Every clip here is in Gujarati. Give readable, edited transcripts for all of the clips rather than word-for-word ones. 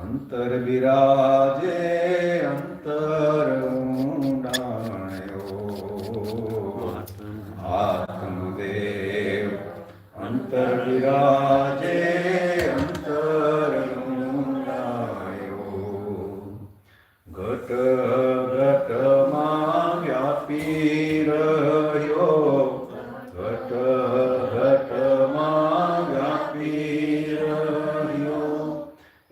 અંતર બિરાજે અંતર ઊંડાણ્યો આત્મદેવ અંતર બિરાજે અંતર ઊંડાણ્યો ઘટ ઘટમાં વ્યાપી રહ્યો ઘટ ઘટમાં વ્યાપી રહ્યો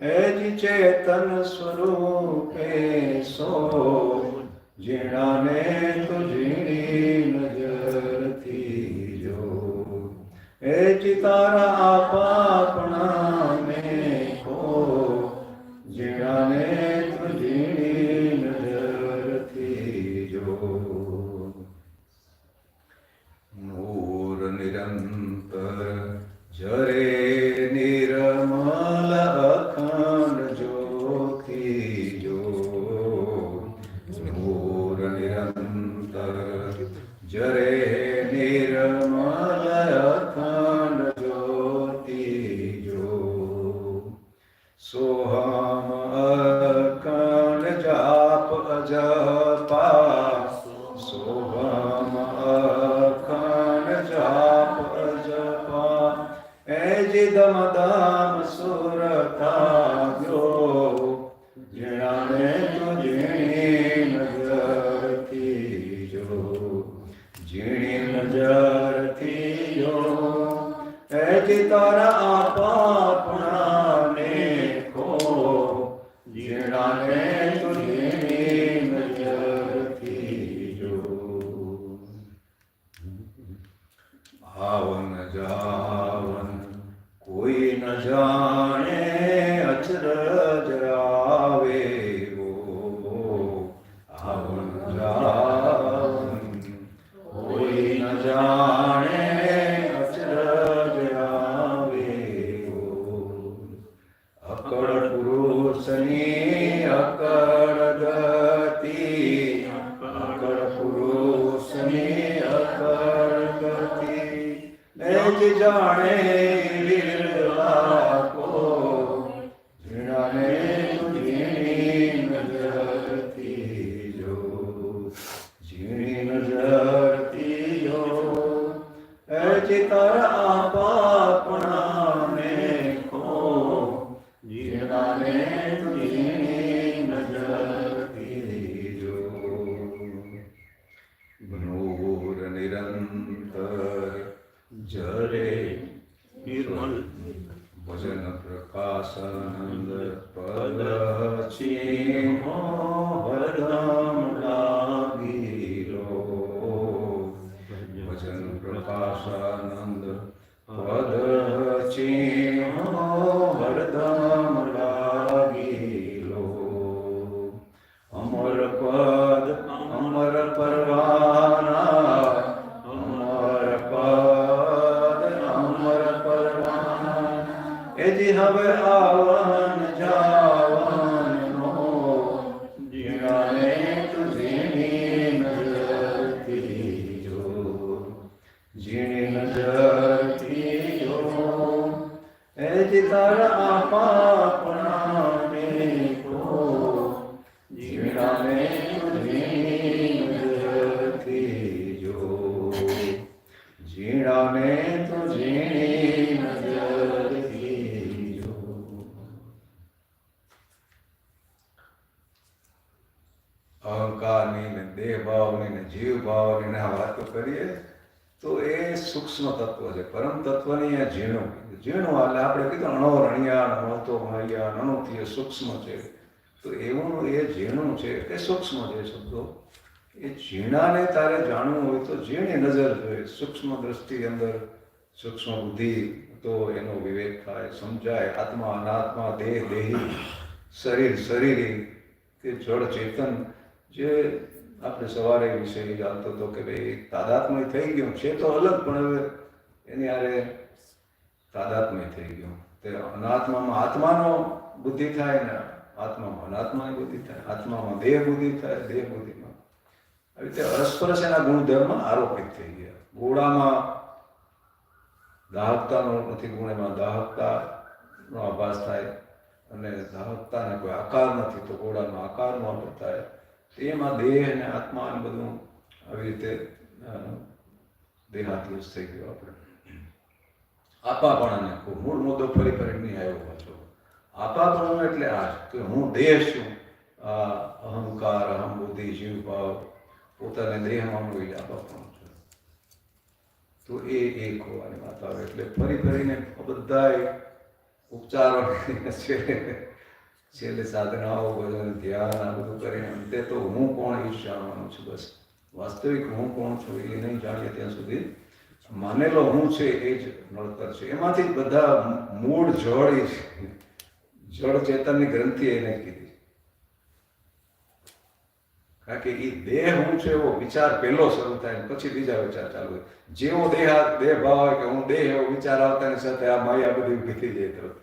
એજ ચેતન સ્વરૂપે સો જીણાને તો ઝીણી નજરથી જો એ ચિતારા આપણાને કો જીણાને તો ઝીણી નજરથી જો નૂર નિરંતર જરે નિર્મલ અખંડ જ્યોતિ જો નૂર નિરંતર જરે નિર્મલ અખંડ જ્યોતિ જો સોહમ અખંડ જાપ અજપા સોહમ અખંડ જાપ અજપા એજિદમ દમ સુરતા જો જીણાને તો ઝીણી નજરથી જો ઝીણી નજરથી જો એજી તારા આપણાને ખો જીણાને તો ઝીણી નજરથી જો આવન જાવન કોઈ ન જાણે અચરજ આવે આવન જાવન કોઈ ન જાણે અચરજ આવે અકળ પુરુષની અકળ ગતિ અકળ પુરુષની અકળ ગતિ એજ જાણે લીલા કો જીણાને ઝીણી નજરથી જો ઝીણી નજરથી જો એજ તારા આપણાને ખો જીણાને ઝીણી નજરથી જો નૂર નિરંતર જરે નિર્મલ ભજન પ્રકાશાનંદ પદ ચિહ્નો હરદમ લાગીલો ભજન પ્રકાશાનંદ પદ ચિહ્નો હરદમ લાગીલો અમર પદ અમર પરવાના એજી હવે આવન જાવન નો જીણાને તો ઝીણી નજરથી જો ઝીણી નજરથી જો એજી તારા આપણાને કો જીણાને તો ઝીણી નજરથી જો જીણાને તો ઝીણી નજરથી જો અહંકારની ને દેહ ભાવની ને જીવ ભાવની ને આ વાતો કરીએ તો એ સૂક્ષ્મ તત્વ છે પરમ તત્વની આ ઝીણું ઝીણું એટલે આપણે કીધું અણો રણિયાણ અણોતો મણિયાણ અણુથી એ સૂક્ષ્મ છે તો એવું એ ઝીણું છે કે સૂક્ષ્મ છે શબ્દો એ ઝીણાને તારે જાણવું હોય તો ઝીણી નજર જોઈએ સૂક્ષ્મ દ્રષ્ટિ અંદર સૂક્ષ્મ બુદ્ધિ તો એનો વિવેક થાય સમજાય આત્મા અનાત્મા દેહ દેહી શરીર શરીરી કે જળ ચેતન જે આપણે સવારે વિષય ચાલતો હતો કે ભાઈ તાદાત્મય થઈ ગયું છે તો અલગ પણ હવે એની આરે તાદાત્મય થઈ ગયું તે અનાત્મામાં આત્માનો બુદ્ધિ થાય ને આત્મામાં અનાત્માની બુદ્ધિ થાય આત્મામાં દેહ બુદ્ધિ થાય દેહ બુદ્ધિમાં આવી રીતે અરસપરસ એના ગુણધર્મ આરોપિત થઈ ગયા ગોળામાં દાહકતાનો નથી ગુણ એમાં દાહકતાનો આભાસ થાય અને ધાવકતાને કોઈ આકાર નથી, તો ઘોડાનો આકાર ન બતાય. એમાં દેહ અને આત્મા ને બધું આવી રીતે દેહાતીસ થઈ ગયો. આપણે આપાપણાને મૂળ મુદ્દો ફરી નહીં આવ્યો પાછો. આપાપણું એટલે આ કે હું દેહ છું, આ અહંકાર, અહમ બુદ્ધિ, જીવ ભાવ, પોતાને દેહમાં મૂકી આપાપણું છે. તો એ એક હોવાની વાત આવે. એટલે ફરી ફરીને બધા ઉપચારો છેલ્લે સાધનાઓ, ભજન, ધ્યાન આ બધું કરીને અંતે તો હું કોણ એ જાણવાનું છે. બસ વાસ્તવિક હું કોણ છું એ નહીં જાણીએ ત્યાં સુધી માનેલો હું છે એ જ નડતર છે. એમાંથી બધા મૂળ જળ એ છે. જળ ચેતનની ગ્રંથિ એને કીધી, કારણ કે એ દેહ હું છે એવો વિચાર પહેલો શરૂ થાય, પછી બીજા વિચાર ચાલુ હોય. જેવો દેહ ભાવ હોય કે હું દેહ એવો વિચાર આવતાની સાથે આ માયા બધી ઊભી થઈ જાય તરત.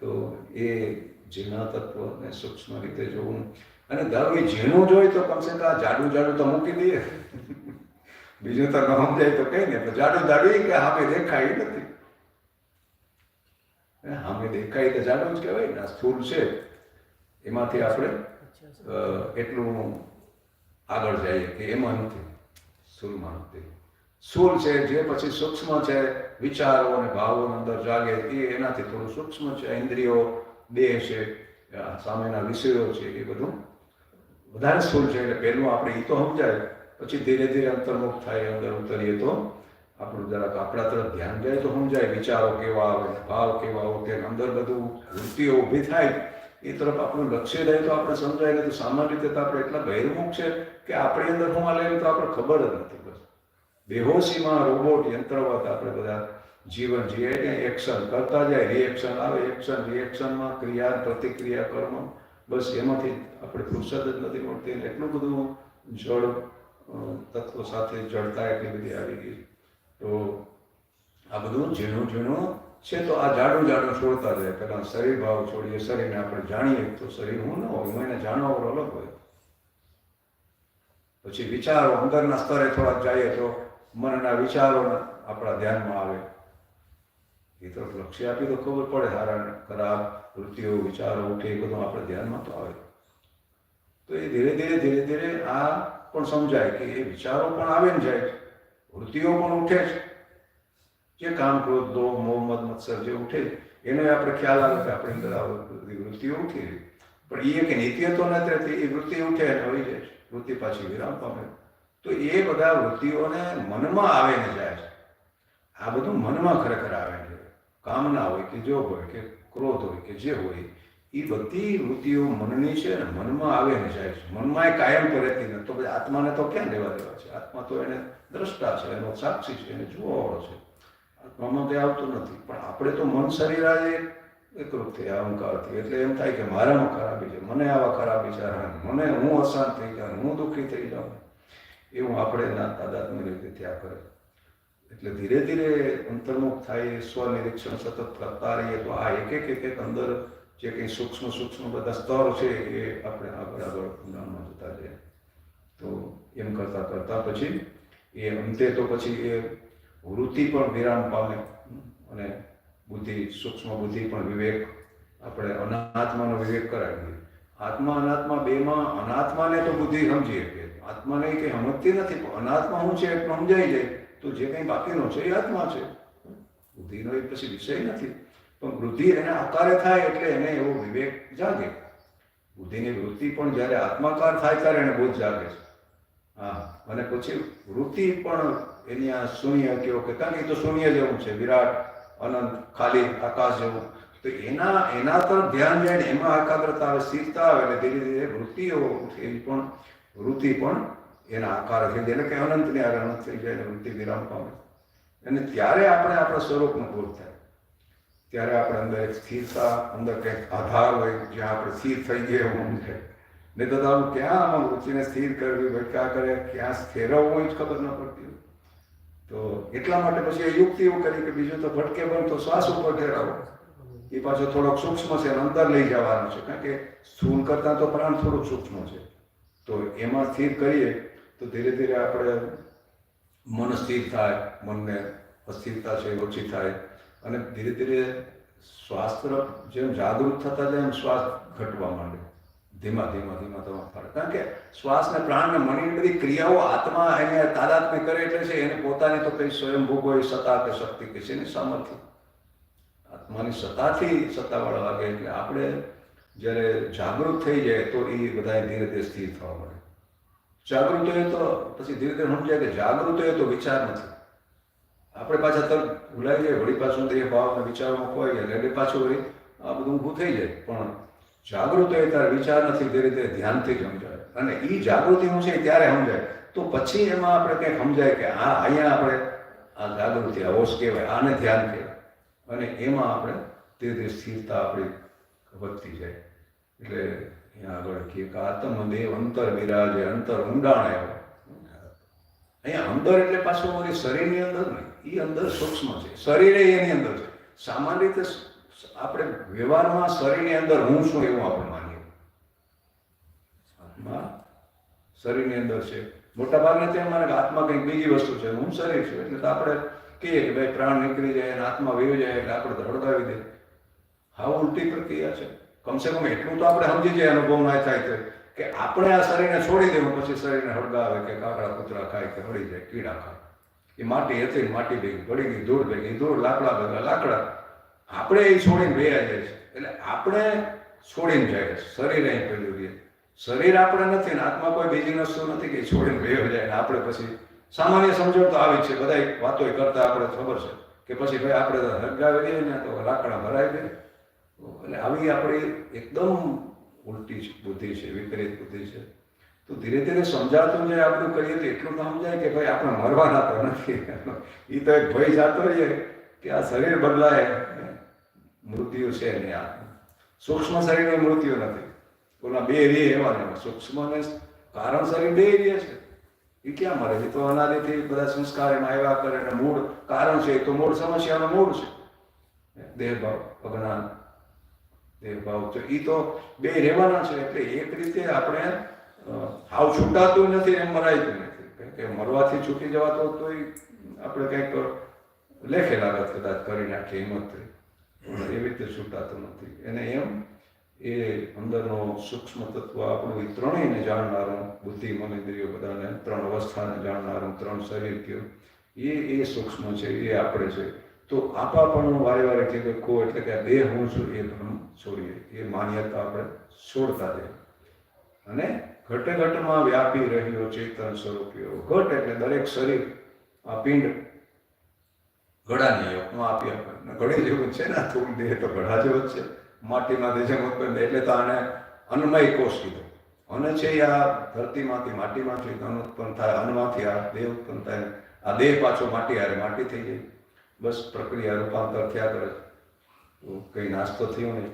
તો એ ઝીણા તત્વને સૂક્ષ્મ રીતે જોવું. અને ધારો એ ઝીણું જોઈએ તો કમસે કમ જાડું જાડું તો મૂકી દઈએ. બીજું તો ન સમજાય તો કઈ નહીં. જાડું જાડું કે સામે દેખાય નથી. સામે દેખાય તો જાડું જ કહેવાય ને. સ્થૂળ છે એમાંથી આપણે એટલું આગળ જઈએ કે એમાં નથી, સ્થૂળમાં નથી. સ્થૂળ છે જે પછી સૂક્ષ્મ છે, વિચારો અને ભાવો અંદર જાગે એ એનાથી થોડું સૂક્ષ્મ છે. ઇન્દ્રિયો, દેહ છે, સામેના વિષયો છે, એ બધું વધારે સ્થૂળ છે. એટલે પહેલું આપણે એ તો સમજાય, પછી ધીરે ધીરે અંતર્મુખ થાય, અંદર ઉતરીએ તો આપણું જરાક આપણા તરફ ધ્યાન જાય તો સમજાય વિચારો કેવા આવે, ભાવ કેવા ઉઠે, અંદર બધું વૃત્તિઓ ઊભી થાય એ તરફ આપણું લક્ષ્ય રહે તો આપણે સમજાય. નહીં તો સામાન્ય રીતે તો આપણે એટલા બહિર્મુખ છે કે આપણી અંદર હું લે તો આપણે ખબર જ નથી. બસ બેહોશીમાં રોબોટ યંત્રવત આપણે બધા જીવન જીએ કે એક્શન કરતા જાય, રિએક્શન આવે, એક્શન રિએક્શનમાં ક્રિયા પ્રતિક્રિયા કર્મ, બસ એમાંથી આપણે ફુરસદ જ નથી મળતી. એટલું બધું જળ તત્વ સાથે જળતા એટલી બધી આવી ગઈ. તો આ બધું ઝીણું ઝીણું છે. તો આ જાડું જાડું છોડતા જાય. પહેલાં શરીર ભાવ છોડીએ, શરીરને આપણે જાણીએ તો શરીર હું ન હોય, હું એને જાણવા અલગ હોય. પછી વિચારો અંદરના સ્તરે થોડાક જઈએ તો મનના વિચારો આપણા ધ્યાનમાં આવે. એ તરફ લક્ષ્ય આપી તો ખબર પડે, સારા ખરાબ વૃત્તિઓ વિચારો ઉઠે એ બધું આપણે ધ્યાનમાં તો આવે. તો એ ધીરે ધીરે ધીરે ધીરે આ પણ સમજાય કે એ વિચારો પણ આવે ને જાય, વૃત્તિઓ પણ ઉઠે છે. જે કામ, ક્રોધ, લોભ, મોહ, મદ, મત્સર જે ઉઠે એને આપણે ખ્યાલ આવે કે આપણી અંદર આ બધી વૃત્તિઓ ઉઠી રહી. પણ એ કે નિત્ય તો નથી રહેતી, એ વૃત્તિ ઉઠે અને હોઈ જાય છે, વૃત્તિ પાછી વિરામ પામે. તો એ બધા વૃત્તિઓને મનમાં આવે ને જાય છે. આ બધું મનમાં ખરેખર આવે છે. કામના હોય કે જોગ હોય કે ક્રોધ હોય કે જે હોય, એ બધી વૃત્તિઓ મનની છે ને મનમાં આવે ને જાય છે. મનમાં એ કાયમ તો રહેતી નથી. તો પછી આત્માને તો ક્યાં લેવા દેવા છે? આત્મા તો એને દ્રષ્ટા છે, એનો સાક્ષી છે, એને જોવાવાળો છે. આત્મામાં તે આવતું નથી. પણ આપણે તો મન શરીર આજે એકરૂપ થઈ અહંકારથી. એટલે એમ થાય કે મારામાં ખરાબી છે, મને આવા ખરાબ વિચાર આવે, મને હું અશાંત થઈ જાઉં, હું દુઃખી થઈ જાઉં, એવું આપણે એના તાદાત્મ્ય રીતે ત્યાં કરે. એટલે ધીરે ધીરે અંતર્મુખ થાય, સ્વનિરીક્ષણ સતત કરતા રહીએ તો આ એક અંદર જે કંઈ સૂક્ષ્મ બધા સ્તર છે એ આપણે આગળ ઊંડાણમાં જતા જઈએ. તો એમ કરતાં કરતાં પછી એ અંતે તો પછી એ વૃત્તિ પણ વિરામ પામે અને બુદ્ધિ, સૂક્ષ્મ બુદ્ધિ પણ વિવેક, આપણે અનાત્માનો વિવેક કરાવીએ. આત્મા અનાત્મા બેમાં અનાત્માને તો બુદ્ધિ સમજીએ કે આત્માને કંઈ સમજતી નથી, પણ અનાત્મા શું છે એટલું સમજાઈ જાય તો જે કંઈ બાકીનો છે એ આત્મા છે. બુદ્ધિનો એક પછી વિષય નથી. પણ બુદ્ધિ એને આકારે થાય એટલે એને એવો વિવેક જાગે. બુદ્ધિની વૃત્તિ પણ જ્યારે આત્માકાર થાય ત્યારે એને બોધ જાગે છે. હા, અને પછી વૃત્તિ પણ એની આ શૂન્ય કેવો કે કારણ કે તો શૂન્ય જેવું છે, વિરાટ, અનંત, ખાલી આકાશ જેવું. તો એના તરફ ધ્યાન જાય ને એમાં એકાગ્રતા આવે, સ્થિરતા આવે એટલે ધીરે ધીરે વૃત્તિઓ એની પણ વૃત્તિ પણ એના આકાર થઈ જાય. એટલે કે અનંતને આગળ અનંત થઈ જાય અને વૃત્તિ વિરામ પામે. અને ત્યારે આપણે આપણા સ્વરૂપનો બોધ થાય. ત્યારે આપણે અંદર એક સ્થિરતા, અંદર કંઈક આધાર હોય જ્યાં આપણે સ્થિર થઈ ગયા એવું સમજાય. નહીં તો આમ ક્યાં આમાં વૃત્તિને સ્થિર કરવી, ભટકા કરે, ક્યાં સ્થિરવવું જ ખબર ન પડતી હોય. તો એટલા માટે પછી એ યુક્તિ એવું કરી કે બીજું તો ભટકે બંધ તો શ્વાસ ઉપર ઠેરાવો. એ પાછો થોડોક સૂક્ષ્મ છે, અંદર લઈ જવાનો છે, કારણ કે સ્થૂળ કરતાં તો પ્રાણ થોડુંક સૂક્ષ્મ છે. તો એમાં સ્થિર કરીએ તો ધીરે ધીરે આપણે મન સ્થિર થાય, મનને અસ્થિરતા છે ઓછી થાય અને ધીરે ધીરે શ્વાસ તરફ જેમ જાગૃત થતા જાય એમ શ્વાસ ઘટવા માંડે, ધીમા ધીમા ધીમા ધીમા ફરે. કારણ કે શ્વાસ ને પ્રાણ ને મનની બધી ક્રિયાઓ આત્મા એને તાદાત્મ્ય કરે એટલે છે એને પોતાની તો કઈ સ્વયંભૂ કોઈ સત્તા કે શક્તિ કે છે એની સામર્થ્ય આત્માની સત્તાથી સત્તાવાળા લાગે. એટલે આપણે જ્યારે જાગૃત થઈ જાય તો એ બધા ધીરે ધીરે સ્થિર થવા મળે. જાગૃત હોય તો પછી ધીરે ધીરે સમજાય કે જાગૃત હોય તો વિચાર નથી. આપણે પાછા તરત ભૂલાઈ જાય, વળી પાછું દેહ ભાવના વિચારોમાં ખોવાઈ ગયા એટલે પાછું વળી આ બધું ઊભું થઈ જાય. પણ જાગૃત હોય ત્યારે વિચાર નથી, ધીરે ધીરે ધ્યાનથી જ સમજાય. અને એ જાગૃતિ હું છે ત્યારે સમજાય તો પછી એમાં આપણે કંઈક સમજાય કે હા અહીંયા આપણે આ જાગૃતિ આ હોશ કહેવાય, આને ધ્યાન કહેવાય. અને એમાં આપણે ધીરે ધીરે સ્થિરતા આપણી વધતી જાય. એટલે અહીંયા આગળ કે આત્મ દેવ અંતર બિરાજે, અંતર ઊંડાણ આવે. અહીંયા અંદર એટલે પાછું મારી શરીરની અંદર નહીં, એ અંદર સૂક્ષ્મ છે, શરીરે એની અંદર છે. સામાન્ય રીતે આપણે વ્યવહારમાં શરીરની અંદર હું છું એવું આપણે માનીએ. આત્મા શરીરની અંદર છે. મોટા ભાગને તેમ માને કે આત્મા કંઈક બીજી વસ્તુ છે, હું શરીર છું. એટલે તો આપણે કહીએ કે ભાઈ પ્રાણ નીકળી જાય અને આત્મા વયો જાય એટલે આપણે તો હળગાવી દે. હા, ઉલટી પ્રક્રિયા છે. કમસે કમ એટલું તો આપણે સમજી જાય, અનુભવ ના થાય કે આપણે આ શરીરને છોડી દેવું પછી શરીરને હળગાવે કે કાકડા કૂતરા ખાય કે હળી જાય, કીડા ખાય. એ માટી હતી, માટી ભેગી પડી ગઈ, ધૂળ ભેગી ધૂળ, લાકડા ભેગા લાકડા. આપણે એ છોડીને વયા જાય છે. એટલે આપણે છોડીને જાય છે. શરીર અહીં પેલું રહે. શરીર આપણે નથી ને આત્મા કોઈ બીજી વસ્તુ નથી કે છોડીને વયો જાય ને આપણે પછી સામાન્ય સમજણ તો આવી છે. બધા વાતો કરતા આપણે ખબર છે કે પછી ભાઈ આપણે હળગાવી દઈએ ને તો લાકડા ભરાઈ દે. એટલે આવી આપણી એકદમ ઉલટી બુદ્ધિ છે, વિપરીત બુદ્ધિ છે. તો ધીરે ધીરે સમજાતું જાય આપણું કરીએ તો એટલું તો સમજાય કે ભાઈ આપણે મરવાના તો નથી. એ તો એક ભય જાતો રહીએ કે આ શરીર બદલાય, મૃત્યુ છે ને. આ સૂક્ષ્મ શરીરની મૃત્યુ નથી. ઓલા બે રે એવા ને સૂક્ષ્મ ને કારણ શરીર બે રે છે. એ ક્યાં મરે? એ તો અનાદિથી બધા સંસ્કાર એમાં આવ્યા કરે અને મૂળ કારણ છે. એ તો મૂળ સમસ્યાનો મૂળ છે, દેહભાવ, અજ્ઞાન દેહભાવ. તો એ તો બે રહેવાના છે. એટલે એક રીતે આપણે હાવ છૂટાતું નથી એમ મરાયતું નથી. કારણ કે મરવાથી છૂટી જવાતો તો આપણે કંઈક લેખે લાગત કદાચ કરી નાખીએ હિંમતથી, પણ એવી રીતે છૂટાતું નથી. એને એમ એ અંદરનો સૂક્ષ્મ તત્વ આપણું એ ત્રણેયને જાણનારું, બુદ્ધિ મન ઇન્દ્રિયો બધાને ત્રણ અવસ્થાને જાણનારું, ત્રણ શરીર કયો એ સૂક્ષ્મ છે, એ આપણે છે. તો આપાપણનું વારે વારે કીધું કહો એટલે કે દેહ હું છું એ ભ્રમ છોડીએ, એ માન્યતા આપણે છોડતા જઈએ. અને ઘટે ઘટમાં વ્યાપી રહ્યો ચેતન સ્વરૂપીઓ. ઘટ એટલે દરેક શરીર, આ પિંડ ઘડાની આપી આપે. ઘડી જેવું છે ને, થોડું દેહ તો ઘડા જેવો જ છે. માટીમાંથી જેમ ઉત્પન્ન એટલે તો આને અન્નમય કોષ કીધો. અન્ન છે આ ધરતીમાંથી માટીમાંથી અન્ન ઉત્પન્ન થાય, અન્નમાંથી આ દેહ ઉત્પન્ન થાય. આ દેહ પાછો માટી હારે માટી થઈ જાય. બસ પ્રક્રિયા રૂપાંતર થયા કરે. કંઈ નાસ્તો થયો નહીં.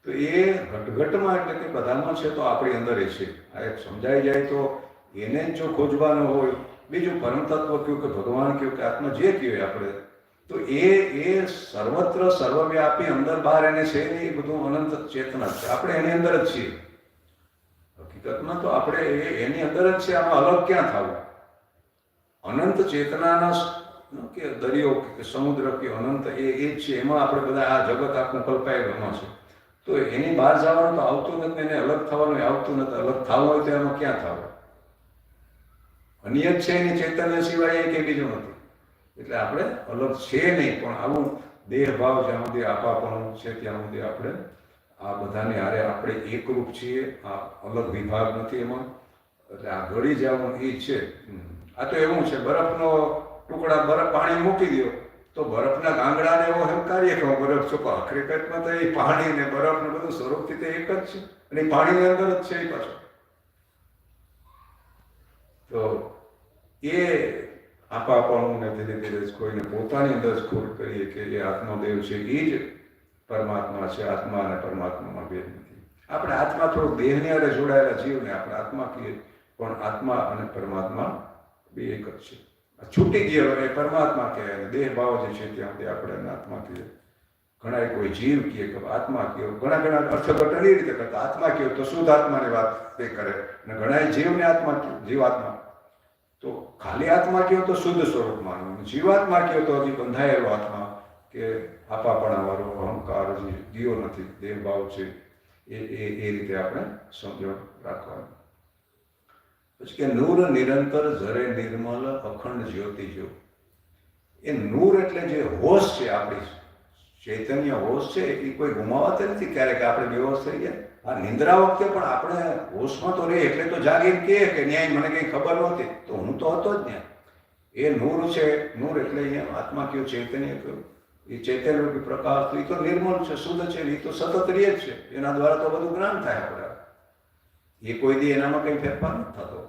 તો એ ઘટઘટમાં એટલે કે બધામાં છે તો આપણી અંદર એ છે. આ એક સમજાઈ જાય તો એને જ જો ખોજવાનું હોય, બીજું પરમ તત્વ કયું કે ભગવાન કયું કે આત્મા જે કહેવાય આપણે, તો એ સર્વત્ર સર્વવ્યાપી અંદર બહાર એને છે ને, એ બધું અનંત ચેતના છે. આપણે એની અંદર જ છીએ. હકીકતમાં તો આપણે એની અંદર જ છે. આમાં અલગ ક્યાં થવું? અનંત ચેતનાના કે દરિયો કે સમુદ્ર કે અનંત એ જ છે. એમાં આપણે બધા આ જગત આખું કલ્પાયેલું છે. તો એની બહાર જવાનું તો આવતું નથી, એને અલગ થવાનું આવતું નથી. અલગ થવું હોય તો એમાં ક્યાં થવું? અનિયત છે એની ચેતન્ય સિવાય એ કે બીજું નથી. એટલે આપણે અલગ છે નહીં, પણ આવું દેહ ભાવ જ્યાં સુધી આપાપણું છે ત્યાં સુધી આપણે આ બધાને હારે આપણે એકરૂપ છીએ. આ અલગ વિભાગ નથી એમાં. એટલે આ ઘડી જવાનું એ છે. આ તો એવું છે, બરફનો ટુકડા બરફ પાણી મૂકી દો તો બરફના ગાંગડાને એવો હંકારીએ કે બરફ છો. હકીકતમાં તો એ પાણી ને બરફ ને બધું સ્વરૂપથી તો એક જ છે, અને પાણીની અંદર જ છે એ પાછું. તો એ આપાપણું ને ધીરે ધીરે કોઈને પોતાની અંદર જ ખોટ કરીએ કે એ આત્મદેવ છે એ જ પરમાત્મા છે. આત્મા અને પરમાત્મામાં ભેદ નથી. આપણે આત્મા થોડુંક દેહની અંદર જોડાયેલા જીવને આપણે આત્મા કહીએ, પણ આત્મા અને પરમાત્મા બે એક જ છે. છૂટી ગયેલો એ પરમાત્મા કહેવાય. દેહ ભાવ જે છે ત્યાંથી આપણે આત્મા કહીએ. ઘણા કોઈ જીવ કહે કે આત્મા કહ્યો, ઘણા અર્થઘટન એ રીતે કરતા. આત્મા કહ્યો તો શુદ્ધ આત્માની વાત તે કરે, અને ઘણા જીવને આત્મા કહ્યો, જીવાત્મા. તો ખાલી આત્મા કહ્યો તો શુદ્ધ સ્વરૂપ માનવું, જીવાત્મા કહ્યો તો હજી બંધાયેલો આત્મા, કે આપાપણાવાળો અહંકાર જે દિયો નથી, દેહભાવ છે, એ રીતે આપણે સમજણ રાખવાની. પછી કે નૂર નિરંતર ઝરે નિર્મલ અખંડ જ્યોતિ જો. એ નૂર એટલે જે હોશ છે, આપણી ચૈતન્ય હોશ છે, એ કોઈ ગુમાવાતી નથી. ક્યારેક આપણે બેહોશ થઈ ગયા, આ નિંદ્રા વખતે પણ આપણે હોશમાં તો રહીએ, એટલે તો જાગીને કહે કે ન્યાય મને કંઈ ખબર નહોતી, તો હું તો હતો જ ત્યાં. એ નૂર છે. નૂર એટલે અહીંયા આત્મા કયો, ચૈતન્ય કયો, એ ચૈતન્ય પ્રકાશ તો એ તો નિર્મળ છે, શુદ્ધ છે, એ તો સતત રહે જ છે. એના દ્વારા તો બધું જ્ઞાન થાય આપણે. એ કોઈ દી એનામાં કંઈ ફેરફાર નથી થતો.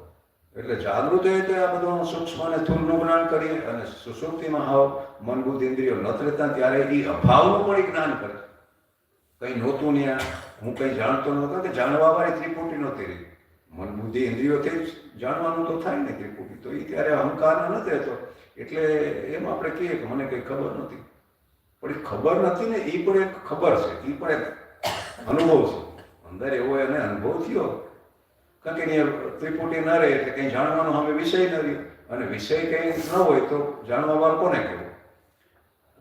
એટલે જાગૃત હોય તો આ બધું સૂક્ષ્મ અને સ્થૂળનું જ્ઞાન કરીએ, અને સુષુપ્તિમાં હાવ મન બુદ્ધિ ઇન્દ્રિયો નથી રહેતા ત્યારે એ અભાવનું પણ જ્ઞાન કરે. કંઈ નહોતું ત્યાં, હું કંઈ જાણતો નહોતો, કે જાણવાવાળી ત્રિપુટી નહોતી રહી. મન બુદ્ધિ ઇન્દ્રિયોથી જ જાણવાનું તો થાય ને ત્રિપુટી, તો એ ત્યારે અહંકાર નથી રહેતો. એટલે એમ આપણે કહીએ કે મને કંઈ ખબર નથી. પણ એ ખબર નથી ને, એ પણ એક ખબર છે, એ પણ એક અનુભવ છે. અંદર એવો એને અનુભવ થયો, કારણ કે અહીંયા ત્રિપુટી ન રહે એટલે કંઈ જાણવાનો હવે વિષય ન રહ્યો, અને વિષય કંઈ ન હોય તો જાણવાવાળો કોને કહેવું?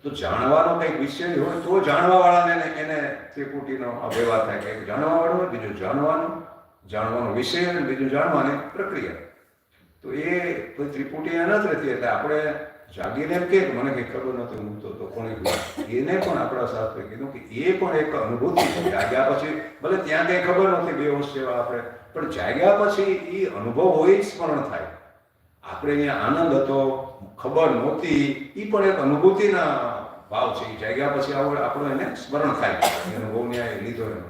તો જાણવાનો કંઈક વિષય હોય તો જાણવાવાળાને એને ત્રિપુટીનો વ્યવહાર થાય. કંઈક જાણવાવાળો હોય, બીજું જાણવાનો વિષય અને બીજું જાણવાની પ્રક્રિયા. તો એ કોઈ ત્રિપુટી નથી રહેતી. એટલે આપણે જાગીને એમ કે મને કંઈ ખબર નથી, હું તો કોને કહ્યું, એને પણ આપણા શાસ્ત્રે કીધું કે એ પણ એક અનુભૂતિ છે. જાગ્યા પછી ભલે ત્યાં કંઈ ખબર નથી, બેહોશ જેવા આપણે, પણ જાગ્યા પછી એ અનુભવ હોય જ સ્મરણ થાય. આપણે અહીંયા આનંદ હતો, ખબર નહોતી, એ પણ એક અનુભૂતિના ભાવ છે. એ જાગ્યા પછી આપણું એને સ્મરણ થાય, અનુભવ ન્યાય લીધો એનો.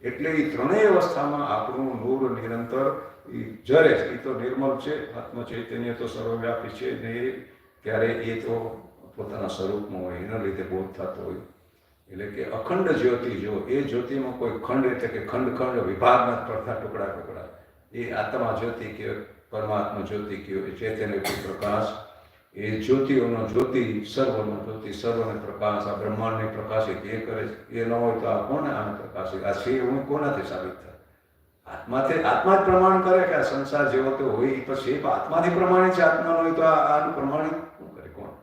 એટલે એ ત્રણેય અવસ્થામાં આપણું નૂર નિરંતર એ જરે છે. એ તો નિર્મળ છે, આત્મ ચૈતન્ય તો સર્વવ્યાપી છે ને, ત્યારે એ તો પોતાના સ્વરૂપમાં હોય, એના લીધે બોધ થતો હોય. એટલે કે અખંડ જ્યોતિ જો, એ જ્યોતિમાં કોઈ ખંડ એટલે કે ખંડ વિભાગ નથી પડતા, ટુકડા. એ આત્મા જ્યોતિ કયો, પરમાત્મા જ્યોતિ કયો, એ ચૈતન્ય પ્રકાશ, એ જ્યોતિઓનો જ્યોતિ, સર્વનો જ્યોતિ, સર્વને પ્રકાશ, આ બ્રહ્માંડને પ્રકાશિત એ કરે છે. એ ન હોય તો આ કોને આને પ્રકાશિત? આ છે હું કોનાથી સાબિત થાય? આત્મા જ પ્રમાણ કરે કે આ સંસાર જેવો તો હોય, પછી આત્માથી પ્રમાણિત છે. આત્મા હોય તો આનું પ્રમાણિત શું કરે કોણ?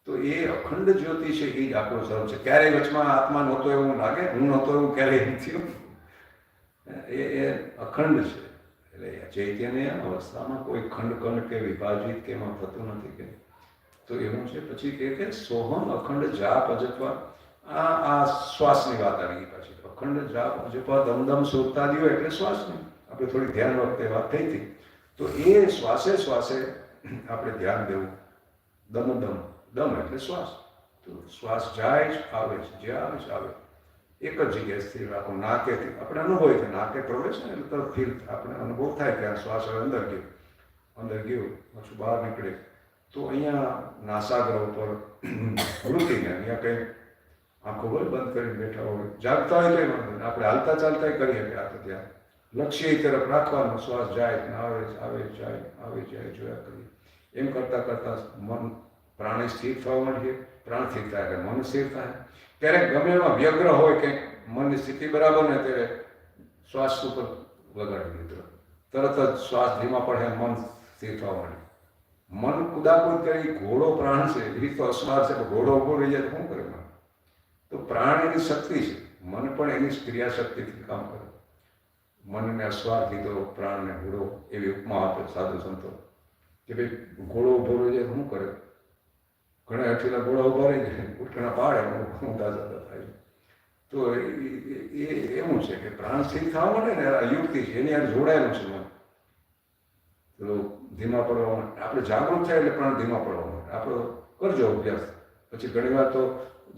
તો એ અખંડ જ્યોતિ છે, એ જ આપણો સ્વરૂપ છે. ક્યારેય વચમાં આત્મા નહોતો એવું લાગે, હું નહોતો એવું ક્યારેય નથી. એ અખંડ છે. એટલે ચૈતન્ય અવસ્થામાં કોઈ ખંડ કે વિભાજિત કે એમાં થતું નથી કે. તો એવું છે. પછી કે સોહમ અખંડ જાપ અજપા, આ શ્વાસની વાત આવી ગઈ. પછી અખંડ જાપ અજપા દમદમ સુરતા દીવો, એટલે શ્વાસની આપણે થોડી ધ્યાન વખતે વાત થઈ હતી. તો એ શ્વાસે આપણે ધ્યાન દેવું. દમ એટલે શ્વાસ. તો શ્વાસ જાય જ આવે છે, જે આવે છે આવે, એક જ જગ્યાએ સ્થિર રાખો. નાકેથી આપણે અનુભવ થાય, નાકે પ્રવેશ ને એટલે તરત ફીલ આપણે અનુભવ થાય કે આ શ્વાસ હવે અંદર ગયો પાછું બહાર નીકળે. તો અહીંયા નાસાગ્ર ઉપર વૃત્તિને અહીંયા કંઈ આંખો હોય બંધ કરીને બેઠા હોય, જાગતા હોય તો આપણે હાલતા ચાલતા કરીએ કે આપણે ત્યાં લક્ષ્ય તરફ રાખવાનું. શ્વાસ જાય આવે જાય જોયા કરીએ. એમ કરતાં મન પ્રાણી સ્થિર થવા માંડીએ. પ્રાણ સ્થિર થાય એટલે મન સ્થિર થાય. ક્યારેક ગમે એમાં વ્યગ્ર હોય કે મનની સ્થિતિ બરાબર ને, ત્યારે શ્વાસ ઉપર લગાડી દીધો, તરત જ શ્વાસ ધીમા પડે, મન સ્થિર થવા માંડે. મન કુદાકુદ કરી, ઘોડો પ્રાણ છે, એ તો અસવાર છે, ઘોડો ઉભો રહી જાય તો શું કરે? મન તો પ્રાણ એની શક્તિ છે, મન પણ એની ક્રિયા શક્તિથી કામ કરે. મનને અસવાર કીધો, પ્રાણને ઘોડો, એવી ઉપમા આપે સાધુ સંતો કે ભાઈ ઘોડો ઉભો રહી જાય તો શું કરે? ઘણા અઠેલા ઘોડા ઉભા રહી જાય, ઉઠકણા પાડે, ઊંધા જતા થાય. તો એ એવું છે કે પ્રાણ સ્થિર થવા માટે ને યુક્તિ છે, એની યાર જોડાયેલું છે મન. તો ધીમા પડવા માટે આપણે જાગૃત થાય એટલે પ્રાણ ધીમા પડવા માટે આપણો કરજો અભ્યાસ. પછી ઘણી વાર તો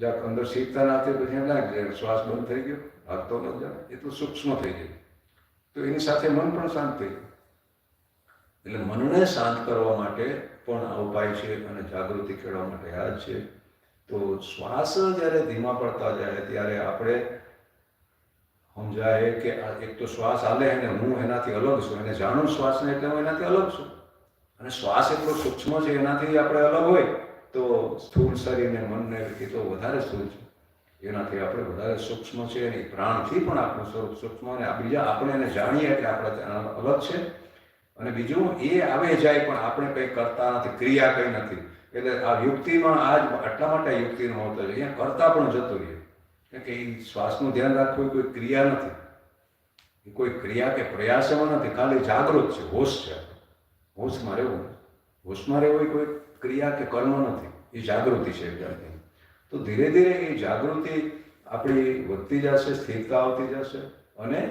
જ્યાં અંદર શીખતા ના થાય પછી એમ લાગે શ્વાસ બંધ થઈ ગયો, હાથતો ન જાય, એ તો સૂક્ષ્મ થઈ જાય. તો એની સાથે મન પણ શાંત થઈ જાય. એટલે મનને શાંત કરવા માટે પણ આ ઉપાય છે, અને જાગૃતિ ખેડવા માટે આ જ છે. તો શ્વાસ જ્યારે ધીમા પડતા જાય ત્યારે આપણે સમજાય કે એક તો શ્વાસ હાલે અને હું એનાથી અલગ છું, એને જાણું શ્વાસને એટલે હું એનાથી અલગ છું. અને શ્વાસ એટલો સૂક્ષ્મ છે, એનાથી આપણે અલગ હોય તો સ્થૂળ શરીરને મનને એ તો વધારે સ્થૂળ છે, એનાથી આપણે વધારે સૂક્ષ્મ છે. અને પ્રાણથી પણ આપણું સ્વરૂપ સૂક્ષ્મ, અને બીજા આપણે એને જાણીએ એટલે આપણે અલગ છે. અને બીજું એ આવે જાય પણ આપણે કંઈ કરતા નથી, ક્રિયા કંઈ નથી. એટલે આ યુક્તિમાં આટલા માટે યુક્તિનો હોતો છે, અહીંયા કરતા પણ જતું રહે. કે એ શ્વાસનું ધ્યાન રાખવું એ કોઈ ક્રિયા નથી, એ કોઈ ક્રિયા કે પ્રયાસ એવો નથી, ખાલી જાગૃત છે, હોશ છે. હોશમાં રહેવું, હોશમાં રહેવું એ કોઈ ક્રિયા કે કર્મ નથી, એ જાગૃતિ છે એકદમ. તો ધીરે ધીરે એ જાગૃતિ આપણી વધતી જશે, સ્થિરતા આવતી જશે, અને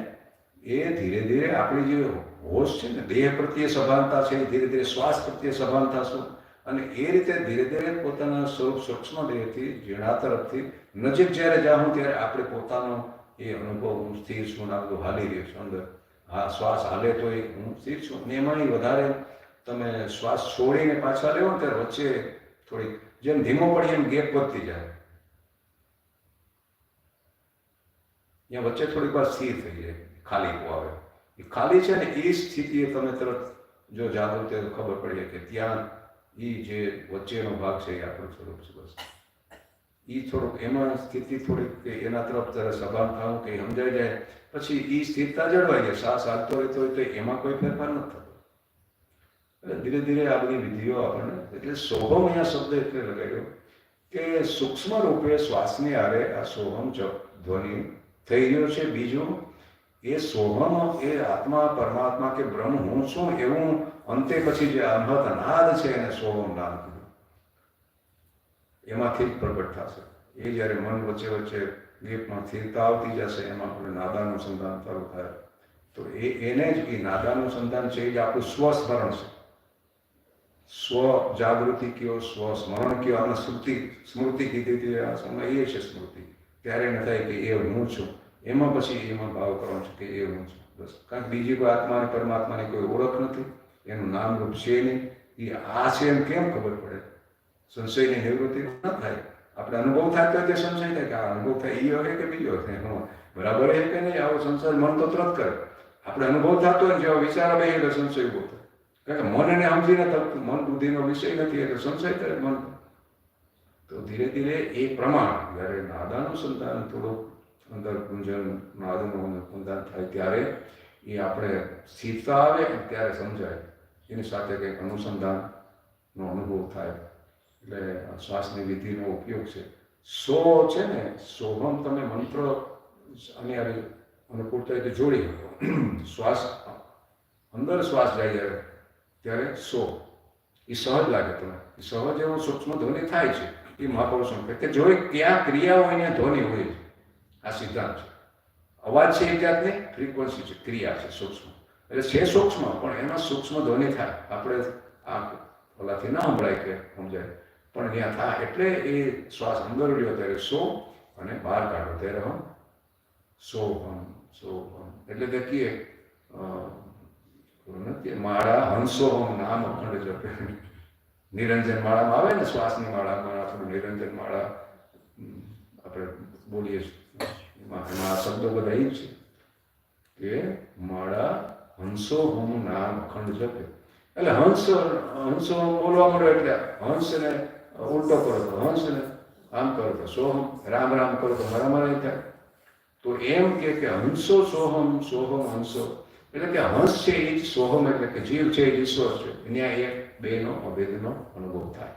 એ ધીરે ધીરે આપણી જે હોશ છે ને, દેહ પ્રત્યે સભાનતા છે, એ ધીરે ધીરે શ્વાસ પ્રત્યે સભાન થશું, અને એ રીતે ધીરે ધીરે પોતાના સ્વરૂપ સૂક્ષ્મ દેહથી ઝીણા તરફથી નજીક જ્યારે જાઉં ત્યારે આપણે પોતાનો એ અનુભવ, હું સ્થિર છું, આ બધું હાલી રહ્યું છું અંદર, આ શ્વાસ હાલે તો એ હું સ્થિર છું. અને એમાંય વધારે તમે શ્વાસ છોડીને પાછા લેવો ને ત્યારે વચ્ચે થોડીક જેમ ધીમો પડી એમ ગેપ વધતી જાય, ત્યાં વચ્ચે થોડીક વાર સ્થિર થઈ જાય, ખાલી આવે. એ ખાલી છે ને એ સ્થિતિએ તમે તરત જો જાગૃત ખબર પડી કે ત્યાં એ જે વચ્ચેનો ભાગ છે એ આપણું સ્વરૂપ છે. બસ એ થોડુંક એમાં સ્થિતિ થોડીક કે એના તરફ જરા સભાન થવું કે સમજાઈ જાય, પછી એ સ્થિરતા જળવાઈ જાય. શ્વાસ હાલતો રહેતો હોય તો એમાં કોઈ ફેરફાર નથી થતો. એટલે ધીરે ધીરે આ બધી વિધિઓ આપણને, એટલે સોહમ અહીંયા શબ્દ એટલે લગાડ્યો કે સૂક્ષ્મ રૂપે શ્વાસની આરે આ સોહમ ધ્વનિ થઈ રહ્યો છે. બીજું એ સોહમ એ આત્મા, પરમાત્મા કે બ્રહ્મ હું છું એવું અંતે પછી જે અનહત નાદ છે એને સોહમ નાદ કીધું, એમાંથી જ પ્રગટ થશે. એ જ્યારે મન વચ્ચે વચ્ચે ગેપમાં સ્થિરતા આવતી જશે, એમાં આપણે નાદાનુસંધાન ચાલુ થાય, તો એને જ એ નાદાનુસંધાન છે એ આપણું સ્વસ્મરણ છે. સ્વ જાગૃતિ કયો, સ્વ સ્મરણ કયો, આમાં સ્મૃતિ કીધી હતી આ સમય, એ છે સ્મૃતિ. ત્યારે એને થાય કે એ હું છું, એમાં પછી એમાં ભાવ કરવાનો છે કે એ હું છું. બસ, કારણ કે બીજી કોઈ આત્મા અને પરમાત્માની કોઈ ઓળખ નથી, એનું નામ રૂપ છે નહીં. એ આ છે એમ કેમ ખબર પડે? સંશયની નિવૃત્તિ ન થાય. આપણે અનુભવ થાય તો તે સંશય થાય કે આ અનુભવ થાય એ હવે કે બીજો થાય, બરાબર છે કે નહીં, આવો સંસાર મન તો તરત કરે. આપણે અનુભવ થતો હોય જેવો વિચાર આવે એટલે સંશય ઉભો થાય, કારણ કે મન એને સમજીને થતું, મન બુદ્ધિનો વિષય નથી એટલે સંશય કરે મન. તો ધીરે ધીરે એ પ્રમાણ જ્યારે નાદાનુસંધાન થોડુંક અંદર ગુંજન નાદનું અનુસંધાન થાય ત્યારે એ આપણે સ્થિરતા આવે ત્યારે સમજાય, એની સાથે કંઈક અનુસંધાનનો અનુભવ થાય. એટલે શ્વાસની વિધિનો ઉપયોગ છે. સો છે ને, સોહમ તમે મંત્ર અને અનુકૂળતા રીતે જોડી શકો. શ્વાસ અંદર શ્વાસ જાય ત્યારે સો એ સહજ લાગે, તમે સહજ એવો સૂક્ષ્મ ધ્વનિ થાય છે. એ મહાપુરુષો કે જો ક્યાં ક્રિયા હોય ત્યાં ધ્વનિ હોય છે. આ સિદ્ધાંત છે. અવાજ છે એ જાતની ફ્રીક્વન્સી છે, ક્રિયા છે સૂક્ષ્મ, એટલે છે સૂક્ષ્મ પણ એમાં સૂક્ષ્મ ધ્વનિ થાય. આપણે આ ઓલાથી ના સંભળાય કે સમજાય, પણ ત્યાં થાય. એટલે એ શ્વાસ અંદર લ્યો ત્યારે સો, અને બહાર કાઢો ત્યારે હમ સો હમ સો હમ. એટલે કે કહીએ માળા હંસો હમ નામ અખંડ જપે. નિરંજન માળામાં આવે ને, શ્વાસની માળામાં આપણું નિરંજન માળા આપણે બોલીએ એમાં આ શબ્દો બધા એ છે કે માળા હંસો હમ નામ અખંડ જપે. એટલે હંસો બોલવા મળે એટલે હંસને ઉલટો કરો તો હંસને આમ કરો તો સોહમ, રામ રામ કરો તો મારા મારા થાય. તો એમ કે હંસો સોહમ, સોહમ હંસો, એટલે કે હંસ છે એ જ સોહમ, એટલે કે જીવ છે એ ઈશ્વર છે. ત્યાં એક બેનો અભેદનો અનુભવ થાય.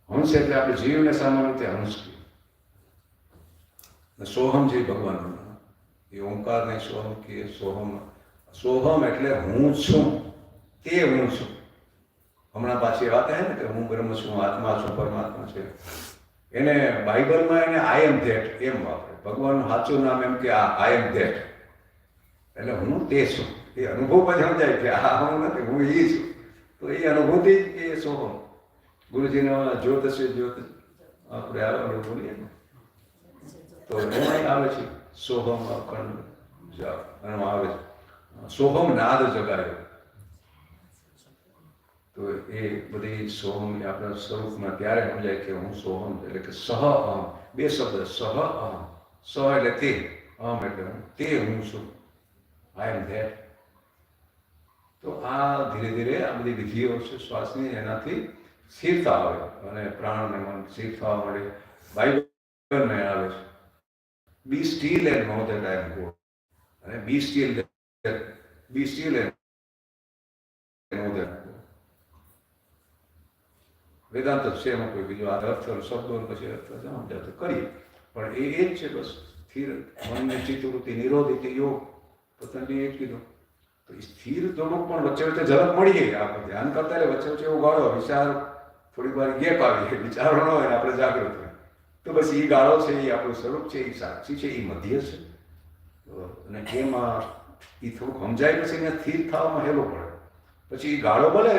હંસ એટલે આપણે જીવને સામાન્ય રીતે હંસ કહીએ. સોહમ જે ભગવાનનું એ ઓમકારને સોહમ કહીએ. સોહમ એટલે હું છું, તે હું છું. હમણાં પાછી વાત આવે ને કે હું બ્રહ્મ છું, આત્મા છું, પરમાત્મા છે. એને બાઇબલમાં એને આઈ એમ ધેટ એમ વાપરે. ભગવાનનું સાચું નામ એમ કે આઈ એમ ધેટ, એટલે હું તે છું. એ અનુભવ પછી સમજાય કે આ હું નથી, હું એ છું. તો એ અનુભૂતિ એ સોહમ. ગુરુજીનો જ્યોત છે, જ્યોત આપણે આવે બોલીએ ને, તો એમાં આવે છે સોહમ અખંડ જાપ, એમાં આવે છે સોહમ નાદ જગાયો. તો એ બધી સોહમ આપણા સ્વરૂપમાં ત્યારે સમજાય કે હું સોહમ, એટલે કે સહ અહમ. બે શબ્દ, સહ અહમ. સહ એટલે તે, અહમ એટલે હું, તે હું છું, આઈ એમ ધેટ. તો આ ધીરે ધીરે આ બધી વિધિઓ છે શ્વાસની, એનાથી સ્થિરતા આવે અને પ્રાણ ને મન સ્થિર થવા મળે. બાઇબલમાં આવે છે be still and know that I am God, અને be still and know that. Vedanta જ છે, એમાં કોઈ બીજો અર્થ શબ્દો પછી અર્થ સમજાય તો કરીએ, પણ એ જ છે બસ. સ્થિર મનને ચિત્તવૃત્તિ નિરોધિત યોગ પતંજલિએ એ જ કીધું. તો એ સ્થિર થોડુંક પણ વચ્ચે વચ્ચે ઝલક મળી ગઈ, આપણે ધ્યાન કરતા રહે, વચ્ચે વચ્ચે એવું ગાળો વિચાર થોડીક વાર ગેપ આવી, વિચારો ન હોય આપણે જાગૃત હોય, તો બસ એ ગાળો છે, એ આપણું સ્વરૂપ છે, એ સાક્ષી છે, એ મધ્ય છે. અને એમાં એ થોડુંક સમજાય પછી એને સ્થિર થવામાં હેલો પડે. પછી એ ગાળો ભલે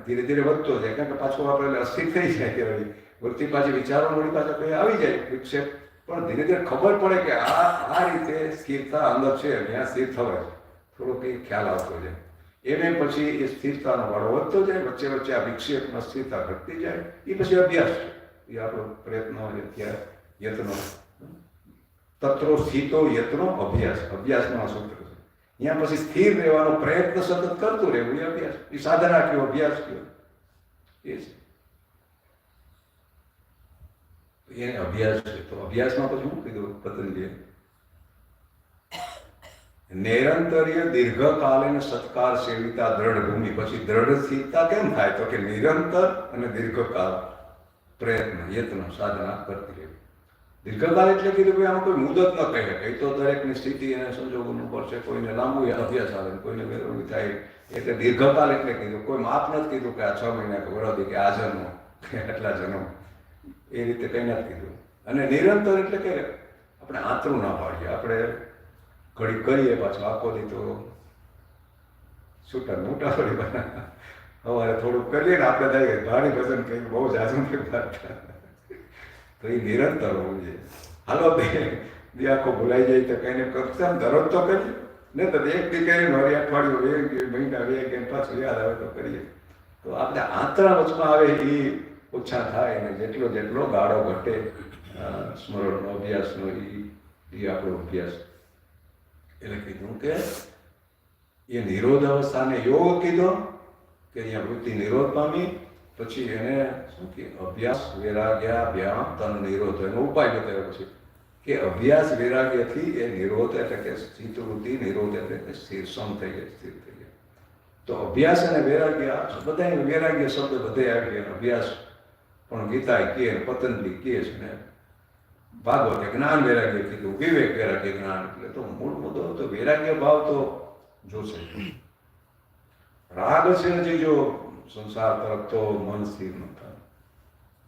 ધીરે ધીરે વધતો જાય, કારણ કે પાછું આપણે અસ્થિર થઈ જાય ત્યારે વૃત્તિ પાછી વિચારો વળી પાછા કોઈ આવી જાય વિક્ષેપ, પણ ધીરે ધીરે ખબર પડે કે આ રીતે સ્થિરતા અંદર છે, ત્યાં સ્થિર થવાય છે, થોડોક એ ખ્યાલ આવતો જાય. એને પછી એ સ્થિરતાનો વાળો વધતો જાય, વચ્ચે વચ્ચે આ વિક્ષેપમાં સ્થિરતા ઘટતી જાય. એ પછી અભ્યાસ છે, એ આપણો પ્રયત્ન યત્નો તત્રો સ્થિતો યત્નો અભ્યાસ, અભ્યાસનો આ સૂત્ર છે. અહીંયા પછી સ્થિર રહેવાનો પ્રયત્ન સતત કરતું રહેવું, એ અભ્યાસ, એ સાધના કયો, અભ્યાસ કયો, એ છે. એને અભ્યાસ છે. તો અભ્યાસમાં પછી શું કીધું પતંજલિએ? નિરંતર્ય દીર્ઘકાલીન સત્કાર સેવિતા દ્રઢ ભૂમિ. પછી દ્રઢ સ્થિરતા કેમ થાય? તો કે નિરંતર અને દીર્ઘકાળ પ્રયત્ન યત્ન સાધના કરતી રહેવી. દીર્ઘકાળ એટલે કીધું કે આમાં કોઈ મુદત ન કહે, એ તો દરેકની સ્થિતિ અને સંજોગોનું ઉપર છે. કોઈને લાંબુ અભ્યાસ આવે, કોઈને વેરવણી થાય, એટલે દીર્ઘકાળ એટલે કીધું. કોઈ માપ નથી કીધું કે આ 6 મહિના કે વરદી કે આ જન્મ કે આટલા જન્મ, એ રીતે કંઈ નથી કીધું. અને નિરંતર એટલે કે આપણે આંતરું ના પાડીએ, આપણે ઘડી કરીએ પાછું આખો દી તો છૂટા મોટા થોડી બના, સવારે થોડુંક કરીએ ને આપણે થઈ ભારી ભજન કંઈક બહુ જાજુ તો એ નિરંતર હોવું જોઈએ. હાલો બે આખો ભૂલાઈ જાય તો કંઈને કરતા દરરોજ તો કરીએ ને, તો એક દી કરીને વળી અઠવાડિયું બે મહિના બે કે પાછું યાદ આવે તો કરીએ. તો આપણે આંતરા વચમાં આવે એ ઓછા થાય, અને જેટલો જેટલો ગાળો ઘટે સ્મરણનો અભ્યાસનો, એ આપણો અભ્યાસ. એટલે કીધું કે એ નિરોધ અવસ્થાને યોગ કીધો કે અહીંયા વૃત્તિ નિરોધ પામી, પછી એને શું કે અભ્યાસ વૈરાગ્યાભ્યામ તન નિરોધ, એનો ઉપાય બતાવ્યો પછી કે અભ્યાસ વૈરાગ્યથી એ નિરોધ એટલે કે ચિત્તવૃત્તિ નિરોધ એટલે કે સ્થિર સમ થઈ જાય, સ્થિર થઈ જાય. તો અભ્યાસ અને વૈરાગ્ય બધા વૈરાગ્ય શબ્દ બધે આવી ગયા. અભ્યાસ પણ ગીતા કહે, પતંજલિ કહે છે ને ભાગવતે જ્ઞાન વૈરાગ્ય કીધું, વિવેક વૈરાગ્ય જ્ઞાન. એટલે તો મૂળ મુદ્દો તો વૈરાગ્ય ભાવ તો જોશે. રાગ છે હજી જો સંસાર તરફ તો મન સ્થિર ન થાય,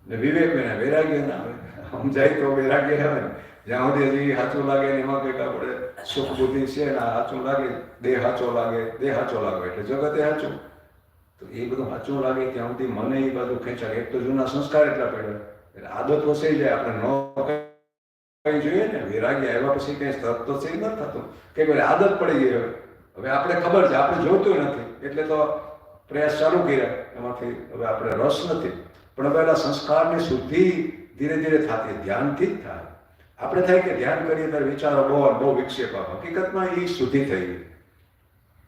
ને વિવેક વિના વૈરાગ્ય ના આવે. સમજાય તો વૈરાગ્ય આવે ને, જ્યાં સુધી હજી સાચું લાગે ને એમાં કંઈક આપણે સુખ બુદ્ધિ છે ને સાચું લાગે, દેહ સાચો લાગે, દેહ સાચો લાગે એટલે જગતે સાચું, તો એ બધું સાચું લાગે ત્યાં સુધી મને એ બાજુ ખેંચાય. એક તો જૂના સંસ્કાર એટલા પડ્યા, એટલે આદત વસાઈ જાય. આપણે ન જોઈએ ને વૈરાગ્ય આવ્યા પછી કઈ તરત તો સહી નથી થતું, કે ભાઈ આદત પડી ગઈ. હવે આપણે ખબર છે, આપણે જોતું નથી એટલે તો પ્રયાસ ચાલુ કર્યા, એમાંથી હવે આપણે રસ નથી. પણ હવે એના સંસ્કારની શુદ્ધિ ધીરે ધીરે થતી, ધ્યાનથી જ થાય. આપણે થાય કે ધ્યાન કરીએ ત્યારે વિચારો બહુ વિક્ષેપ આવે, હકીકતમાં એ શુદ્ધિ થઈ ગઈ.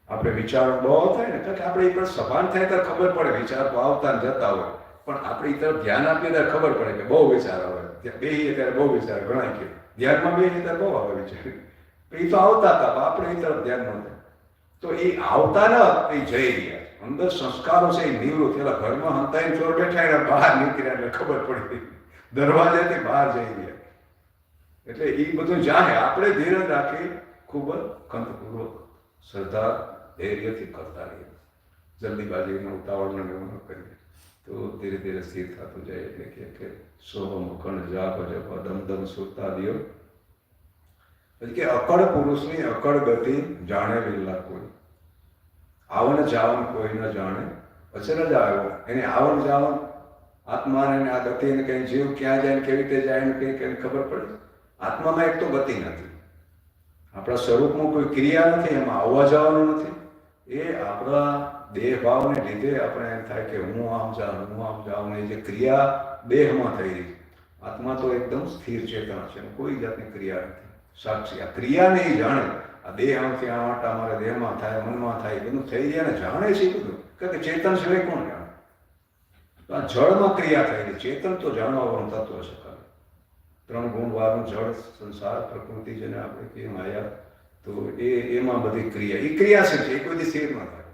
આપણે વિચારો બહુ થાય ને, કારણ કે આપણે એ પર સભાન થાય ત્યારે ખબર પડે, વિચાર તો આવતા જતા હોય, પણ આપણે એ તરફ ધ્યાન આપીએ ત્યારે ખબર પડે કે બહુ વિચાર આવે. બેહીએ ત્યારે બહુ વિચાર ગણાય કે ધ્યાનમાં બેહીએ ત્યારે બહુ આવે વિચાર. એ તો આવતા હતા, આપણે એ તરફ ધ્યાન ન થાય. તો એ આવતા ન એ જઈ રહ્યા અંદર સંસ્કારો છે એ નિવૃત્ત. પેલા ઘરમાં હંતાઈને ચોર બેઠા એના બહાર નીકળ્યા એટલે ખબર પડી, દરવાજાથી બહાર જઈ રહ્યા. એટલે એ બધું જાણે આપણે ધીરજ રાખી, ખૂબ જ ખંતપૂર્વક શ્રદ્ધા ધૈર્યથી કરતા રહીએ, જલ્દીબાજીનો ઉતાવળનો એવું ન કરીએ, તો ધીરે ધીરે સ્થિર થતું જાય. એટલે કે સોહમ અખંડ જાપ જપ દમ સુરતા દિયો. પછી કે અકળ પુરુષની અકળ ગતિ જાણે વિરલા કોઈ, આવન જાવન કોઈ ન જાણે. અચરજ આવ્યો એને આવન જાવન આત્માને આ ગતિ એને કઈ જીવ ક્યાં જાય ને કેવી રીતે જાય ને કઈ ખબર પડે. આત્મામાં એક તો ગતિ નથી, આપણા સ્વરૂપમાં કોઈ ક્રિયા નથી, એમાં આવવા જવાનું નથી. એ આપણા દેહ ભાવને લીધે આપણે એમ થાય કે હું આમ જાઉં ને જે ક્રિયા દેહમાં થઈ રહી. આત્મા તો એકદમ સ્થિર ચેતના છે, કોઈ જાતની ક્રિયા નથી, સાક્ષી. આ ક્રિયાને એ જાણે, આ દેહ આમથી આ આટા મારા દેહમાં થાય, મનમાં થાય, બધું થઈ જાય ને જાણે છે બધું, કારણ કે ચેતન સિવાય કોણ જાણે. તો આ જળમાં ક્રિયા થઈ રહી, ચેતન તો જાણવાનું તત્વ છે. 3 ગુણ વાળું જળ સંસાર પ્રકૃતિ જેને આપણે કહીએ માયા, તો એમાં બધી ક્રિયા, એ ક્રિયાશીલ છે, એ કોઈ સ્થિર ન થાય.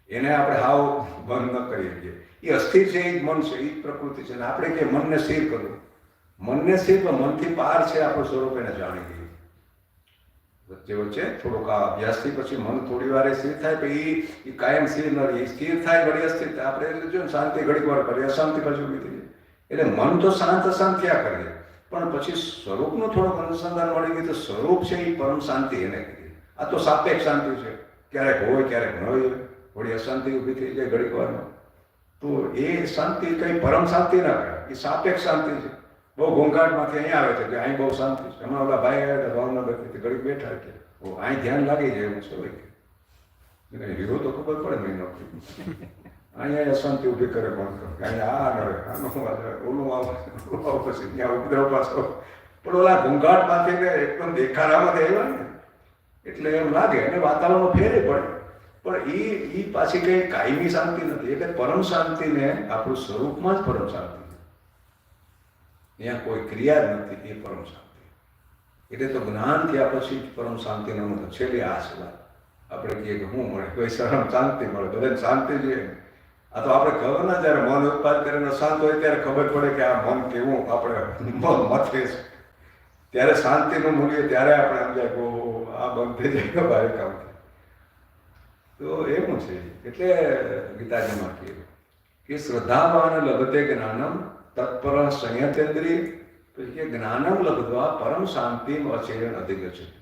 એને આપણે હાવ બંધ ન કરી શકીએ. એ અસ્થિર છે, એ જ મન છે, એ જ પ્રકૃતિ છે. અને આપણે કે મનને સ્થિર કરવું, મનને સ્થિર પણ મનથી પાર છે આપણું સ્વરૂપ, એને જાણી લઈએ. વચ્ચે વચ્ચે થોડોક આ અભ્યાસથી પછી મન થોડી વાર સ્થિર થાય, પછી એ કાયમ સ્થિર ન રહે, સ્થિર થાય ઘડી અસ્થિર થાય. આપણે જો શાંતિ ઘડીક વાર કરીએ, અશાંતિ પછી ઊભી થઈ જાય. એટલે મન તો શાંત અશાંત થયા કરીએ, પણ પછી સ્વરૂપનું થોડુંક અનુસંધાન મળી ગયું તો સ્વરૂપ છે એ પરમ શાંતિ એને કહીએ. આ તો સાપેક્ષ શાંતિ છે, ક્યારેક હોય ક્યારેક ન હોય, થોડી અશાંતિ ઊભી થઈ જાય ઘડીક વારમાં, તો એ શાંતિ કંઈ પરમ શાંતિ ના કહેવાય, એ સાપેક્ષ શાંતિ છે. બહુ ઘોંઘાટમાંથી અહીંયા આવે છે કે અહીં બહુ શાંતિ છે. હમણાં ઓલા ભાઈ આવ્યા હતા ભાવનગરથી, ઘડીક બેઠા કે અહીં ધ્યાન લાગી જાય એવું છે હોય, રીવો તો ખબર પડે નહીં નોકરી. અહીંયા અશાંતિ ઊભી કરે પણ અહીંયા આ નડે, આનું ઓલું આવે પછી ત્યાં ઉપદ્રવ પાછો. પણ ઓલા ઘોંઘાટમાંથી ને એકદમ દેખાડામાં આવ્યા ને એટલે એમ લાગે અને વાતાવરણ ફેરે પડે. પણ એ પાછી કંઈ કાયમી શાંતિ નથી. એટલે પરમ શાંતિને આપણું સ્વરૂપમાં જ પરમ શાંતિ, ત્યાં કોઈ ક્રિયા જ નથી, એ પરમ શાંતિ. એટલે તો જ્ઞાન થયા પછી પરમ શાંતિનો મતલબ છેલ્લી આ છે વાત. આપણે કહીએ કે હું મળે, કોઈ શરમ શાંતિ મળે, બધાને શાંતિ જોઈએ. આ તો આપણે ખબર ના, જ્યારે મન ઉત્પાદ કરીને શાંત હોય ત્યારે ખબર પડે કે આ મન કેવું આપણે મન મથે છે, ત્યારે શાંતિનું મૂલ્ય ત્યારે આપણે સમજાય કે આ બંધ થઈ જાય ભારે કામ થાય. તો એવું છે. એટલે ગીતાજીમાં કહ્યું કે શ્રદ્ધાવાન લભતે જ્ઞાનમ તત્પર સંયતેન્દ્રિય, પછી કે જ્ઞાનમ લબ્ધ્વા પરમ શાંતિમ અચેર્યન અધિગચ્છતિ.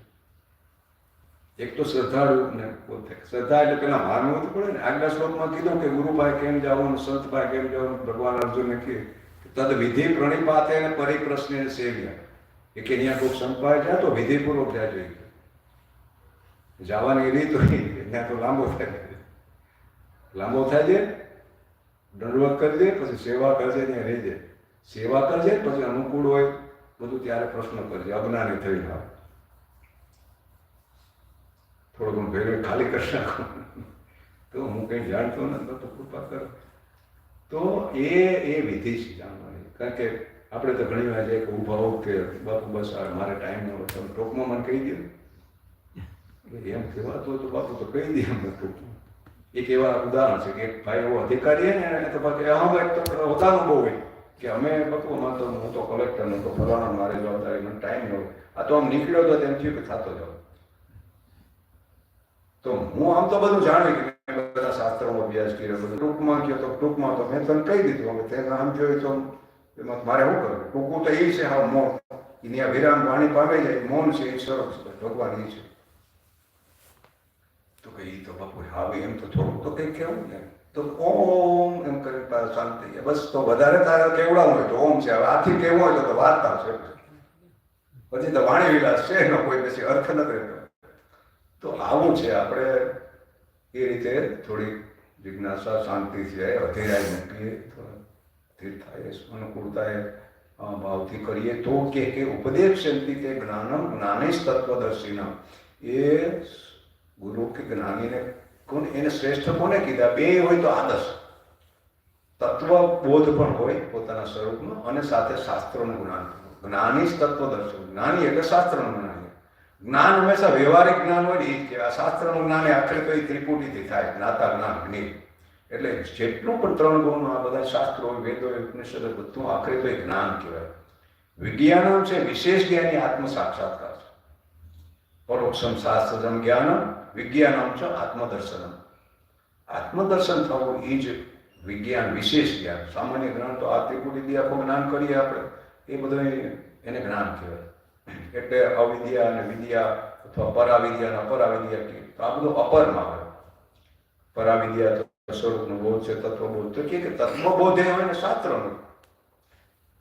એક તો શ્રદ્ધાળુ ને પોતે શ્રદ્ધા એટલે પેલા માનવું તો પડે ને. આગલા શ્લોકમાં કીધું કે ગુરુભાઈ કેમ જવું, સંતભાઈ કેમ જવું. ભગવાન અર્જુનને કહે તદ વિધિ પ્રણિપાતે અને પરિપ્રશ્ને સેવ્ય, કે અહીંયા કોઈ સંતભાઈ જાય તો વિધિપૂર્વક જાય જોઈએ. જવાની રીત હોય ત્યાં તો લાંબો થાય છે, દંડવત કરજે, પછી સેવા કરજે, ત્યાં રહી જાય, સેવા કરજે, પછી અનુકૂળ હોય બધું ત્યારે પ્રશ્ન કરજે. અજ્ઞાની થઈ ના થોડું ઘણું ભેગું ખાલી કરી નાખો તો હું કંઈ જાણતો નથી તો કૃપા કરો. તો એ વિધિ છે જાણવાની. કારણ કે આપણે તો ઘણી વાર જાય કે ઊભા હોવ કે બાપુ બસ મારે ટાઈમ ન હોય, તમે ટોકમાં મને કહી દો એમ કહેવાતું હોય તો બાપુ તો કહી દે અમને ટૂંકમાં. એક એવા ઉદાહરણ છે કે એક ભાઈ એવો અધિકારી ને તો બાકી એક તો હોતાનું બહુ હોય કે અમે બાપુ અમારે તો હું તો કલેક્ટર નતો, ફલાણા મારી જવાબદારી, મને ટાઈમ ન હોય. આ તો આમ નીકળ્યો તો તેમ થયું કે થતો જાવ. તો હું આમ તો બધું જાણ્યું કે મેં બધા શાસ્ત્રોનો અભ્યાસ કર્યો, બધું ટૂંકમાં કહ્યો તો ટૂંકમાં તો મેં તને કહી દીધું. હવે તેને આમ જોયું તો એમાં મારે શું કરવું? ટૂંકું તો એ છે હા મૌન. એની આ વિરામ વાણી પામે જાય, મૌન છે એ સ્વરૂપ છે, ભગવાન એ છે. તો કઈ તો બાપુ હા એમ તો થોડુંક તો કંઈ કેવું ને, તો ઓમ એમ કરી શાંત થઈ ગયા. બસ તો વધારે તારે કેવડાવું હોય તો ઓમ છે. હવે આથી કેવું હોય તો વાર્તા છે, પછી તો વાણી વિલાસ છે એનો કોઈ પછી અર્થ નથી રહેતો. તો આવું છે. આપણે એ રીતે થોડી જિજ્ઞાસા શાંતિ છે, અધીરાય મૂકીએ, સ્થિર થાય, અનુકૂળતાએ ભાવથી કરીએ તો કે ઉપદેશ શક્તિ તે જ્ઞાનમ જ્ઞાનેશ તત્વદર્શિના. એ ગુરુ કે જ્ઞાનીને કોણ એને શ્રેષ્ઠ કોને કીધા? બે હોય તો આદર્શ તત્વબોધ પણ હોય પોતાના સ્વરૂપમાં, અને સાથે શાસ્ત્રોનું જ્ઞાન. જ્ઞાની તત્વદર્શી, જ્ઞાની એટલે શાસ્ત્રનું જ્ઞાન. જ્ઞાન હંમેશા વ્યવહારિક જ્ઞાન હોય ને એ જ કહેવાય. શાસ્ત્રનું જ્ઞાન એ આખરે તો એ ત્રિપુટીથી થાય, જ્ઞાતા જ્ઞાન જ્ઞેય. એટલે જેટલું પણ ત્રણ ગુણનું આ બધા શાસ્ત્રો હોય, વેદો હોય, ઉપનિષદો, બધું આખરે તો એ જ્ઞાન કહેવાય. વિજ્ઞાનમ છે વિશેષ જ્ઞાની આત્મ સાક્ષાત્કાર છે. પરોક્ષમ શાસ્ત્રજમ જ્ઞાનમ વિજ્ઞાનમ છે આત્મદર્શનમ. આત્મદર્શન થવું એ જ વિજ્ઞાન, વિશેષ જ્ઞાન. સામાન્ય જ્ઞાન તો આ ત્રિપુટીથી આખું જ્ઞાન કરીએ આપણે, એ બધું એને જ્ઞાન કહેવાય. એટલે અવિદ્યા અને વિદ્યા અથવા પરાવિદ્યા અને અપરાવિદ્યા કહે તો આ બધું અપરમાં આવે. પરાવિદ્યા તો સ્વરૂપનો બોધ છે, તત્વબોધ. તો કે તત્વબોધ એ હોય ને શાસ્ત્રનું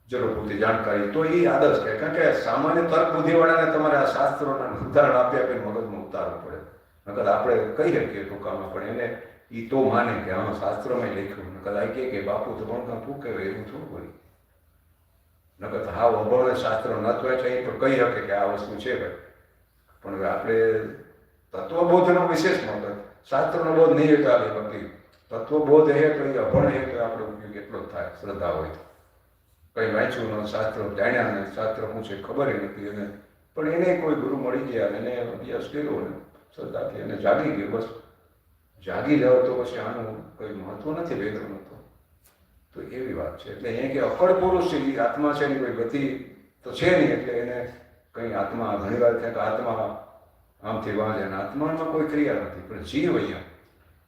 જરૂર પૂરતી જાણકારી, તો એ આદર્શ કહે. કારણ કે સામાન્ય તર્ક બુદ્ધિવાળાને તમારે આ શાસ્ત્રોના ઉદાહરણ આપી આપીને મગજમાં ઉતારવું પડે. નકર આપણે કહી શકીએ ટૂંકામાં, પણ એને એ તો માને કે આમાં શાસ્ત્રમાં લખ્યું. નકર આ કે બાપુ તો પણ તું કહેવાય એવું થોડું હોય. નકર તો હા અભણ શાસ્ત્ર નત્વે છે એ તો કહી શકે કે આ વસ્તુ છે ભાઈ. પણ હવે આપણે તત્વબોધનો વિશેષ મતલબ, શાસ્ત્રનો બોધ નહીં ચાલે. બાકી તત્વબોધ એ તો એ અભણ એ તો આપણે ઉપયોગ એટલો જ થાય શ્રદ્ધા હોય તો. કંઈ વાંચ્યું ન, શાસ્ત્ર જાણ્યા નહીં, શાસ્ત્ર શું છે ખબર નથી એને, પણ એને કોઈ ગુરુ મળી ગયા અને એને અભ્યાસ કર્યો ને શ્રદ્ધાથી એને જાગી ગયો. બસ જાગી જાઓ તો પછી આનું કોઈ મહત્વ નથી વેદોનું તો એવી વાત છે. એટલે અહીંયા કે અકળ પુરુષ છે એ આત્મા છે એની કોઈ ગતિ તો છે નહીં, એટલે એને કંઈ આત્મા ઘણી વાર થાય કે આત્મા આમથી વાંચે અને આત્મામાં કોઈ ક્રિયા નથી. પણ જીવ અહીંયા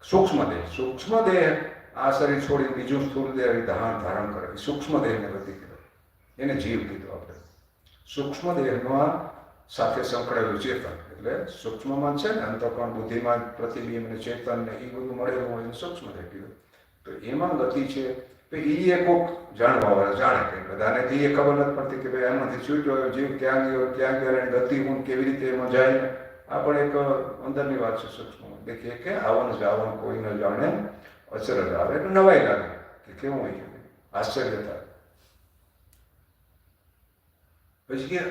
સૂક્ષ્મ દેહ આ શરીર છોડી બીજું સ્થૂળ દેહ ધારણ કરે, સૂક્ષ્મ દેહને ગતિ કહેવાય, એને જીવ કીધું આપણે. સૂક્ષ્મ દેહમાં સાથે સંકળાયેલું ચેતન, એટલે સૂક્ષ્મમાં છે ને અંતઃકરણ બુદ્ધિમાં પ્રતિબિંબ ને ચેતન ને એ બધું મળેલું હોય એને સૂક્ષ્મ દેહ કીધું. તો એમાં ગતિ છે. એ કોઈક જાણવા વાળા જાણે કે બધાને એ ખબર નથી પડતી કે ભાઈ આમાંથી છૂટ્યો જીવ ક્યાં ગયો એની ગતિ હું કેવી રીતે એમાં જાય. આ પણ એક અંદરની વાત છે સૂક્ષ્મ. દેખીએ કે આવન જાવન કોઈ ન જાણે અચરજ આવે એટલે નવાઈ લાગે કે કેવું હોય, આશ્ચર્ય થાય. પછી કે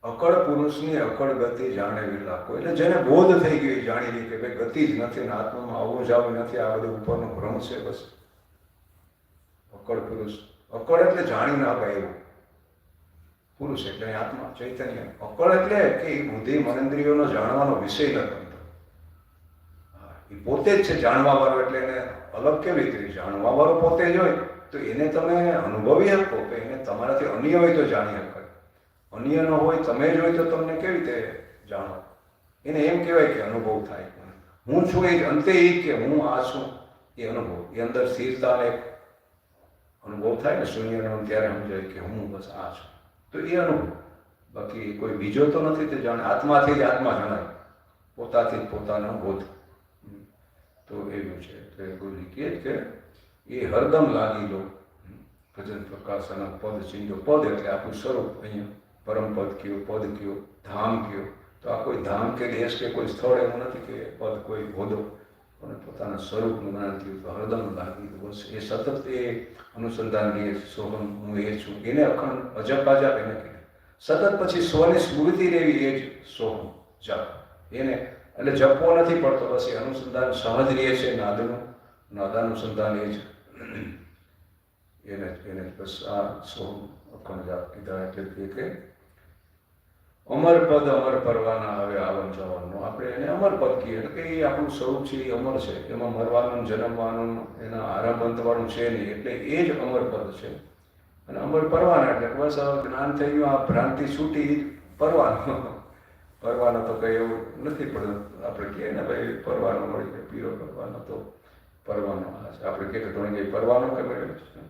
અકળ પુરુષની અકળ ગતિ જાણે લાખો, એટલે જેને બોધ થઈ ગયો જાણી લે કે ભાઈ ગતિ જ નથી ને આત્મામાં આવવું જાવું નથી, આ બધું ઉપરનો ભ્રમ છે બસ. અકળ પુરુષ, અકળ એટલે જાણી ના પાય એવું. પુરુષ એટલે આત્મા ચૈતન્ય. અકળ એટલે કે એ બુદ્ધિ મનેન્દ્રિયોનો જાણવાનો વિષય નથી બનતો. એ પોતે જ છે જાણવા વાળો, એટલે એને અલગ કેવી રીતે જાણવા વાળો પોતે જ હોય તો એને તમે અનુભવી શકો કે એને તમારાથી અન્ય હોય તો જાણી શકો. અન્ય ન હોય તમે જ હોય તો તમને કેવી રીતે જાણો? એને એમ કહેવાય કે અનુભવ થાય. હું છું એ અંતે એ કે હું આ છું એ અનુભવ, એ અંદર સ્થિરતા એક અનુભવ થાય ને શૂન્યનો, ત્યારે સમજાય કે હું બસ આ છું. તો એ અનુભવ, બાકી કોઈ બીજો તો નથી તે જાણે. આત્માથી જ આત્મા જણાય, પોતાથી જ પોતાનો બોધ. તો એવું છે. એટલે ગુરુજી કહે કે એ હરદમ લાગી લો ભજન પ્રકાશન પદ ચિંતો. પદ એટલે આપણું સ્વરૂપ, અહીંયા પરમ પદ કયો, પદ કયો, ધામ કયો. તો આ કોઈ ધામ કે દેશ કે કોઈ સ્થળ એવું નથી કે પદ કોઈ હોદો, પણ પોતાના સ્વરૂપનું જ્ઞાન થયું તો હરદમ લાગી દો. બસ એ સતત એ અનુસંધાન રહે. સોહમ હું એ છું, એને અખંડ અજપ આજાપ એને કીધું. સતત પછી સ્વની સ્મૃતિ રહેવી એ જ સોહમ જપ. એને એટલે જપવો નથી પડતો, બસ એ અનુસંધાન સહજ રહે છે. નાદાનુસંધાન એ જ એને બસ આ સોહમ અખંડ જાપ કીધા. એટલે કે અમર પદ અમર પરવાના હવે આવન જવાનું, આપણે એને અમર પદ કહીએ. એટલે કે એ આપણું સ્વરૂપ છે એ અમર છે, એમાં મરવાનું જન્મવાનું એના આરંભ અંતવાનું છે નહીં, એટલે એ જ અમર પદ છે. અને અમર પરવાના એટલે બસ જ્ઞાન થઈ ગયું, આ ભ્રાંતિ છૂટી, પરવાનો તો કંઈ એવું નથી. પણ આપણે કહીએ ને ભાઈ પરવાનો મળી ગયો, પીરો પરવાનો, તો પરવાનો આપણે કહીએ કે ઘણી કઈ પરવાનો કે મળ્યો છે,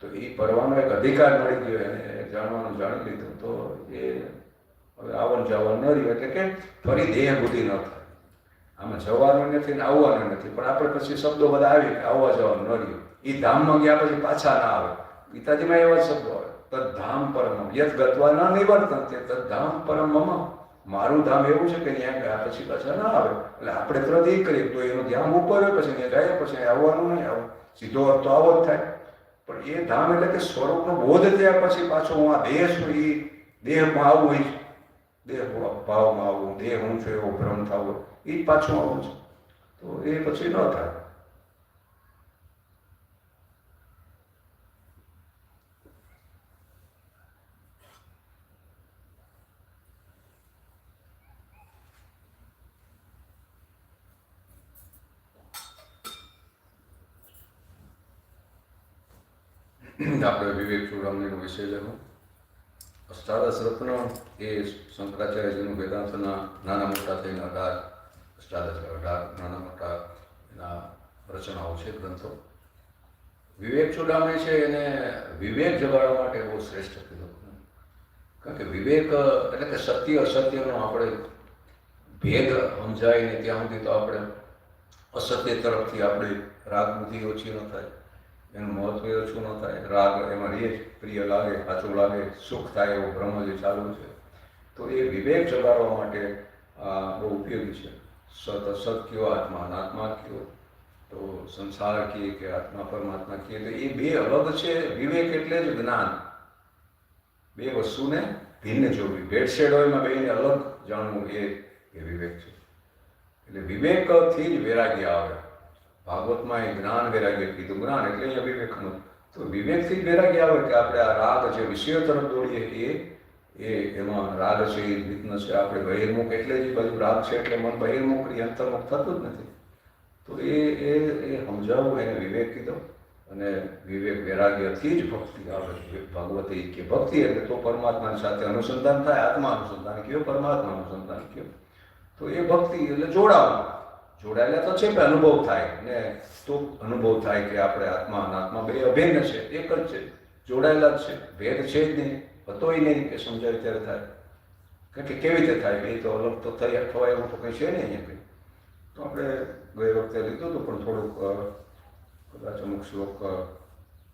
તો એ પરવાનો એક અધિકાર મળી ગયો એને જાણવાનું જાણી લીધું. તો એ હવે આવન જવાનું ન રહ્યું, એટલે કે ફરી દેહ બુદ્ધિ ન થાય. આમાં જવાનું નથી ને આવવાનું નથી, પણ આપણે પછી શબ્દો બધા આવી કે આવવા જવાનું ન રહ્યું. એ ધામમાં ગયા પછી પાછા ના આવે. ગીતાજીમાં એવા શબ્દો આવે, તદ ધામ પરમ યદ ગત્વા ન નિવર્તન તે તદ ધામ પરમ મમ. મારું ધામ એવું છે કે ત્યાં ગયા પછી પાછા ના આવે. એટલે આપણે તરત એ કરીએ તો એનું ધ્યાન ઉપર હોય, પછી ત્યાં જાય પછી આવવાનું નહીં. આવું સીધો અર્થ તો આવો જ થાય. પણ એ ધામ એટલે કે સ્વરૂપનો બોધ થયા પછી પાછો હું આ દેહ છું, એ દેહમાં આવું હોય છે, દેહ ભાવમાં આવું, દેહ હું છું એવો ભ્રમ થવો, એ જ પાછું આવું છે. તો એ પછી ન થાય. આપણે વિવેક ચૂડામણીનો વિષય લેવો. અષ્ટાદશ રત્ન એ શંકરાચાર્યજીનું વેદાંતના નાના મોટા થઈને 18 નાના મોટા એના રચનાઓ છે, ગ્રંથો. વિવેક ચૂડામણી છે એને વિવેક જગાડવા માટે બહુ શ્રેષ્ઠ કીધું. કારણ કે વિવેક એટલે કે સત્ય અસત્યનો આપણે ભેદ સમજાય ને ત્યાં સુધી તો આપણે અસત્ય તરફથી આપણી રાગ બુદ્ધિ ઓછી ન થાય, એનું મહત્વ ઓછું ન થાય. રાગ એમાં રહે, પ્રિય લાગે, સાચું લાગે, સુખ થાય એવો ભ્રમ જે ચાલુ છે. તો એ વિવેક જગાડવા માટે બહુ ઉપયોગી છે. સત અસત કયો, આત્મા અનાત્મા કયો, તો સંસાર કહીએ કે આત્મા પરમાત્મા કહીએ, તો એ બે અલગ છે. વિવેક એટલે જ જ્ઞાન. બે વસ્તુને ભિન્ન જોવી, ભેળસેળ હોય એમાં બેને અલગ જાણવું, એ વિવેક છે. એટલે વિવેકથી જ વૈરાગ્ય આવે. ભાગવતમાં એ જ્ઞાન વૈરાગ્ય કીધું. જ્ઞાન એટલે અહીંયા વિવેકનું. તો વિવેકથી જ વૈરાગ્ય આવે કે આપણે આ રાગ જે વિષયો તરફ દોડીએ એ એમાં રાગ છે એ રીતનો છે. આપણે બહિર્મુખ એટલે જ બાજુ રાગ છે એટલે મન બહિર્મુખ અંતર્મુખ થતું જ નથી. તો એ સમજાવવું એને વિવેક કીધો. અને વિવેક વૈરાગ્યથી જ ભક્તિ આવે. ભગવતી કે ભક્તિ એટલે તો પરમાત્માની સાથે અનુસંધાન થાય. આત્મા અનુસંધાન કયો, પરમાત્મા અનુસંધાન કયો. તો એ ભક્તિ એટલે જોડાયેલા તો છે પણ અનુભવ થાય ને. તો અનુભવ થાય કે આપણે આત્મા અને આત્મા બે અભિન્ન છે, એક જ છે, જોડાયેલા જ છે, ભેદ છે જ નહીં, હતોય નહીં કે સમજાય ત્યારે થાય. કારણ કે કેવી રીતે થાય, બે તો અલગ તો થવાય એવું તો કંઈ છે નહીં અહીંયા કંઈ. તો આપણે ગઈ વખતે લીધું હતું પણ થોડુંક કદાચ અમુક શ્લોક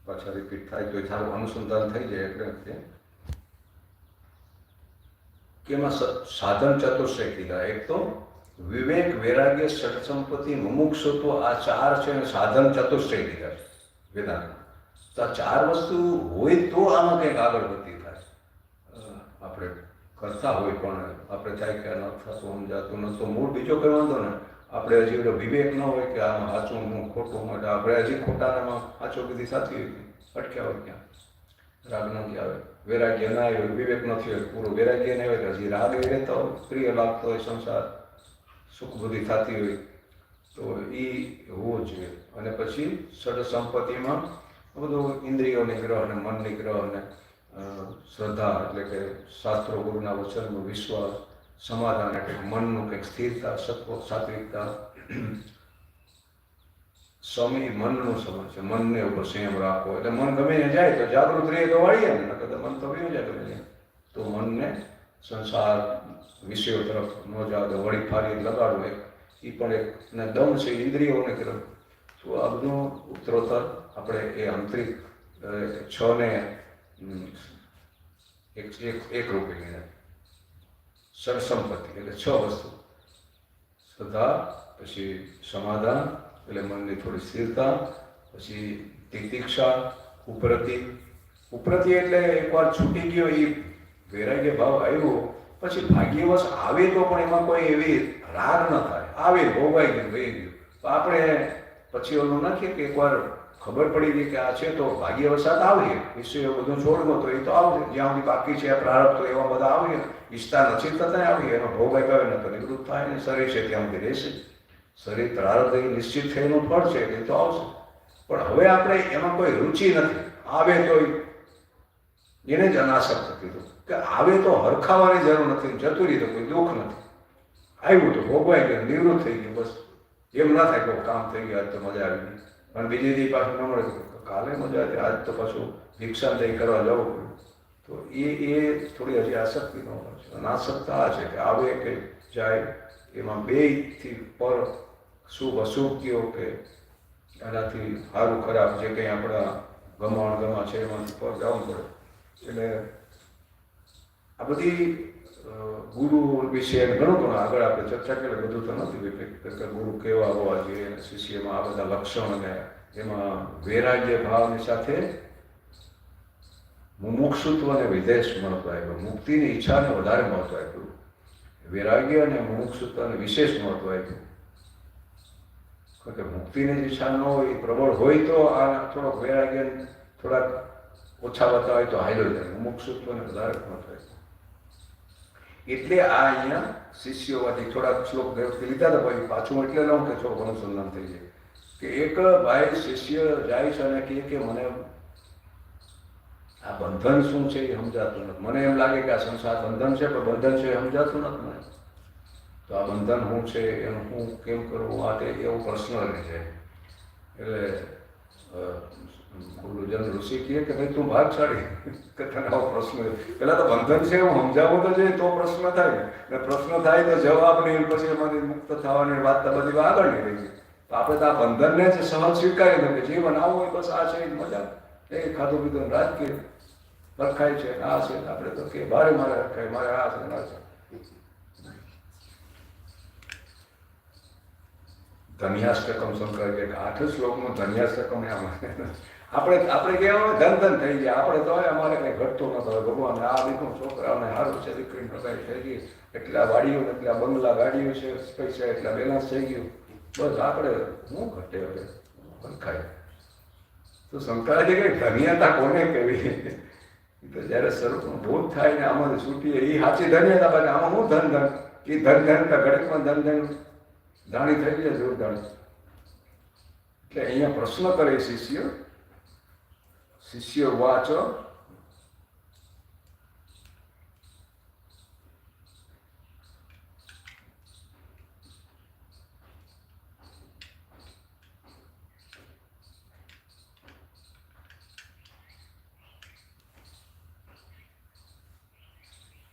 પાછા રિપીટ થાય તો એ સારું અનુસંધાન થઈ જાય. એટલે કે એમાં સાધન ચતુર્શ્રેય કીધા. એક તો વિવેક, વૈરાગ્ય, ષટ્સંપત્તિ, મુમુક્ષુત્વ, આ ચાર છે અને સાધન ચતુર્શ્રેય કીધા છે વેદાંતમાં. તો આ ચાર વસ્તુ હોય તો આમાં કંઈક આગળ વધતી થાય. આપણે કરતા હોય પણ આપણે થાય કે ન થતું સમજાતું ન તો મૂળ બીજો કંઈ વાંધો ને. આપણે હજી બધો વિવેક ન હોય કે આમાં સાચું હું ખોટું માટે આપણે હજી ખોટાનામાં સાચો બધી સાચી હોય અટક્યા હોય ક્યાં રાગ નથી આવે, વૈરાગ્ય ના આવ્યો, વિવેક નથી હોય, પૂરો વૈરાગ્ય નહીં હોય તો હજી રાગ એ રહેતો હોય, પ્રિય લાગતો હોય, સંસાર સુખ બધી થતી હોય તો એ હોવો જોઈએ. અને પછી ષડ સંપત્તિમાં બધું ઇન્દ્રિયો નિગ્રહ અને મન નિગ્રહ અને શ્રદ્ધા એટલે કે શાસ્ત્રો ગુરુના વચનનો વિશ્વાસ, સમાધાન એટલે મનનું કંઈક સ્થિરતા, સત્વ, સાત્વિકતા, સ્વામી મનનું સમજ છે. મનને ઉપર સંયમ રાખવો એટલે મન ગમે ત્યાં જાય તો જાગૃત રહીએ તો વાળીએ ને, નકર મન તો વયું જાય ગમે તો મનને સંસાર વિષયો તરફ ન જાવ તો વળી ફારી લગાડવું એ પણ એક દમ છે ઇન્દ્રિયોને તરફ. તો આ બધું ઉત્તરોત્તર આપણે એ આંતરિક છ ને એક રૂપે લઈને સરસંપત્તિ એટલે છ વસ્તુ, શ્રદ્ધા, પછી સમાધાન એટલે મનની થોડી સ્થિરતા, પછી તિતિક્ષા, ઉપરતિ એટલે એકવાર છૂટી ગયો એ વૈરાગ્ય ભાવ આવ્યો પછી ભાગ્યવશ આવે તો પણ એમાં કોઈ એવી રાગ ન થાય. આવે ભોગાઈ ગયું વહી ગયું તો આપણે પછી ઓલું નાખીએ કે એકવાર ખબર પડી ગઈ કે આ છે તો ભાગ્યવશાત આવીએ. વિષયો બધું છોડવો તો એ તો આવશે, જ્યાં સુધી બાકી છે પ્રારબ્ધ તો એવા બધા આવીએ. ઈચ્છતા નથી થતા આવીએ, એનો ભોગ આપ્યો ન તો નિવૃત્ત થાય ને શરીર છે ત્યાં સુધી રહેશે. શરીર પ્રારબ્ધ એ નિશ્ચિત થયેલું ફળ છે એ તો આવશે. પણ હવે આપણે એમાં કોઈ રુચિ નથી. આવે તો એને જ અનાસક્ત કીધું કે આવે તો હરખાવાની જરૂર નથી, જતું રહી તો કોઈ દુઃખ નથી. આવ્યું તો ભોગવાઈ ગયું, નિવૃત્ત થઈ ગયું, બસ. એમ ના થાય કે કામ થઈ ગયું, આજ તો મજા આવી ગઈ અને બીજી દી પાછું ન મળે કાલે મજા આવી, આજ તો પાછું ભિક્ષા લઈ કરવા જવું પડ્યું. તો એ થોડી હજી આસક્તિ ન હોય છે. અનાસક્તા આ છે કે આવે કે જાય એમાં બેથી પર શુભ અશુભ કયો કે એનાથી સારું ખરાબ જે કંઈ આપણા ગમાણ ગમા છે એમાંથી પર જવું પડે. એટલે આ બધી ગુરુ વિશે ઘણું ઘણું આગળ આપણે ચર્ચા કરીએ, બધું તો નથી ગુરુ કેવા હોવા જોઈએ, શિષ્યમાં આ બધા લક્ષણ અને એમાં વૈરાગ્ય ભાવની સાથે મુમુક્ષુત્વ અને વિદેશ મહત્વ આપ્યું, મુક્તિની ઈચ્છાને વધારે મહત્વ આપ્યું, વૈરાગ્ય અને મુમુક્ષુત્વને વિશેષ મહત્વ આપ્યું. કારણ કે મુક્તિની ઈચ્છા ન હોય, પ્રબળ હોય તો આ થોડોક વૈરાગ્ય થોડાક ઓછા બતાવે તો હાઈલો જાય, મુમુક્ષુત્વને વધારે મહત્વ આપ્યું. એટલે આ અહીંયા શિષ્યોમાંથી થોડાક શ્લોક લીધા હતા ભાઈ પાછું એટલે લઉં કે થોડું અનુસંધાન થઈ જાય કે એક ભાઈ શિષ્ય જાય છે અને કે મને આ બંધન શું છે એ સમજાતું નથી. મને એમ લાગે કે આ સંસાર બંધન છે પણ બંધન છે એ સમજાતું નથી મને. તો આ બંધન શું છે એનું હું કેમ કરવું આ તે એવો પ્રશ્ન રહે છે. એટલે ગુરુજન ઋષિ કહે કે ભાઈ તું ભાગશાળી કે તને આવો પ્રશ્ન પેલા તો બંધન છે એવું સમજાવવું તો જોઈએ તો પ્રશ્ન થાય ને પ્રશ્ન થાય તો જવાબ નહીં પછી એમાંથી મુક્ત થવાની વાત તો બધી આગળ નહીં રહી. તો આપણે તો આ બંધનને જ સહજ સ્વીકારી દઉં કે જીવન આવું હોય બસ આ છે મજા એ ખાધું પીધું રાજકીય રખાય છે આ છે આપણે તો કે બારે મારે રખાય મારે આ છે ના છે. ધન્યાષ્ટકમ શંકર કે 8 શ્લોકનું ધન્યાષ્ટકમ આપણે કહેવા ધન થઈ ગયા આપણે તો અમારે કંઈ ઘટતું નતો ભગવાન આ દીકરું છોકરાઓને સારું છે દીકરીને કઈ થઈ ગઈ એટલા વાડીઓ એટલા બંગલા ગાડીઓ છે પૈસા એટલા બેલેન્સ થઈ ગયું બસ આપણે શું ઘટે હવે બંખાય. તો શંકરાજી કઈ ધન્યતા કોને કહેવી તો જ્યારે સ્વરૂપનું બોધ થાય ને આમાંથી છૂટીએ એ સાચી ધન્યતા બને. આમાં હું ધન ધન એ ધન ઘડીકમાં ધન ધાણી થઈ જાય જોરદાર. એટલે અહીંયા પ્રશ્ન કરે શિષ્ય વાચો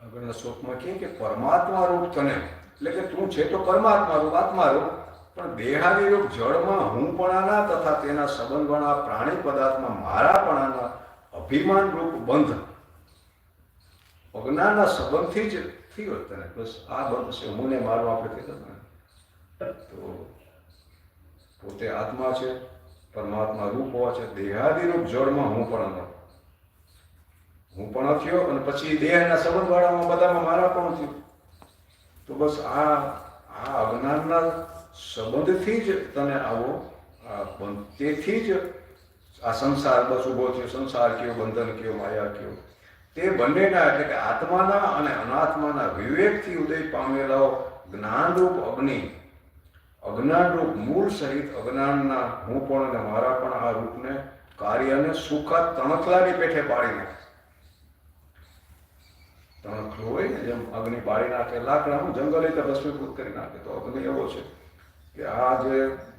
આગળના શ્લોકમાં કહે કે પરમાત્મા રૂપ તને, એટલે કે તું છે તો પરમાત્મા રૂપ આત્મા રૂપ, પણ દેહાદી રૂપ જળમાં હુંપણાના તથા તેના સંબંધવાળા પ્રાણી પદાર્થમાં મારાપણાના અભિમાન રૂપ બંધ અજ્ઞાનના સંબંધથી જ થયો તને. બસ આ બંધ છે. હું ને મારું આપણે કહેતા તો પોતે આત્મા છે, પરમાત્મા રૂપ હોવા છે, દેહાદી રૂપ જળમાં હુંપણાનો હું પણ થયો અને પછી દેહના સંબંધવાળામાં બધામાં મારા પણ થયું. તો બસ આ અજ્ઞાનના સંબંધથી જ તને આવો તેથી જ આ સંસાર બસ ઊભો થયો. સંસાર કયો, બંધન કયો, માયા કયો, તે બંનેના એટલે કે આત્માના અને અનાત્માના વિવેકથી ઉદય પામેલો જ્ઞાનરૂપ અગ્નિ, અજ્ઞાનરૂપ મૂળ સહિત અજ્ઞાનના હું પણ અને મારા પણ આ રૂપને કાર્યને સુખદ તણખલાની પેઠે પાડી નાખે. તણખલું હોય ને જેમ અગ્નિ બાળી નાખે લાકડા, હું જંગલ તો ભસ્મીભૂત કરી નાખે. તો અગ્નિ એવો છે કે આ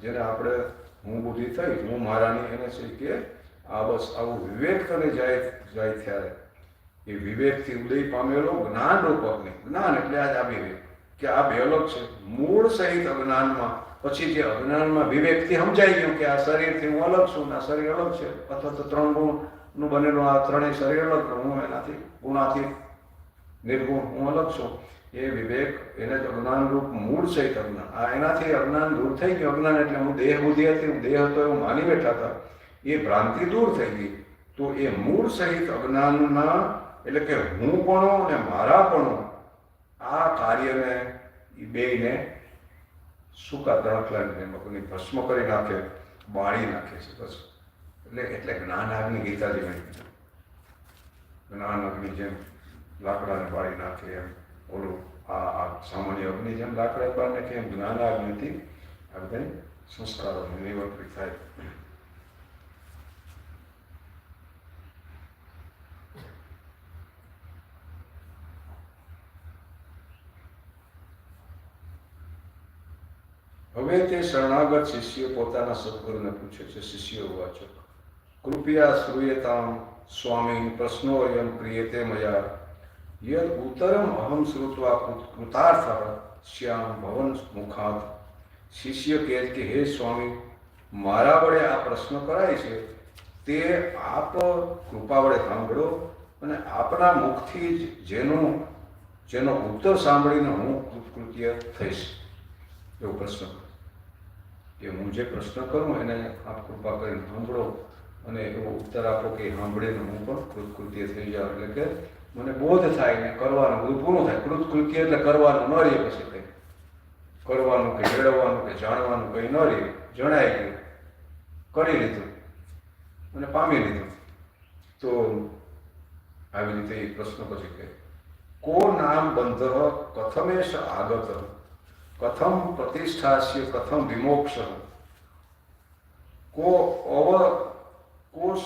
જેને આપણે હું બુદ્ધિ થઈ, હું મારાની, એને છે કે આ બસ આવું વિવેક તને જાય ત્યારે એ વિવેકથી ઉદય પામેલો જ્ઞાન રૂપ અગ્નિ. જ્ઞાન એટલે આજ આ વિવેક કે આ બે અલગ છે. મૂળ સહિત અજ્ઞાનમાં પછી જે અજ્ઞાનમાં વિવેકથી સમજાઈ ગયું કે આ શરીરથી હું અલગ છું, આ શરીર અલગ છે, અથવા તો 3 ગુણનું બનેલું આ ત્રણેય શરીર અલગ, હું એનાથી ગુણાથી નિર્ગુણ હું અલગ છું. એ વિવેક એને જ અજ્ઞાન રૂપ મૂળ સહિત અજ્ઞાન, આ એનાથી અજ્ઞાન દૂર થઈ ગયું. અજ્ઞાન એટલે હું દેહ બુદ્ધિ હતી, હું દેહ હતો એવું માની બેઠા હતા, એ ભ્રાંતિ દૂર થઈ ગઈ. તો એ મૂળ સહિત અજ્ઞાનના એટલે કે હું પણ અને મારા પણ આ કાર્યને એ બેયને સૂકા તણખલાને મગની ભસ્મ કરી નાખે, બાળી નાખે છે. બસ એટલે જ્ઞાન અગ્નિ ગીતાજીમાં કીધું, જ્ઞાન અગ્નિ જેમ લાકડાને બાળી નાખે એમ ઓલું આ સામાન્ય અગ્નિ જેમ લાકડા બાળી નાખે એમ જ્ઞાન અગ્નિથી આ બધા સંસ્કારોને નિવૃત્તિ થાય. હવે તે શરણાગત શિષ્ય પોતાના સદગુરુને પૂછે છે. શિષ્યો વાચક કૃપયા શ્રૂયતામ સ્વામી પ્રશ્નોયમ ક્રિયતે મયા યદ ઉત્તરમ અહમ શ્રુત્વા કૃતાર્થ શ્યામ ભવન મુખાત. શિષ્ય કહે કે હે સ્વામી, મારા વડે આ પ્રશ્ન કરાય છે તે આપ કૃપા વડે સાંભળો અને આપના મુખથી જ જેનો ઉત્તર સાંભળીને હું કૃતકૃત્ય થઈશ. એવો પ્રશ્ન કે હું જે પ્રશ્ન કરું એને આપ કૃપા કરીને સાંભળો અને એવો ઉત્તર આપો કે સાંભળીને હું પણ કૃતકૃત્ય થઈ જાઉં. એટલે કે મને બોધ થાય ને કરવાનું બધું પૂરું થાય. કૃતકૃત્ય એટલે કરવાનું ન રહે, પછી કંઈ કરવાનું કે મેળવવાનું કે જાણવાનું કંઈ ન રહે, જણાઈ ગયું, કરી લીધું અને પામી લીધું. તો આવી રીતે એ પ્રશ્ન પછી કહે કો નામ બંધ કથમેશ આગત કથમ પ્રતિષ્ઠાસ્ય કથમ વિમોક્ષ કો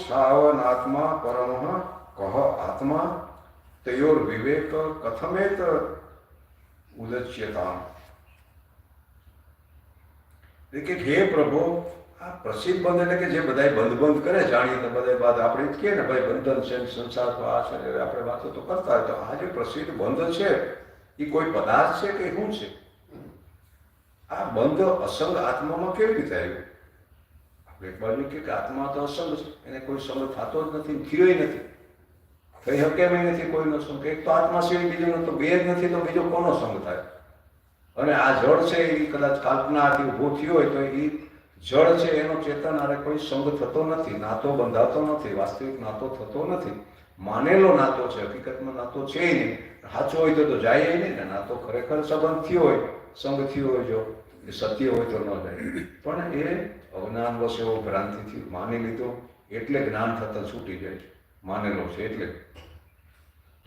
સાવનાત્મા પરમ કહ આત્મા તયોર વિવેક કથમેત ઉદચ્યતા. એટલે હે પ્રભુ, આ પ્રસિદ્ધ બંધ એટલે કે જે બધા બંધ કરે જાણીએ તો બધા બાદ આપણે જ કહીએ ને ભાઈ બંધન છે, સંસાર તો આ છે, આપણે વાતો તો કરતા હોય. તો આ જે પ્રસિદ્ધ બંધ છે એ કોઈ પદાર્થ છે કે શું છે? આ બંધ અસંગ આત્મામાં કેવી રીતે આવ્યું? આપણે એક બાજુ કે આત્મા તો અસંગ છે, એને કોઈ સંગ થતો જ નથી, થયોય નથી, થઈ શકે એમ નથી કોઈનો સંગ. એક તો આત્મા સિવાય બીજો તો બે જ નથી, તો બીજો કોનો સંગ થાય? અને આ જળ છે એ કદાચ કલ્પનાથી ઊભો થયો હોય તો એ જળ છે એનો ચેતન આરે કોઈ સંગ થતો નથી, નાતો બંધાતો નથી, વાસ્તવિક નાતો થતો નથી. માનેલો નાતો છે, હકીકતમાં નાતો છે નહીં. સાચો હોય તો જાય નહીં ને. નાતો ખરેખર સંબંધ થયો હોય, સંગ થયો હોય, જો એ સત્ય હોય તો ન જાય. પણ એ અજ્ઞાન વશ એવો ભ્રાંતિથી માની લીધો એટલે જ્ઞાન થતાં છૂટી જાય. માનેલો છે એટલે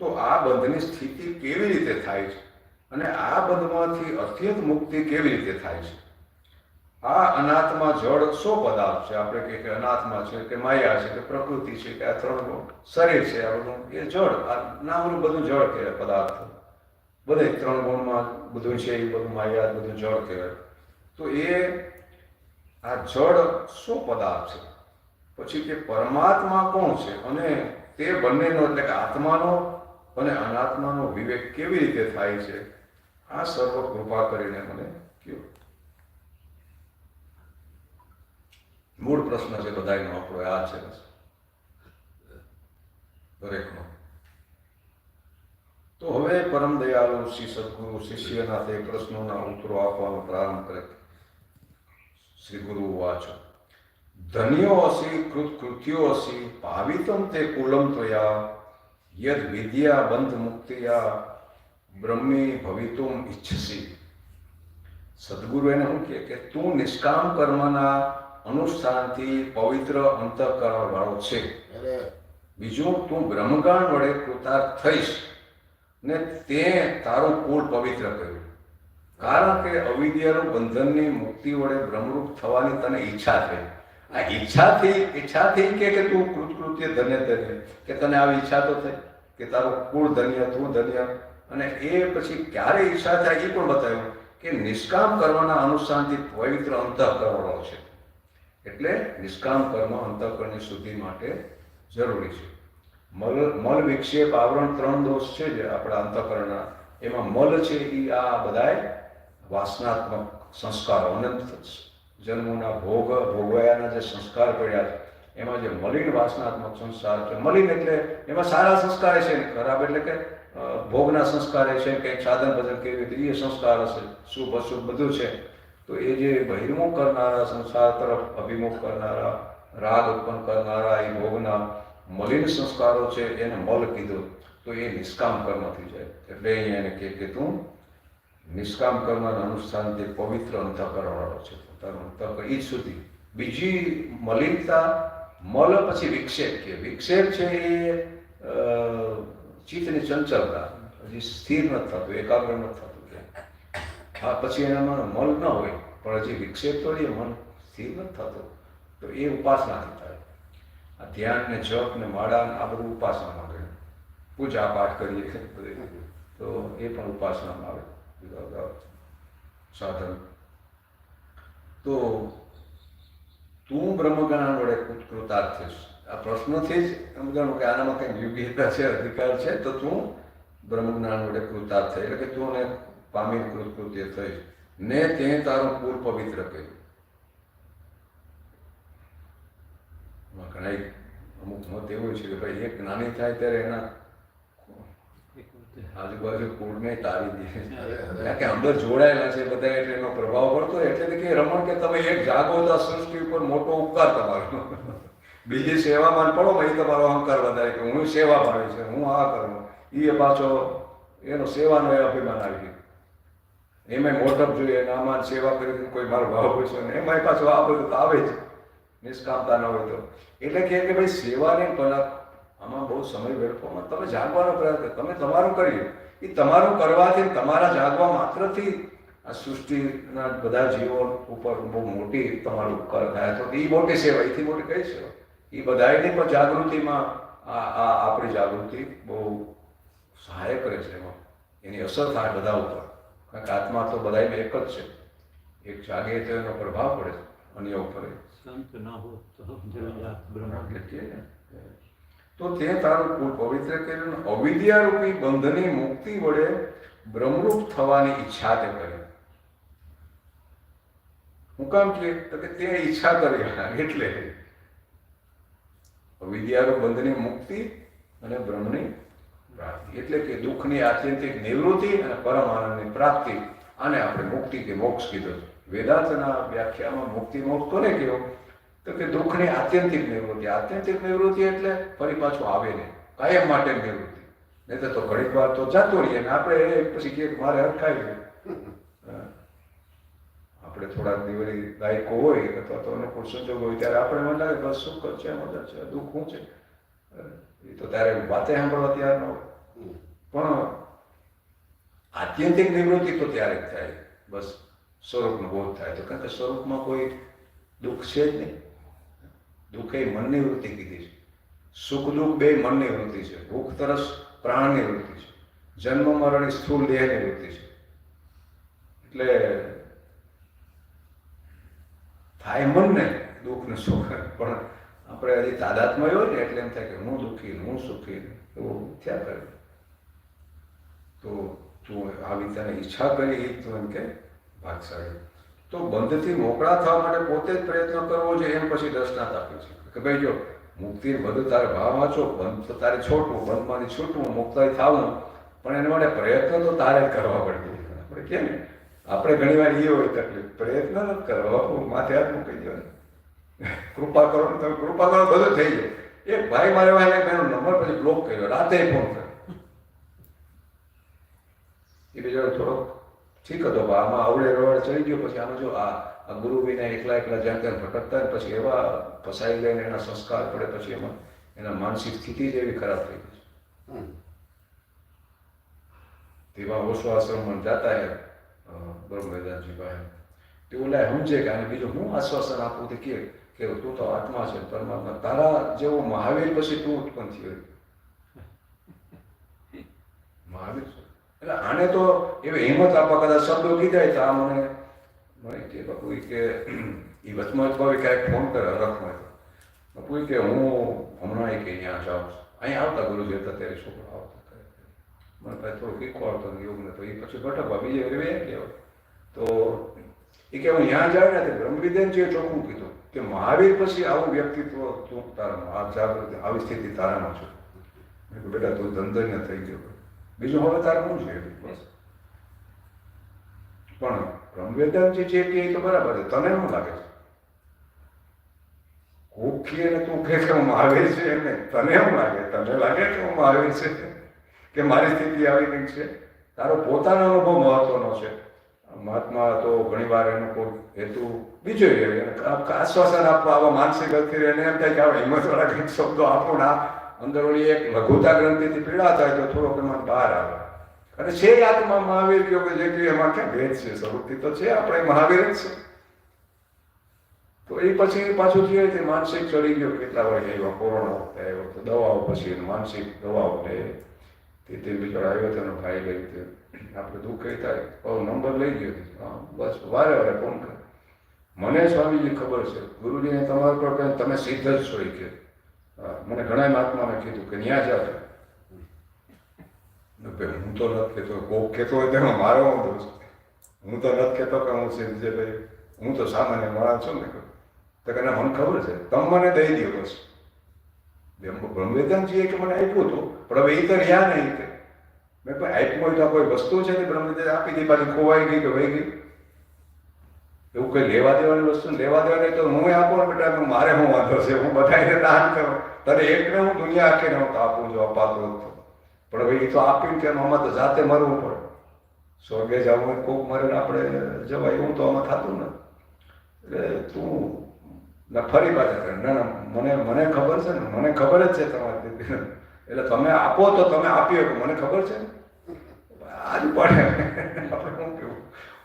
તો આ બંધની સ્થિતિ કેવી રીતે થાય છે અને આ બંધમાંથી અત્યંત મુક્તિ કેવી રીતે થાય છે? આ અનાત્મા જળ શો પદાર્થ છે? આપણે કહીએ કે અનાત્મા છે કે માયા છે કે પ્રકૃતિ છે કે આ ત્રણ શરીર છે, આ બધું એ જળ, આ નામનું બધું જળ કહેવાય. પદાર્થ બધે ત્રણ ગુણમાં બધું છે, એ બધું માયા, બધું જળ કહેવાય. તો એ આ જળ શું પદાર્થ છે? પછી કે પરમાત્મા કોણ છે અને તે બંનેનો એટલે કે આત્માનો અને અનાત્માનો વિવેક કેવી રીતે થાય છે? આ સર્વ કૃપા કરીને મને કહો. મૂળ પ્રશ્ન છે બધાનો આપણો આ છે દરેકનો. તો હવે પરમ દયાળુ શ્રી સદગુરુ શિષ્યના તે પ્રશ્નોના ઉત્તરો આપવાનો પ્રારંભ કરે. શ્રી ગુરુ વાચ ધન્યો અસી કૃત્કૃત્યો અસી ભાવિતમ તે કુલમ ત્વયા યદ વિદ્યા બંધ મુક્તિયા બ્રહ્મી ભવિતુમ ઈચ્છસી. સદગુરુ એને શું કહે કે તું નિષ્કામ કર્મના અનુષ્ઠાનથી પવિત્ર અંતઃકરણ વાળો છે. બીજું, તું બ્રહ્મગાન વડે કૃતાર્થ થઈશ ને તે તારું કુળ પવિત્ર કર્યું. કારણ કે અવિદ્યાનું બંધનની મુક્તિ વડે બ્રહ્મરૂપ થવાની તને ઈચ્છા થઈ. આ ઈચ્છાથી કે તું કૃતકૃત્ય ધન્ય કે તને આવી ઈચ્છા તો થઈ કે તારું કુળ ધન્ય, તું ધન્ય. અને એ પછી ક્યારે ઈચ્છા થાય એ પણ બતાવ્યું કે નિષ્કામ કર્મના અનુષ્ઠાનથી પવિત્ર અંતઃકરણો છે. એટલે નિષ્કામ કર્મ અંતઃકરણની શુદ્ધિ માટે જરૂરી છે. મલ વિક્ષેપ આવરણ 3 દોષ છે જે આપણા અંતઃકરણના, એમાં મલ છે એ આ બધાય વાસનાત્મક સંસ્કારો, અનંત જન્મોના ભોગવયાના જે સંસ્કાર પડ્યા છે એમાં જે મલિન વાસનાત્મક સંસ્કાર છે. મલિન એટલે એમાં સારા સંસ્કાર છે, ખરાબ એટલે કે ભોગના સંસ્કાર છે, કંઈક સાધન ભજન કેવી રીતે એ સંસ્કાર હશે, શુભ અશુભ બધું છે. તો એ જે બહિર્મુખ કરનારા, સંસાર તરફ અભિમુખ કરનારા, રાગ ઉત્પન્ન કરનારા એ ભોગના મલિન સંસ્કારો છે એને મલ કીધું. તો એ નિષ્કામ કર્મ થઈ જાય. એટલે અહીંયા એને કે તું નિષ્કામ કર્મના અનુષ્ઠાનથી પવિત્ર અંતઃકરણવાળો છે. પોતાનું અંતઃકરણ એ જ સુધી. બીજી મલિનતા મલ પછી વિક્ષેપ કે વિક્ષેપ છે એ ચિત્તની ચંચલતા, હજી સ્થિર નથી થતું, એકાગ્ર નથી થતું. હા, પછી એનામાં મલ ન હોય પણ હજી વિક્ષેપ તો એ મન સ્થિર નથી થતું. તો એ ઉપાસનાથી થાય. આ ધ્યાન ને જપ ને માળા આ બધું ઉપાસનામાં ગયું. પૂજા પાઠ કરીએ તો એ પણ ઉપાસનામાં આવે, સાધન. તો તું બ્રહ્મજ્ઞાન વડે કૃતાર્થ થઈશ. આ પ્રશ્નથી જ સમજાણું કે આનામાં કંઈક યોગ્યતા છે, અધિકાર છે. તો તું બ્રહ્મજ્ઞાન વડે કૃતાર્થ થઈ એટલે કે તું ને પામીને કૃતકૃત્ય થઈશ ને તે તારું કુળ પવિત્ર કર્યું. ઘણા અમુક મત એવું છે કે ભાઈ એક નાની થાય ત્યારે એના આજુબાજુ કુળને તારી દે કે અંદર જોડાયેલા છે બધા એટલે એનો પ્રભાવ પડતો. એટલે કે રમણ કે તમે એક જાગો તો સૃષ્ટિ ઉપર મોટો ઉપકાર તમારો. બીજી સેવામાં પડો એ તમારો અહંકાર વધારે કે હું સેવા ભાવે છે, હું આ કરું. એ પાછો એનો સેવાનો એ અભિમાન આવી ગયો. એમાં મોટપ જોઈએ, આમાં સેવા કરી કોઈ મારો ભાવ પૂછો ને એમાં પાછું આ બધું તો આવે જ નિષ્કામતા ન હોય તો. એટલે કે ભાઈ સેવાને કલાક આમાં બહુ સમય વેડફવામાં તમે જાગવાનો પ્રયાસ કરો. તમે તમારું કરીએ એ તમારું કરવાથી તમારા જાગવા માત્રથી આ સૃષ્ટિના બધા જીવો ઉપર બહુ મોટી તમારું ઉપકાર થાય. તો એ મોટી સેવા, એથી મોટી કઈ સેવા? એ બધાની પણ જાગૃતિમાં આપણી જાગૃતિ બહુ સહાય કરે છે. એમાં એની અસર થાય બધા ઉપર. કારણ કે આત્મા તો બધામાં એક જ છે. એક જાગે તો એનો પ્રભાવ પડે અન્ય ઉપર. તો તે તારું કુળ પવિત્ર કર્યું. અવિદ્યારૂપી બંધની મુક્તિ વડે બ્રહ્મરૂપ થવાની ઈચ્છા તે કરી. હું કામ કે તે ઈચ્છા કરી એટલે અવિદ્યારૂપ બંધની મુક્તિ અને બ્રહ્મની પ્રાપ્તિ. એટલે કે દુઃખની આત્યંતિક નિવૃત્તિ અને પરમ આનંદની પ્રાપ્તિ. આને આપણે મુક્તિ કે મોક્ષ કીધો. વેદાંતના વ્યાખ્યામાં મુક્તિ મોક્ષ કોને કહેવો? તો કે દુઃખની આત્યંતિક નિવૃત્તિ. આત્યંતિક નિવૃત્તિ એટલે ફરી પાછું આવે નહીં, કાયમ માટે નિવૃત્તિ. નહીં તો ઘડીક વાર તો જતો રહીએ ને આપણે પછી કે મારે અટકાઈ ગયું. આપણે થોડાક દિવસની દાયકો હોય અથવા તો અનુકૂળ સંજોગ હોય ત્યારે આપણે મને લાગે બસ સુખ છે, મજા છે, દુઃખ શું છે એ તો ત્યારે વાતે સાંભળવા તૈયાર ન હોય. પણ આત્યંતિક નિવૃત્તિ તો ત્યારે જ થાય, બસ સ્વરૂપનો બોધ થાય તો. કારણ કે સ્વરૂપમાં કોઈ દુઃખ છે જ નહીં. દુઃખ એ મનની વૃત્તિ કીધી છે. સુખ દુઃખ બે મનની વૃત્તિ છે. ભૂખ તરસ પ્રાણની વૃત્તિ છે. જન્મ મરણ સ્થૂળ દેહની વૃત્તિ છે. એટલે થાય મનને દુઃખ ને સુખ, પણ આપણે હજી તાદાત્મય હોય ને એટલે એમ થાય કે હું દુઃખી હું સુખી એવું થયા કરે. તો તું આવી તને ઈચ્છા કરી તું એમ કે ભાગશાળી. તો બંધથી મોકળા થવા માટે પોતે જ પ્રયત્ન કરવો જોઈએ. એમ પછી દર્શનાથ આપ્યું છે કે ભાઈ જો મુક્તિ બધું તારે ભાવમાં છો, બંધ તો તારે છોડવું, બંધમાંથી છૂટવું, મુક્તાઈ થવું, પણ એના માટે પ્રયત્ન તો તારે જ કરવા પડે. આપણે કેમ આપણે ઘણી વાર એ હોય તકલીફ, પ્રયત્ન નથી કરવા, માથે હાથ મૂકી દો, કૃપા કરો ને તમે કૃપા કરો બધું થઈ જાય. એક ભાઈ મારે વાળે એનો નંબર પછી બ્લોક કર્યો, રાતે ફોન કર્યો. એ બીજો થોડોક ઠીક હતો, આમાં આવડે રવાડે ચડી ગયો. પછી આમાં જો આ ગુરુ વિના એકલા એકલા જ્યાં ત્યાં ભટકતા ને પછી એવા ફસાઈ લઈને એના સંસ્કાર પડે, પછી એમાં એના માનસિક સ્થિતિ જ એવી ખરાબ થઈ ગઈ છે. તેમાં ઓશો આશ્રમમાં જતા હે બ્રહ્મવેદાંતજી પાસે, તે ઓલા સમજે કે આને બીજું હું આશ્વાસન આપું તે કે તું તો આત્મા છે, પરમાત્મા, તારા જેવો મહાવીર પછી તું ઉત્પન્ન થયો. મહાવીર એટલે આને તો એવી હિંમત આપવા કદાચ શબ્દો કીધા તો આ મને કે બાપુ કે એ વચમાં ક્યારેક ફોન કરે હરખમાં, બાપુ કે હું હમણાં કે અહીંયા જાઉં છું, અહીંયા આવતા ગુરુજી હતા ત્યારે છોકરા આવતા મને પાસે થોડું શીખવાડતો યોગને, તો એ પછી ભટકવા બીજે વે કહેવાય. તો એ કે હું ત્યાં જાવ ને બ્રહ્મવિદ્યાનજીએ ચોખ્ખું કીધું કે મહાવીર પછી આવું વ્યક્તિત્વ તું તારામાં, આ જાગૃતિ આવી સ્થિતિ તારામાં છું. બેટા તું ધંધન્ય થઈ ગયો, બીજું હવે તારે શું છે બસ. પણ બ્રહ્મવેદાંતજી જે કહે તો બરાબર છે, તને શું લાગે છે? કોક કહે ને તું કહે કે હું મહાવીર છે, એમને તને શું લાગે? તને લાગે કે હું મહાવીર છે કે મારી સ્થિતિ આવી ગઈ છે? તારો પોતાનો અનુભવ મહત્વનો છે. મહાત્મા તો ઘણી વાર એનો કોઈ હેતુ બીજો આશ્વાસન આપવા, આવા માનસિક અસ્થિર એને એમ થાય કે આવા હિંમતવાળા કંઈક શબ્દો આપો ને અંદર ઓલી એક લઘુતા ગ્રંથિથી પીડા થાય તો થોડોક એમાં બહાર આવે. અને છે આત્મા મહાવીર કયો કે જે કહ્યું એમાં ક્યાં ભેદ છે? સ્વરૂપથી તો છે આપણે મહાવીર જ છે. તો એ પછી પાછું થયું તે માનસિક ચડી ગયો. કેટલા વર્ષ આવ્યા, કોરોના વખતે આવ્યો તો દવાઓ, પછી માનસિક દવાઓ લે તે બિચારો આવ્યો તેનો ભાઈ લઈ તે આપણે દુઃખ એ થાય નંબર લઈ ગયો. બસ વારે વારે ફોન કરે, મને સ્વામીજી ખબર છે ગુરુજીને તમારા પર કહે તમે સિદ્ધ જ છો કે મને ઘણા મહાત્માને કીધું કે ન્યા જાવ. હું તો નથી કહેતો, કોક કહેતો હોય તેમાં મારો દોષ. હું તો નથી કહેતો કે હું સિદ્ધ છે ભાઈ, હું તો સામાન્ય માણસ છું ને. તો કે મને ખબર છે, તમે મને દઈ દો બસ. બ્રહ્મવેદાંતજીએ કે મને આપ્યું હતું, પણ હવે એ તો રહ્યા નહીં કે મેં કોઈ આપ્યું હોય તો કોઈ વસ્તુ છે ને બ્રહ્મવેદાંત આપી દી, પાછી ખોવાઈ ગઈ કે વહી ગઈ. એવું કંઈ લેવા દેવાની વસ્તુ લેવા દેવાની તો હું આપું ને બેટા, મારે હું વાંધો છે, હું બધાને દાન કરું, તને એકને હું દુનિયા આખીને હું આપું છું, અપાતો હતો. પણ હવે એ તો આપીને કે આમાં તો જાતે મરવું પડે. સ્વર્ગે જવું કોક મરે ને આપણે જવાય એવું તો આમાં થતું ને. એટલે તું ના ફરી પાછા કરે, ના ના મને ખબર છે ને, મને ખબર જ છે તમારી, એટલે તમે આપો તો તમે આપી શકો, મને ખબર છે ને આજ પડે. આપણે શું કેવું,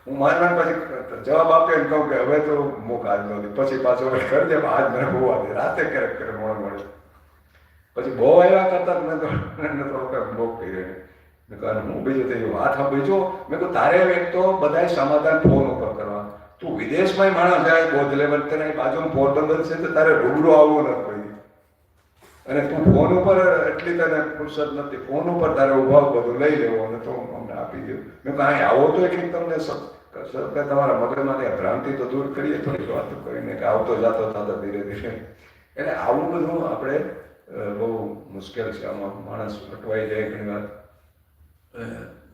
હું મારવા પછી જવાબ આપે ને કહું કે હવે તો મોકા આજ નથી, પછી પાછો કરી દે, આજ મને બહુ આવે રાતે ક્યારેક કરે મળે પછી બહુ આવ્યા કરતા મેં તો બહુ કહી રહ્યો. હું બીજું તો વાત બીજો મેં કહું તારે એક તો બધા સમાધાન ફોન ઉપર કરવા. તું વિદેશમાં માણસ જાય બોધ લેવલ, તને બાજુમાં પોર્ટેબલ છે તો તારે રૂબરૂ આવવું નથી કોઈ. અને તું ફોન ઉપર એટલી તને ફુરસદ નથી, ફોન ઉપર તારે ઉભાવ બધું લઈ લેવો અને તો અમને આપી દઉં. મેં કાંઈ આવો તો એટલી તમને તમારા મગજમાંથી ભ્રાંતિ તો દૂર કરીએ થોડી વાતો કરીને કે આવતો જાતો થતા ધીરે ધીરે. એટલે આવું બધું આપણે બહુ મુશ્કેલ છે. આમાં માણસ અટવાઈ જાય ઘણી વાર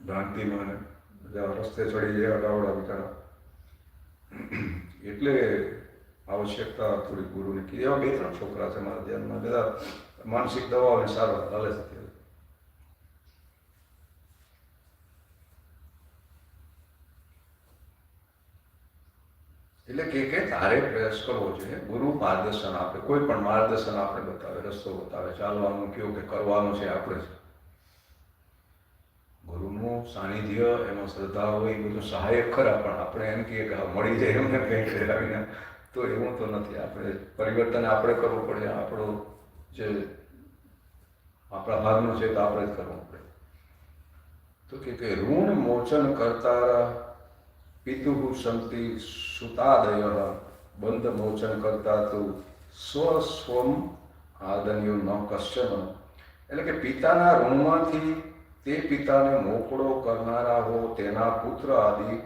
ભ્રાંતિમાં, રસ્તે ચડી જાય અડાવડા બિચારા. એટલે આવશ્યકતા થોડી ગુરુની કીધી. એવા 2-3 છોકરા છે મારા ધ્યાનમાં, બધા માનસિક દવાઓને સારો હાલે છે. એટલે કે તારે પ્રયાસ કરવો જોઈએ. ગુરુ માર્ગદર્શન આપે, કોઈ પણ માર્ગદર્શન આપણે બતાવે, રસ્તો બતાવે, ચાલવાનું કયો કે કરવાનું છે આપણે. સાનિધ્ય, એમાં શ્રદ્ધા હોય, એ બધું સહાયક ખરા, પણ આપણે એમ કહીએ કે હા મળી જાય એમને કંઈક લાવીને, તો એવું તો નથી. આપણે પરિવર્તન આપણે કરવું પડે. આપણો જે આપણા ભાગનું છે તો આપણે જ કરવું પડે. તો કે ઋણ મોચન કરતા પિતુઃ સંતિ સુતાદય બંધ મોચન કરતા તું સ્વસ્વમ આદન્યો ન કશ્ચન. એટલે કે પિતાના ઋણમાંથી તે પિતાને મોકળો કરનારા હો તેના પુત્ર આદિ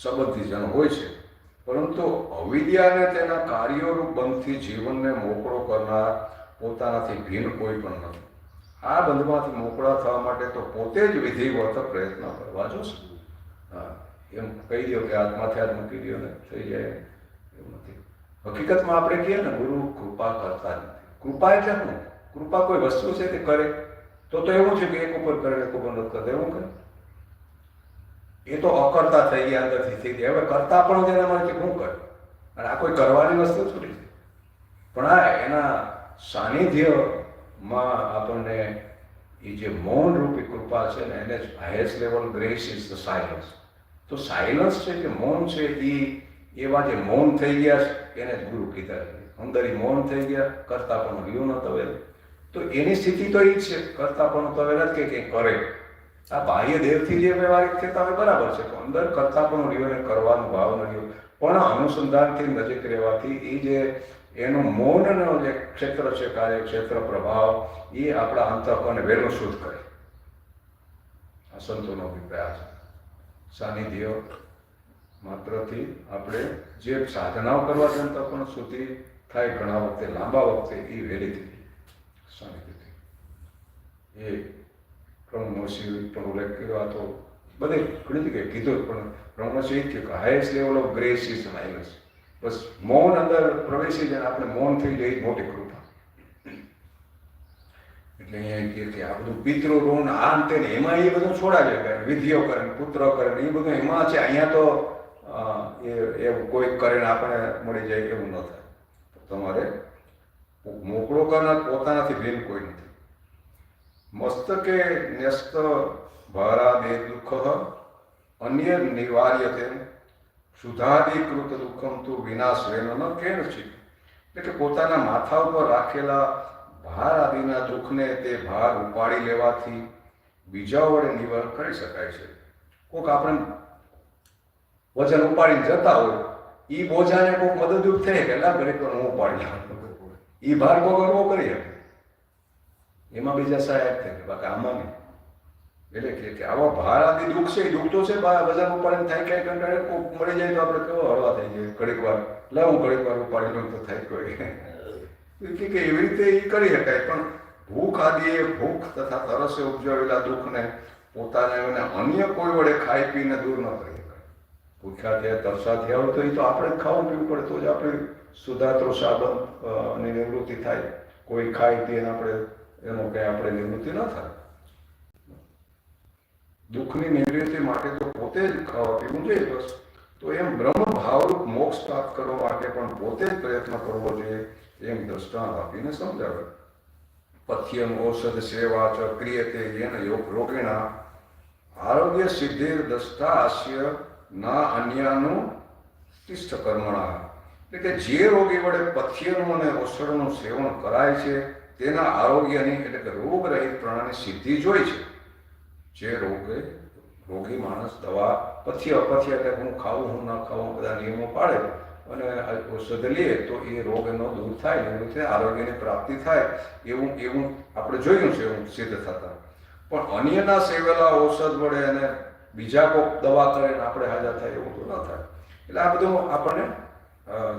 સંબંધીજન હોય છે, પરંતુ અવિદ્યાને તેના કાર્યોરૂપ બંધથી જીવનને મોકળો કરનાર પોતાનાથી ભિન્ન કોઈ પણ નથી. આ બંધમાંથી મોકળા થવા માટે તો પોતે જ વિધિવત પ્રયત્ન કરવા જોશે. હા, એમ કહી દો કે હાથમાંથી હાથ મૂકી દો ને થઈ જાય, એવું નથી. હકીકતમાં આપણે કહીએ ને ગુરુ કૃપા કરતા નથી. કૃપા એટલે શું? કૃપા કોઈ વસ્તુ છે તે કરે તો એવું છે કે એક ઉપર કરે એક ઉપર નથી કરતા, એવું કરે. એ તો અકર્તા થઈ ગયા, અંદરથી થઈ ગયા. હવે કરતા પણ તેના માટે શું કરે? અને આ કોઈ કરવાની વસ્તુ થોડી છે. પણ આ એના સાનિધ્યમાં આપણને એ જે મૌન રૂપી કૃપા છે ને, એને જ highest level grace is the silence. તો સાયલન્સ છે કે મૌન છે, એ એવા જે મૌન થઈ ગયા છે એને જ ગુરુ કીધા છે. અંદર એ મૌન થઈ ગયા, કરતા પણ રહ્યું ન તવેલ. તો એની સ્થિતિ તો એ જ છે, કરતા પણ તવેલ જ કે કંઈક કરે. આ બાહ્ય દેહથી જે વ્યવહારિક થતા હોય બરાબર છે, તો અંદર કરતા પણ રહ્યું ને કરવાનું ભાવ ન રહ્યો, પણ અનુસંધાનથી નજીક રહેવાથી એ જે એનું મૌનનો જે ક્ષેત્ર છે, કાર્ય ક્ષેત્ર પ્રભાવ, એ આપણા અંતઃકરણને વહેલું શુદ્ધ કરે. આ સંતોનો અભિપ્રાય છે. સાનિધ્ય માત્રથી આપણે જે સાધનાઓ કરવા છે અંતઃકરણ સુધી થાય, ઘણા વખતે લાંબા વખતે એ વહેલીથી સાનિધ્યથી. એ બ્રહ્મર્ષિ પણ ઉલ્લેખ કર્યો. આ તો બધે ઘણી જગ્યાએ કીધું, પણ બ્રહ્મર્ષિ એ કહ્યું કે highest level of grace is silence. બસ મૌન અંદર પ્રવેશી જાય, આપણે મૌન થઈ જાય, મોટી કૃપા. એટલે અહીંયા કહે કે આ બધું પિતૃ ઋણ આ અંતે ને એમાં એ બધું છોડાવે કરે, વિધિઓ કરે, પુત્ર કરે, એ બધું એમાં છે. અહીંયા તો એવું કોઈ કરીને આપણે મળી જાય એવું ન થાય. તમારે મોકળો કરનાર પોતાનાથી ભિન્ન કોઈ નથી. મસ્તકે ન્યસ્ત ભારા દે દુઃખ અન્ય નિવાર્યતે શુદ્ધાધિકૃત દુઃખમ તું વિનાશવેન ન કેનચિત. એટલે કે પોતાના માથા ઉપર રાખેલા ભાર આદિના દુઃખને તે ભાર ઉપાડી લેવાથી બીજા વડે નિવારણ કરી શકાય છે. કોઈક આપણે વજન ઉપાડીને જતા હોય, એ બોજાને કોઈક મદદરૂપ થઈ કે લા ઘરે હું ઉપાડી લઉં, એ ભાર કોગરવો કરી શકે, એમાં બીજા સહાયક થાય કે બાકી આમાં નહીં. એટલે કે આવા ભાર આદિ દુઃખ છે, એ દુઃખ તો છે, વજન ઉપાડીને થાય ક્યાંય કંટાળે કોઈક મળી જાય તો આપણે કેવો હળવા થઈ જાય. ઘડીક વાર લાવું, ઘડીક વાર ઉપાડી લઉં તો થાય કોઈ કે એવી રીતે એ કરી શકાય. પણ ભૂખ આદિ ભૂખ તથા તરસે ઉપજાવેલા દુઃખને પોતાને અન્ય કોઈ વડે ખાઈ પીને દૂર ન કરી શકાય. ભૂખ્યા થયા, તરસા થયા હોય તો એ તો આપણે જ ખાવું પીવું પડે, તો જ આપણી સુધાત્રો સાબંધની નિવૃત્તિ થાય. કોઈ ખાઈ પીને આપણે એનો કંઈ આપણે નિવૃત્તિ ન થાય. દુઃખની નિવૃત્તિ માટે તો પોતે જ ખાવા પીવું જોઈએ બસ. તો એમ બ્રહ્મ ભાવરૂપ મોક્ષ પ્રાપ્ત કરવા માટે પણ પોતે જ પ્રયત્ન કરવો જોઈએ, એમ દ્રષ્ટાંત આપીને સમજાવે. પથ્યમ ઔષધ સેવા ચ ક્રિયતે યેન યોગ રોગેણા આરોગ્ય સિદ્ધિર દષ્ટાસ્ય ના અન્યનું તિષ્ઠ કર્મણા. એટલે કે જે રોગી વડે પથ્યનું અને ઔષધનું સેવન કરાય છે તેના આરોગ્યની, એટલે કે રોગ રહિત પ્રણાની સિદ્ધિ જોઈ છે. જે રોગી માણસ દવા પથ્ય અપથ્ય, એટલે હું ખાવું હું ન ખાવું બધા નિયમો પાડે અને ઔષધ લે તો એ રોગ એનો દૂર થાય, નિવૃત્તિ થાય, આરોગ્યની પ્રાપ્તિ થાય, એવું આપણે જોયું છે, એવું સિદ્ધ થતા. પણ અન્યના સેવેલા ઔષધ વડે અને બીજા કોઈ દવા કરે ને આપણે હાજર થાય એવું તો ન થાય. એટલે આ બધું આપણને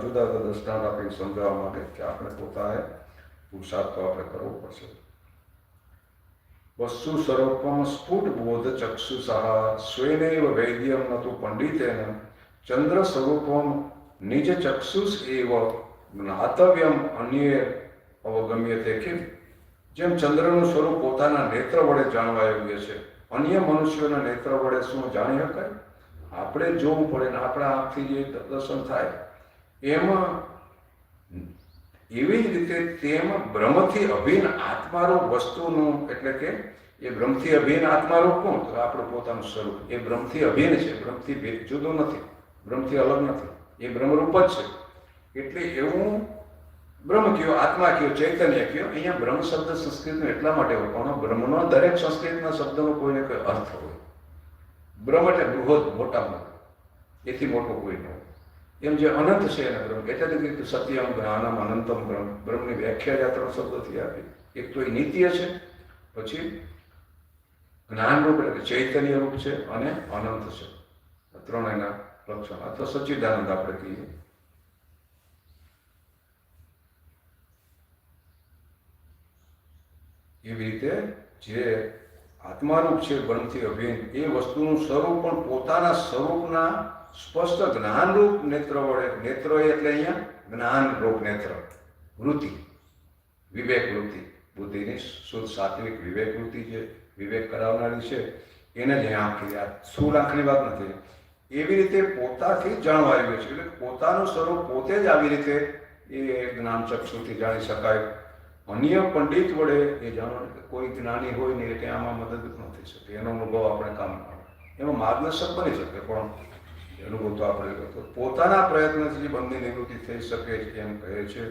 જુદા જુદા દ્રષ્ટાંત આપીને સમજાવવા માટે કે આપણે પોતાને પુરુષાર્થ તો આપણે કરવો પડશે. વસ્તુ સ્વરૂપમ સ્ફુટ બોધ ચક્ષુષ સ્વેનૈવ વૈદ્યમ નતુ પંડિતેન ચંદ્ર સ્વરૂપમ નિજ ચક્ષુષ એવ જ્ઞાતવ્યમ અન્ય અવગમ્યતે. કેમ? જેમ ચંદ્રનું સ્વરૂપ પોતાના નેત્ર વડે જાણવા યોગ્ય છે, અન્ય મનુષ્યોના નેત્ર વડે શું જાણી શકાય? આપણે જોવું પડે ને આપણા આંખથી જે દર્શન થાય એમાં, એવી જ રીતે તેમ બ્રહ્મથી અભિન્ન આત્મારૂપ વસ્તુનું, એટલે કે એ બ્રહ્મથી અભિન્ન આત્મારૂપ કોણ? તો આપણું પોતાનું સ્વરૂપ. એ બ્રહ્મથી અભિન્ન છે, બ્રહ્મથી જુદો નથી, બ્રહ્મથી અલગ નથી, એ બ્રહ્મરૂપ જ છે. એટલે એવું બ્રહ્મ કયો, આત્મા કયો, ચૈતન્ય કયો. અહીંયા બ્રહ્મ શબ્દ સંસ્કૃતનો એટલા માટે પણ બ્રહ્મનો દરેક સંસ્કૃતના શબ્દનો કોઈને કોઈ અર્થ હોય. બ્રહ્મ એટલે બૃહદ, મોટામાં, એથી મોટો કોઈ ન હોય. એમ જે અનંત છે એને બ્રહ્મ એટલે સત્યમ જ્ઞાનમ અનંતમ બ્રહ્મ. બ્રહ્મની વ્યાખ્યા જ આ 3 શબ્દોથી આપી. એક તો એ નિત્ય છે, પછી જ્ઞાનરૂપ એટલે ચૈતન્ય રૂપ છે, અને અનંત છે. 3 એના લક્ષણ, અથવા સચ્ચિદાનંદ આપણે કહીએ. એવી રીતે જે આત્મારૂપ છે બ્રહ્મથી અભિન્ન, એ વસ્તુનું સ્વરૂપ પણ પોતાના સ્વરૂપના સ્પષ્ટ જ્ઞાનરૂપ નેત્ર વડે, નેત્ર એટલે અહીંયા જ્ઞાનરૂપ નેત્ર, વૃત્તિ, વિવેક વૃત્તિ, બુદ્ધિની શુદ્ધ સાત્વિક વિવેક વૃત્તિ જે વિવેક કરાવનારી છે એને જ અહીંયા આંખી. આ સ્થૂળ આંખની વાત નથી. એવી રીતે પોતાથી જાણવા આવ્યું છે. એટલે પોતાનું સ્વરૂપ પોતે જ આવી રીતે એ જ્ઞાન ચક્ષુથી જાણી શકાય. અન્ય પંડિત વડે એ જાણવા, કોઈ જ્ઞાની હોય ને એટલે આમાં મદદ ન થઈ શકે. એનો અનુભવ આપણે કામ આવે, એમાં માર્ગદર્શક બની શકે, પણ અનુભવ તો આપણે પોતાના પ્રયત્નથી બંને નિવૃત્તિ થઈ શકે છે. એમ કહે છે,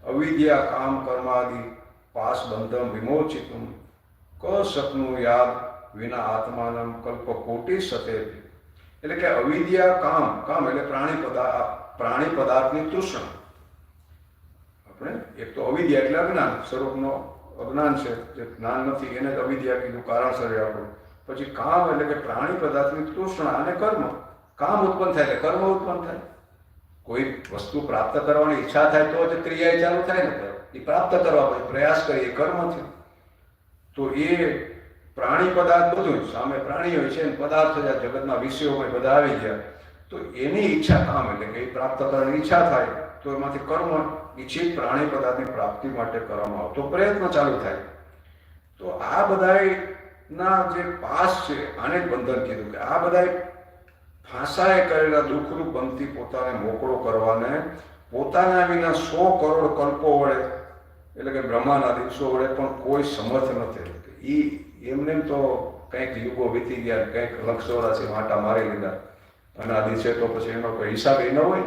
અવિદ્યા કામ કર્માદિ પાસ બંધમ વિમોચિતું ક શકનું યાદ વિના આત્માનમ કલ્પ કોટી સતે. એટલે કે અવિદ્યા કામ, કામ એટલે પ્રાણી પદાર્થની તૃષ્ણા. આપણે એક તો અવિદ્યા એટલે અજ્ઞાન, સ્વરૂપનો અજ્ઞાન છે, જે જ્ઞાન નથી એને જ અવિદ્યા કીધું, કારણસર આપણું. પછી કામ એટલે કે પ્રાણી પદાર્થની તૃષ્ણા, અને કર્મ. કામ ઉત્પન્ન થાય એટલે કર્મ ઉત્પન્ન થાય. કોઈ વસ્તુ પ્રાપ્ત કરવાની ઈચ્છા થાય તો જ ક્રિયા ચાલુ થાય ને. એ પ્રાપ્ત કરવા પછી પ્રયાસ કરીએ, કર્મ છે. તો એ પ્રાણી પદાર્થ બધું સામે પ્રાણીઓ છે, પદાર્થ છે, જગતના વિષયો બધા આવી ગયા. તો એની ઈચ્છા કામ, એટલે કે એ પ્રાપ્ત કરવાની ઈચ્છા થાય તો એમાંથી કર્મ, ઈચ્છિત પ્રાણી પદાર્થની પ્રાપ્તિ માટે કરવામાં આવતો પ્રયત્ન ચાલુ થાય. તો આ બધાના જે પાસ છે, આને જ બંધન કીધું. કે આ બધા ફાંસાએ કરેલા દુઃખરૂપ બંધથી પોતાને મોકળો કરવાને પોતાના વિના 100 કરોડ કલ્પો વડે, એટલે કે બ્રહ્માના દિવસો વડે પણ કોઈ સમર્થ નથી. એ એમને તો કંઈક યુગો વીતી ગયા, કંઈક લક્ષોરાશી માટા મારી લીધા, અને આ દિવસે તો પછી એનો કોઈ હિસાબ એ ન હોય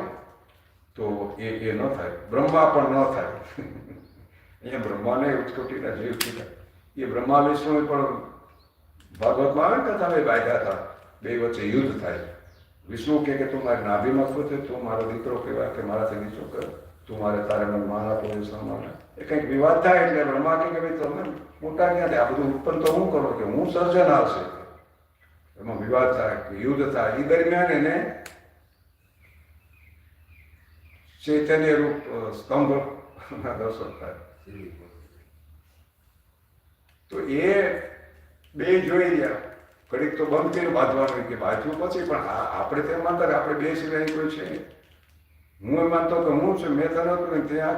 તો એ ન થાય. બ્રહ્મા પણ ન થાય. અહીંયા બ્રહ્માને ઉચકોટીના જીવ કીધા. એ બ્રહ્મા વિષ્ણુ પણ ભાગવતમાં આવે ને કથા, બાંધ્યા હતા, બે વચ્ચે યુદ્ધ થાય. વિષ્ણુ કે તું મારી નાભીમાં ખોતે, તું મારો દીકરો કહેવાય કે મારાથી નીચો કર, તું મારે તારે મને માન આપો એ સન્માન. એ કંઈક વિવાદ થાય એટલે બ્રહ્મા કે ભાઈ તમે મોટા ક્યાં થાય, આ બધું ઉત્પન્ન તો હું કરું, કે હું સર્જનાર છે. એમાં વિવાદ થાય, યુદ્ધ થાય. એ દરમિયાન એને ચૈતન્ય રૂપ સ્તંભના દર્શન થાય. તો એ બે જોઈ ગયા. ઘડીક તો બંધ કરીને બાંધવાનું, કે બાંધવું પછી, પણ આપણે તેમ માનતા કે આપણે બે સિવાય કોઈ છે નહીં. હું એમ માનતો કે હું છું, મેં તને હતું ત્યાં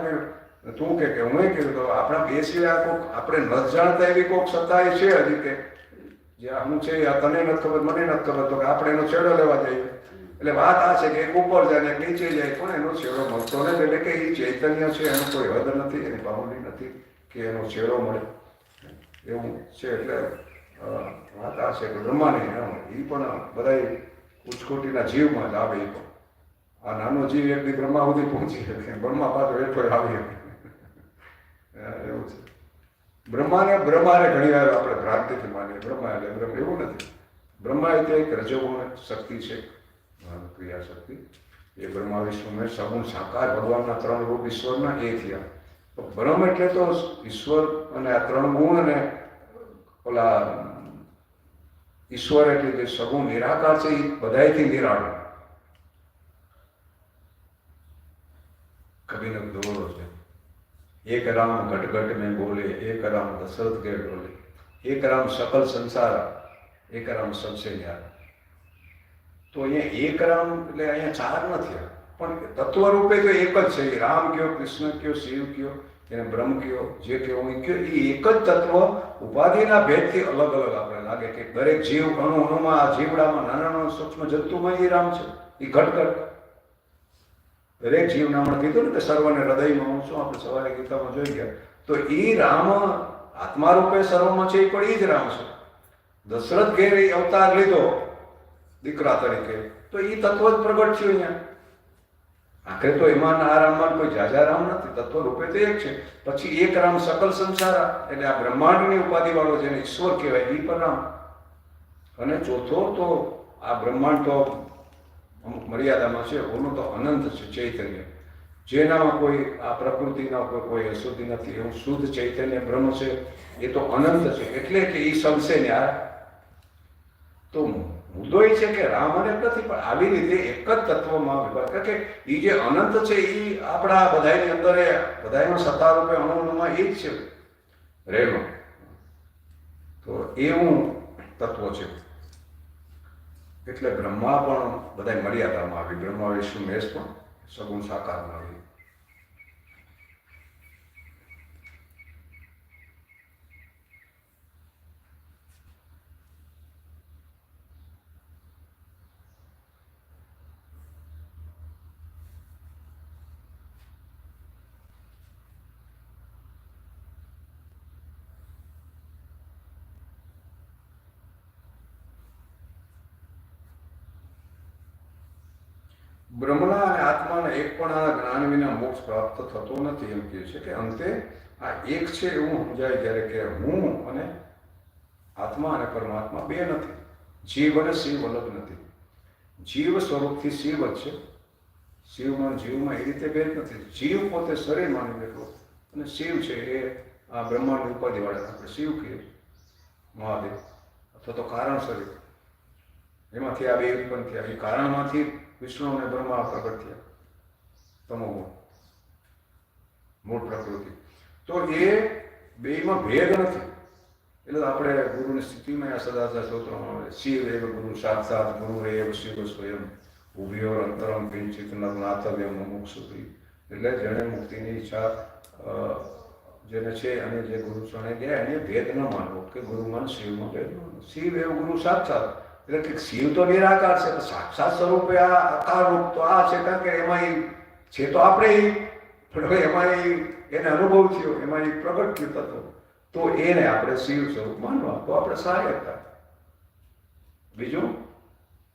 કે તું કે હું એ કીધું. તો આપણા બે સિવાય કોઈક આપણે ન જાણતા એવી કોઈક સત્તા છે હજી, કે જે હું છે આ તને નથી ખબર, મને નથી ખબર, તો કે આપણે એનો છેડો લેવા જઈએ. એટલે વાત આ છે કે એક ઉપર જાય ને નીચે જાય, પણ એનો છેડો મળતો નથી. એટલે કે એ ચૈતન્ય છે, એનો કોઈ હદ નથી, એની બાઉન્ડ્રી નથી કે એનો છેડો મળે, એવું છે. એટલે વાત આ છે કે બ્રહ્માની એ પણ બધા ઉચકોટીના જીવમાં જ આવે. એ પણ આ નાનો જીવ એક દી બ્રહ્મા સુધી પહોંચી શકે, બ્રહ્મા પાછો હેઠો આવી શકે, એવું છે. બ્રહ્માને ઘણી વાર આપણે ભ્રાંતિથી માનીએ બ્રહ્મા એટલે બ્રહ્મ, એવું નથી. બ્રહ્મા એટલે એક રજોગુણ શક્તિ છે, ક્રિયા શક્તિ. એ બ્રહ્મા વિષ્ણુ સગુણ સાકાર ભગવાનના 3 રૂપ ઈશ્વરના એ થયા. બ્રહ્મ એટલે તો ઈશ્વર અને આ 3 ગુણ, અને ઓલા ઈશ્વર એટલે જે સગુણ નિરાકાર છે, એ બધાયથી નિરાળો. કવિનો દોરો છે, એક રામ ઘટ ઘટ में बोले, एक राम दशरथ के डोले, एक राम सकल संसार, एक राम सबसे न्यारा. તો અહીંયા એક રામ એટલે અહીંયા 4 નથી, પણ તત્વ રૂપે તો એક જ છે. રામ કયો, કૃષ્ણ કયો, શિવ કયો, એને બ્રહ્મ કયો, જે કયો હું કયો, એ એક જ તત્વ ઉપાધિના ભેદથી અલગ અલગ આપણે લાગે. કે દરેક જીવ અણુમાં, જીવડામાં, નાના સૂક્ષ્મ જંતુમાં એ રામ છે, એ ઘટઘટ દરેક જીવને આપણે કીધું ને કે સર્વને હૃદયમાં હું છું, આપણે સવારે ગીતામાં જોઈ ગયા. તો એ રામ આત્મા રૂપે સર્વમાં છે પણ એ જ રામ છે. દશરથ ઘેર એ અવતાર લીધો દીકરા તરીકે તો એ તત્વ જ પ્રગટ થયું અહીંયા. આખરે તો એમાં આ રામમાં કોઈ જાજા રામ નથી, તત્વ રૂપે તો એક છે. પછી એક રામ સકલ સંસાર, એટલે આ બ્રહ્માંડની ઉપાધિ વાળો જેને ઈશ્વર કહેવાય એ પણ રામ. અને ચોથો તો આ બ્રહ્માંડ તો અમુક મર્યાદામાં છે, ઓનું તો અનંત છે ચૈતન્ય, જેનામાં કોઈ આ પ્રકૃતિના કોઈ અશુદ્ધિ નથી, એવું શુદ્ધ ચૈતન્ય બ્રહ્મ છે, એ તો અનંત છે. એટલે કે એ સમશે ને આ તો મુદ્દો એ છે કે રામ અનેક નથી, પણ આવી રીતે એક જ તત્વમાં વિભાગ, કારણ કે એ જે અનંત છે એ આપણા બધાની અંદર બધાનો સત્તા રૂપે અણુમાં એ જ છે રહેલો. તો એવું તત્વ છે. એટલે બ્રહ્મા પણ બધા મર્યાદામાં આવી, બ્રહ્મા વિષ્ણુ મહેશ પણ સગુણ સાકારમાં આવી. બ્રહ્મના અને આત્માના એક પણ આ જ્ઞાન વિના મોક્ષ પ્રાપ્ત થતો નથી. એમ કહે છે કે અંતે આ એક છે એવું સમજાય જ્યારે કે હું અને આત્મા અને પરમાત્મા બે નથી, જીવ અને શિવ અલગ નથી. જીવ સ્વરૂપથી શિવ જ છે, જીવમાં એ રીતે ભેદ નથી. જીવ પોતે શરીર માની બેઠો અને શિવ છે એ આ બ્રહ્માંડ ઉપાધિ વાળા આપણે શિવ કહીએ, મહાદેવ અથવા તો કારણ શરીર. એમાંથી આ બે ઉત્પન્ન થયા. એ કારણમાંથી વિષ્ણુ અને બ્રહ્મા પ્રગટ થયા, તમોગુણ મૂળ પ્રકૃતિ. તો એ બેમાં ભેદ નથી. એટલે આપણે ગુરુની સ્થિતિમાં આ સદાચાર સ્તોત્રમાં આવે, શિવ એવ ગુરુ સાક્ષાત ગુરુ એવ શિવ સ્વયં ઉભયોર અંતરમ કિંચિત નાથવ્યમ મુમુક્ષુભિ. એટલે જેણે મુક્તિની ઈચ્છા જેને છે અને જે ગુરુ શરણે ગયા એને ભેદ ન માનવો કે ગુરુમાં શિવમાં ભેદ ન માનવો. શિવ એવ ગુરુ સાક્ષાત, એટલે કે શિવ તો નિરાકાર છે, તો સાક્ષાત સ્વરૂપે આ આકાર રૂપ તો આ છે, કારણ કે એમાં છે તો આપણે પણ એમાં એને અનુભવ થયો, એમાં એ પ્રગટ થયું તત્વ, તો એને આપણે શિવ સ્વરૂપ માનવા, તો આપણે સહાયક થાય. બીજું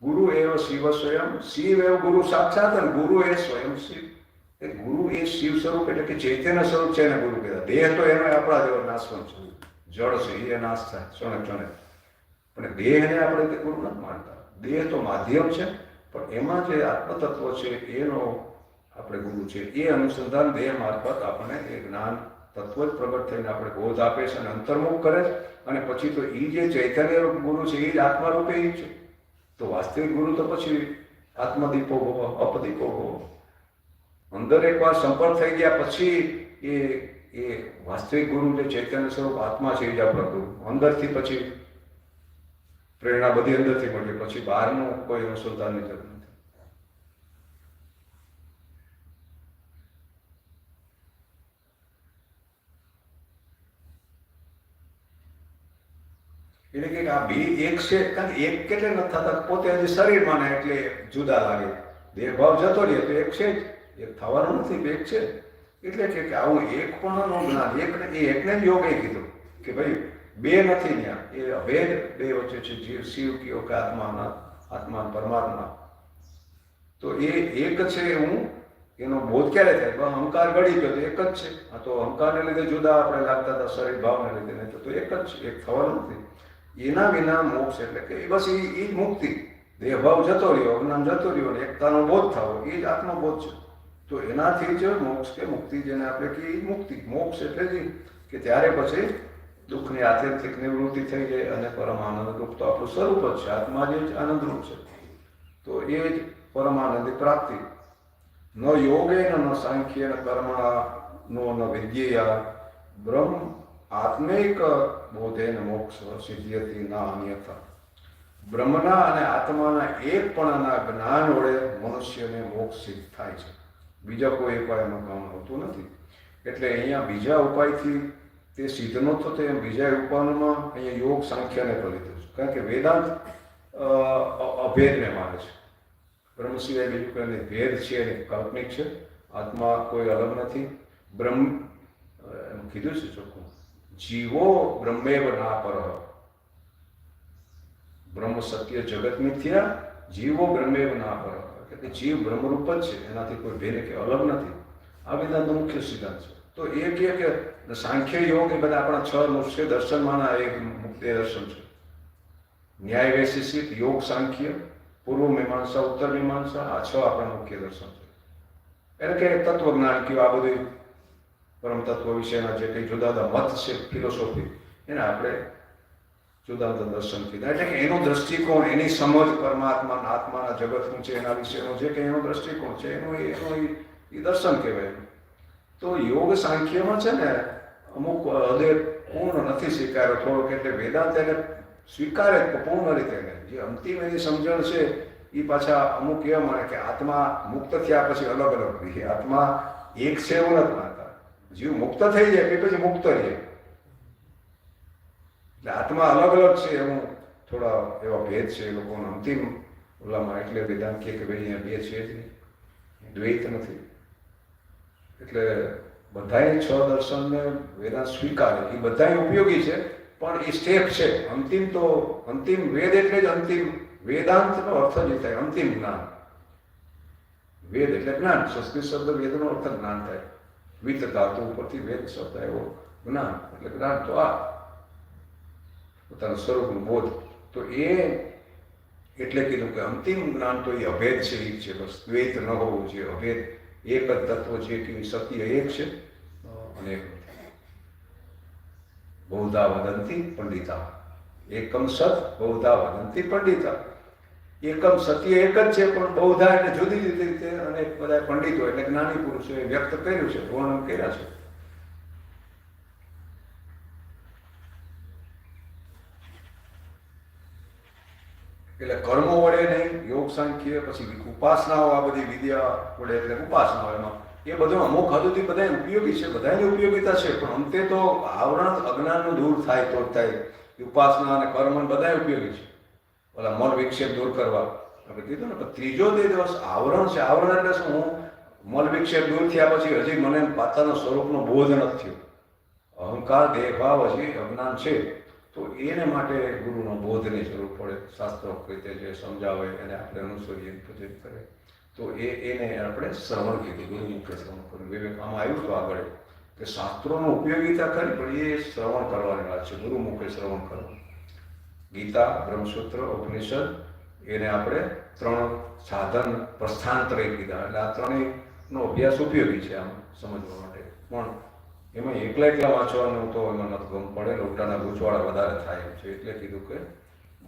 ગુરુ એવ શિવ સ્વયં, શિવ એવ ગુરુ સાક્ષાત અને ગુરુ એ સ્વયં શિવ. એ ગુરુ એ શિવ સ્વરૂપ એટલે કે ચૈતન્ય સ્વરૂપ છે એને ગુરુ કહેવાય. દેહ તો એનો આપણા જેવો નાશવંત છે, જળ છે, એ નાશ થાય ક્ષણે ક્ષણે, પણ દેહને આપણે તે ગુરુ નથી માનતા. દેહ તો માધ્યમ છે, પણ એમાં જે આત્મતત્વ છે એનો આપણે ગુરુ છે. એ અનુસંધાન દેહ મારફત આપણને એ જ્ઞાન તત્વ જ પ્રગટ થઈને આપણે બોધ આપે છે અને અંતર્મુખ કરે છે. અને પછી તો એ જે ચૈતન્ય રૂપ ગુરુ છે એ જ આત્મા રૂપે એ છે. તો વાસ્તવિક ગુરુ તો પછી આત્મદીપો હોવો, અપદીપો હોવો. અંદર એકવાર સંપર્ક થઈ ગયા પછી એ વાસ્તવિક ગુરુ જે ચૈતન્ય સ્વરૂપ આત્મા છે એ જ આપણા ગુરુ. અંદરથી પછી પ્રેરણા બધી અંદરથી મળે, પછી બહારનું કોઈ અનુસંધાનની જરૂર નથી. એટલે કે આ બે એક છે, કારણ કે એક કેટલે નથી થતા, પોતે હજી શરીર માને એટલે જુદા લાગે. દેહભાવ જતો રહે તો એક છે જ, એક થવાનું નથી, બે એક છે. એટલે કે આવું એક પણ નો જ્ઞાન, એકને જ યોગે કીધું કે ભાઈ બે નથી ત્યાં, એ અભેદ બે વચ્ચે છે, જીવ શિવ કયો કે આત્મા પરમાત્મા. તો એ એક છે હું, એનો બોધ ક્યારે થાય? અહંકાર ગળી ગયો તો એક જ છે. આ તો અહંકારને લીધે જુદા આપણે લાગતા હતા, શરીર ભાવને લીધે, નહીં તો એક જ છે, એક થવાનું નથી. એના વિના મોક્ષ એટલે કે બસ એ જ મુક્તિ. દેહભાવ જતો રહ્યો, અજ્ઞાન જતો રહ્યો, અને એકતાનો બોધ થવો એ જ આત્મબોધ છે. તો એનાથી જ મોક્ષ કે મુક્તિ જેને આપણે કહીએ મુક્તિ. મોક્ષ એટલે જ કે ત્યારે પછી દુઃખની આત્યંતિક નિવૃત્તિ થઈ જાય અને પરમ આનંદરૂપ તો આપણું સ્વરૂપ જ છે, આત્મા જે આનંદરૂપ છે. તો એ જ પરમાનંદની પ્રાપ્તિ. ન યોગેન ન સાંખ્યેન કર્મણો ન વિદ્યયા બ્રહ્મ આત્મૈક બોધેન મોક્ષ સિદ્ધ્યતિ ના અન્યથા. બ્રહ્મના અને આત્માના એકપણના જ્ઞાન વડે મનુષ્યને મોક્ષ સિદ્ધ થાય છે. બીજા કોઈ ઉપાયનું કામ હોતું નથી. એટલે અહીંયા બીજા ઉપાયથી તે સિદ્ધ ન થતો, એમ બીજા ઉપાયમાં અહીંયા યોગ સાંખ્યને કરી લીધું છે. કારણ કે વેદાંત અભેદને માને છે. બ્રહ્મ સિવાય બીજું કંઈ ભેદ છે ને કાલ્પનિક છે, આત્મા કોઈ અલગ નથી. બ્રહ્મ એમ કીધું છે ચોખ્ખું, જીવો બ્રહ્મેવ ના પર, બ્રહ્મ સત્ય જગત મિથ્યા, જીવો બ્રહ્મેવ ના પર, એટલે કે જીવ બ્રહ્મરૂપ જ છે, એનાથી કોઈ ભેદ કે અલગ નથી. આ વેદાંતનો મુખ્ય સિદ્ધાંત છે. તો એ કહે કે સાંખ્ય યોગ એ બધા આપણા 6 મુખ્ય દર્શનમાંના એક મુખ્ય દર્શન છે. ન્યાય વૈશેષિક, યોગ, સાંખ્ય, પૂર્વ મીમાંસા, ઉત્તર મીમાંસા, આ 6 આપણા મુખ્ય દર્શન છે. એટલે કે તત્વજ્ઞાન કયું, આ બધું પરમ તત્વ વિશેના જે કંઈ જુદા જુદા મત છે, ફિલોસોફી, એને આપણે જુદા જુદા દર્શન કીધા. એટલે કે એનો દ્રષ્ટિકોણ, એની સમજ પરમાત્મા, આત્માના જગતનું છે, એના વિશેનો જે કંઈ એનો દ્રષ્ટિકોણ છે, એનો એ દર્શન કહેવાય. તો યોગ સાંખ્યમાં છે ને અમુક હદે પૂર્ણ નથી સ્વીકાર્યો થોડોક, એટલે વેદાંત એને સ્વીકારે પૂર્ણ રીતે નહીં. જે અંતિમ એની સમજણ છે એ પાછા અમુક એવા માને કે આત્મા મુક્ત થયા પછી અલગ અલગ રહે, આત્મા એક છે એવું નથી માનતા. જીવ મુક્ત થઈ જાય કે પછી મુક્ત રહે, એટલે આત્મા અલગ અલગ છે એવું થોડા એવા ભેદ છે એ લોકોના અંતિમ ઓલામાં. એટલે વેદાંત કે ભાઈ અહીંયા બે છે જ નહીં, દ્વૈત નથી. એટલે બધાય 6 દર્શનને વેદાંત સ્વીકારે, એ બધાય ઉપયોગી છે, પણ એ સ્ટેપ છે. અંતિમ વેદ એટલે જ અંતિમ વેદાંતનો અર્થ જ થાય અંતિમ જ્ઞાન. વેદ એટલે જ્ઞાન, સંસ્કૃત શબ્દ વેદનો અર્થ જ્ઞાન થાય. વિત ધાતુ ઉપરથી વેદ શબ્દ એવો જ્ઞાન એટલે જ્ઞાન. તો આ પોતાના સ્વરૂપનું બોધ, તો એ એટલે કીધું કે અંતિમ જ્ઞાન તો એ અભેદ છે, એ છે. બસ દ્વૈત ન હોવું જોઈએ, અભેદ એક જ તત્વ છે કે સત્ય એક છે અને એક નથી. બહુધા વદંતી પંડિતા, એકમ સત બહુધા વદંતી પંડિતા. એકમ સત્ય એક જ છે, પણ બહુધા એટલે જુદી જુદી રીતે અને બધા પંડિતો એટલે જ્ઞાની પુરુષોએ વ્યક્ત કર્યું છે, વર્ણન કર્યા છે. એટલે કર્મો વડે નહીં, યોગ સાંખ્ય, પછી ઉપાસનાઓ, આ બધી વિદ્યા વડે એટલે ઉપાસનાઓ, એમાં એ બધું અમુક હદ સુધી બધા ઉપયોગી છે, બધાની ઉપયોગીતા છે, પણ અંતે તો આવરણ અજ્ઞાનનું દૂર થાય તો જ થાય. ઉપાસના અને કર્મ બધા ઉપયોગી છે. ઓલા મન વિક્ષેપ દૂર કરવા આપણે કીધું ને, ત્રીજો દિવસ આવરણ છે. આવરણ એટલે શું? હું મન વિક્ષેપ દૂર થયા પછી હજી મને પાતાના સ્વરૂપનો બોધ નથી થયો, અહંકાર દેહભાવ હજી અજ્ઞાન છે. તો એને માટે ગુરુનો બોધની જરૂર પડે. શાસ્ત્રો રીતે જે સમજાવે એને આપણે અનુસરીએ, પૂજન કરે. તો એને આપણે શ્રવણ કીધું, ગુરુમુખે શ્રવણ કર્યું. વિવેક આમાં આવ્યું તો આગળ કે શાસ્ત્રોનો ઉપયોગીતા ખરી, પણ એ શ્રવણ કરવાની વાત છે, ગુરુમુખે શ્રવણ કરવાનું. ગીતા, બ્રહ્મસૂત્ર, ઉપનિષદ, એને આપણે 3 સાધન પ્રસ્થાંતરે કીધા. એટલે આ ત્રણેયનો અભ્યાસ ઉપયોગી છે આમ સમજવા માટે. પણ એમાં એકલા વાંચવાનું તો એમાં નથી ગમ પડે, લોટાના ગૂંચવાડા વધારે થાય એમ છે. એટલે કીધું કે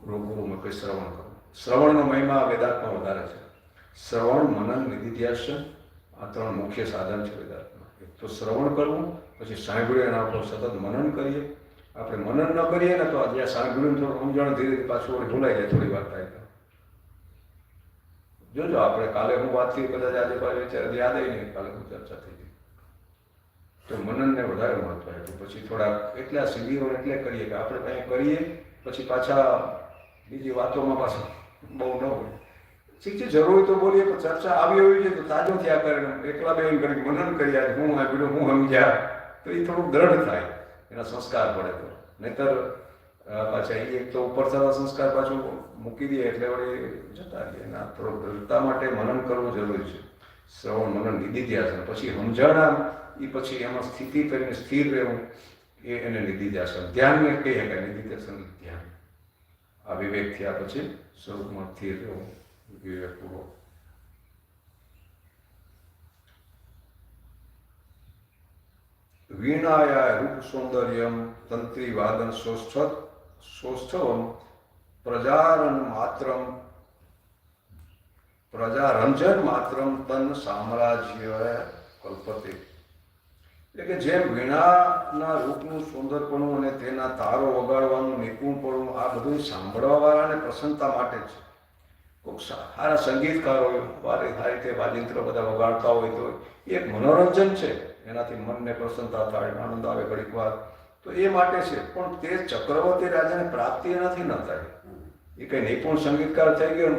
ગુરુમુખે શ્રવણ કરવું. શ્રવણનો મહિમા વેદાંતમાં વધારે છે. શ્રવણ, મનન, નિધિધ્યાસન, આ 3 મુખ્ય સાધન છે વેદાંતમાં. એક તો શ્રવણ કરવું, પછી સાંભળીએ એના ઉપર સતત મનન કરીએ. આપણે મનન ન કરીએ ને તો જ્યાં સાંભળ્યું થોડું સમજણ ધીરે ધીરે પાછું ભૂલાઈ જાય, થોડી વાર થાય તો. જોજો આપણે કાલે હું વાત કરી, કદાચ આજે પાછી વિચાર યાદ આવી નહીં, કાલે હું ચર્ચા થઈ ગઈ. તો મનનને વધારે મહત્વ આપ્યું. પછી થોડા એટલા શિબિરો એટલે કરીએ કે આપણે કંઈ કરીએ પછી પાછા બીજી વાતોમાં પાછા બહુ ન હોય. ઠીક છે, જરૂર હોય તો બોલીએ, પણ ચર્ચા આવી હોય છે તો તાજો થયા કરે. એકલા બે એમ કરી મનન કર્યા, હું આવ્યું, હું સમજ્યા, તો એ થોડુંક દ્રઢ થાય, એના સંસ્કાર પડે. તો નહીતર પાછા એક તો ઉપર થતા સંસ્કાર પાછું મૂકી દે એટલે વળી જતા રહીએ. એના થોડોક દ્રઢતા માટે મનન કરવું જરૂરી છે. શ્રવણ, મનન, નિધિધ્યાસન, પછી સમજણ, એ પછી એમાં સ્થિતિ કરીને સ્થિર રહેવું, એને નિધિધ્યાસન. ધ્યાનને કહીએ કે નિધિધ્યાસન ધ્યાન. આ વિવેક થયા પછી સ્વરૂપમાં સ્થિર રહેવું, વિવેકપૂર્વક. વીણાયા રૂપ સૌંદર્યમ તંત્રી વાદન સૌષ્ઠવમ પ્રજારંજન માત્રમ તન સામ્રાજ્ય કલ્પતે. એટલે કે જેમ વીણાના રૂપનું સુંદરપણું અને તેના તારો વગાડવાનું નિપુણપણું, આ બધું સાંભળવા વાળાને પ્રસન્નતા માટે છે. ખૂબ સારા સંગીતકાર હોય, સારી રીતે વાજિંત્ર બધા વગાડતા હોય તો એક મનોરંજન છે, એનાથી મનને પ્રસન્નતા થાય, આનંદ આવે ઘડીક વાર, તો એ માટે છે. પણ તે ચક્રવર્તી રાજાને પ્રાપ્તિ એનાથી ન થાય. એ કંઈ નિપુણ સંગીતકાર થઈ ગયો ને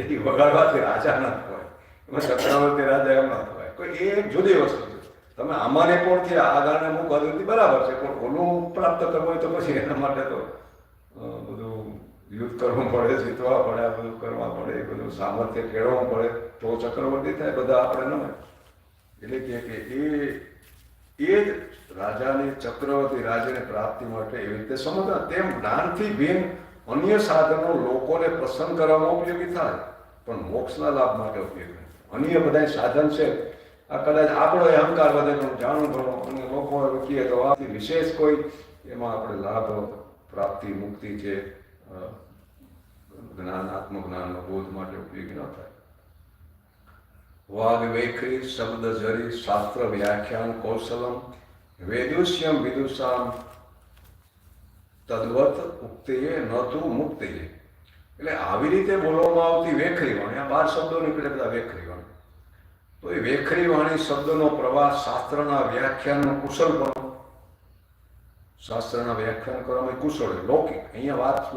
એ વગાડવાથી રાજા ન થવાય, એમાં ચક્રવર્તી રાજા એમ ન થવાય. કોઈ એ એક જુદી વસ્તુ છે. તમે આમાંને પણ છે આ ગાને અમુક હદથી બરાબર છે, પણ ઓલું પ્રાપ્ત કરવું હોય તો પછી એના માટે તો બધું યુદ્ધ કરવું પડે, જીતવા પડે, આ બધું કરવા પડે, એ બધું સામર્થ્ય કેળવવું પડે તો ચક્રવર્તી થાય. બધા આપણે ન. એટલે કે એ જ રાજાની ચક્રવર્તી રાજ્યની પ્રાપ્તિ માટે એવી રીતે સમજવા. તેમ જ્ઞાનથી ભિન્ન અન્ય સાધનો લોકોને પ્રસન્ન કરવામાં ઉપયોગી થાય, પણ મોક્ષના લાભ માટે ઉપયોગી નથી. અન્ય બધા સાધન છે, આ કદાચ આપણો અહંકાર વધે, જાણું ભણો અને લોકો કહીએ તો આથી વિશેષ કોઈ એમાં આપણે લાભ પ્રાપ્તિ મુક્તિ કે જ્ઞાન આત્મજ્ઞાનનો બોધ માટે ઉપયોગી ન થાય. વાગ વૈખરી શબ્દ જરી શાસ્ત્ર વ્યાખ્યાન કૌશલમ વેદુષ્યમ વિદુષામ તદ્વત ઉક્તિએ ન તું મુક્તિએ. એટલે આવી રીતે બોલવામાં આવતી વેખરી વાણી, આ 12 શબ્દો નીકળે બધા વેખરી વાણી. તો એ વેખરી વાણી શબ્દનો પ્રવાસ, શાસ્ત્રના વ્યાખ્યાનનો કુશળપણો, શાસ્ત્રના વ્યાખ્યાન કરવામાં કુશળ, લૌકિક, અહીંયા વાત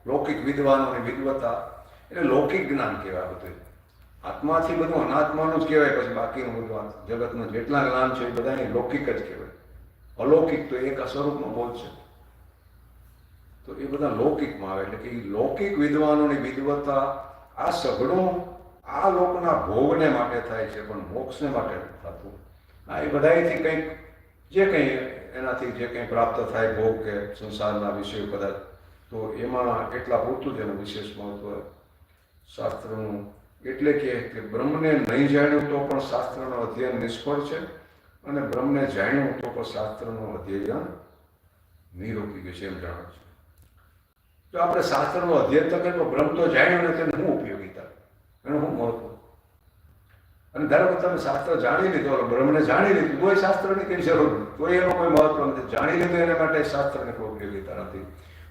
લૌકિક વિદ્વાનોની વિદ્વતા એટલે લૌકિક જ્ઞાન કહેવાય. બધું આત્માથી બધું અનાત્માનું જ કહેવાય. પછી બાકીનું બધું જગતનું જેટલા જ્ઞાન છે એ બધાની લૌકિક જ કહેવાય. અલૌકિક તો એક સ્વરૂપનો બોધ છે, તો એ બધા લૌકિકમાં આવે. એટલે કે લૌકિક વિદ્વાનોની વિદ્વતા આ સઘળું આ લોકના ભોગને માટે થાય છે, પણ મોક્ષને માટે નથી થતું. આ એ બધાથી કંઈક જે કંઈ એનાથી જે કંઈ પ્રાપ્ત થાય ભોગ કે સંસારના વિષયો કદાચ, તો એમાં એટલા પૂરતું જ એનું વિશેષ મહત્વ શાસ્ત્રનું. એટલે કે બ્રહ્મને નહીં જાણ્યું તો પણ શાસ્ત્રનું અધ્યયન નિષ્ફળ છે, અને બ્રહ્મને જાણ્યું તો પણ શાસ્ત્રનું અધ્યયન નિરૂપી ગયું છે એમ જાણવું છે. જો આપણે શાસ્ત્રનું અધ્યયન તો કરીએ, બ્રહ્મ તો જાણ્યું નથી, એને શું ઉપયોગીતા, એનું શું મહત્વ? અને ધારો કે તમે શાસ્ત્ર જાણી લીધો, બ્રહ્મને જાણી લીધું, કોઈ શાસ્ત્રની કંઈ જરૂર નથી, કોઈ એનો કોઈ મહત્વ નથી. જાણી લીધું એને માટે શાસ્ત્રની કોઈ ઉપયોગીતા નથી.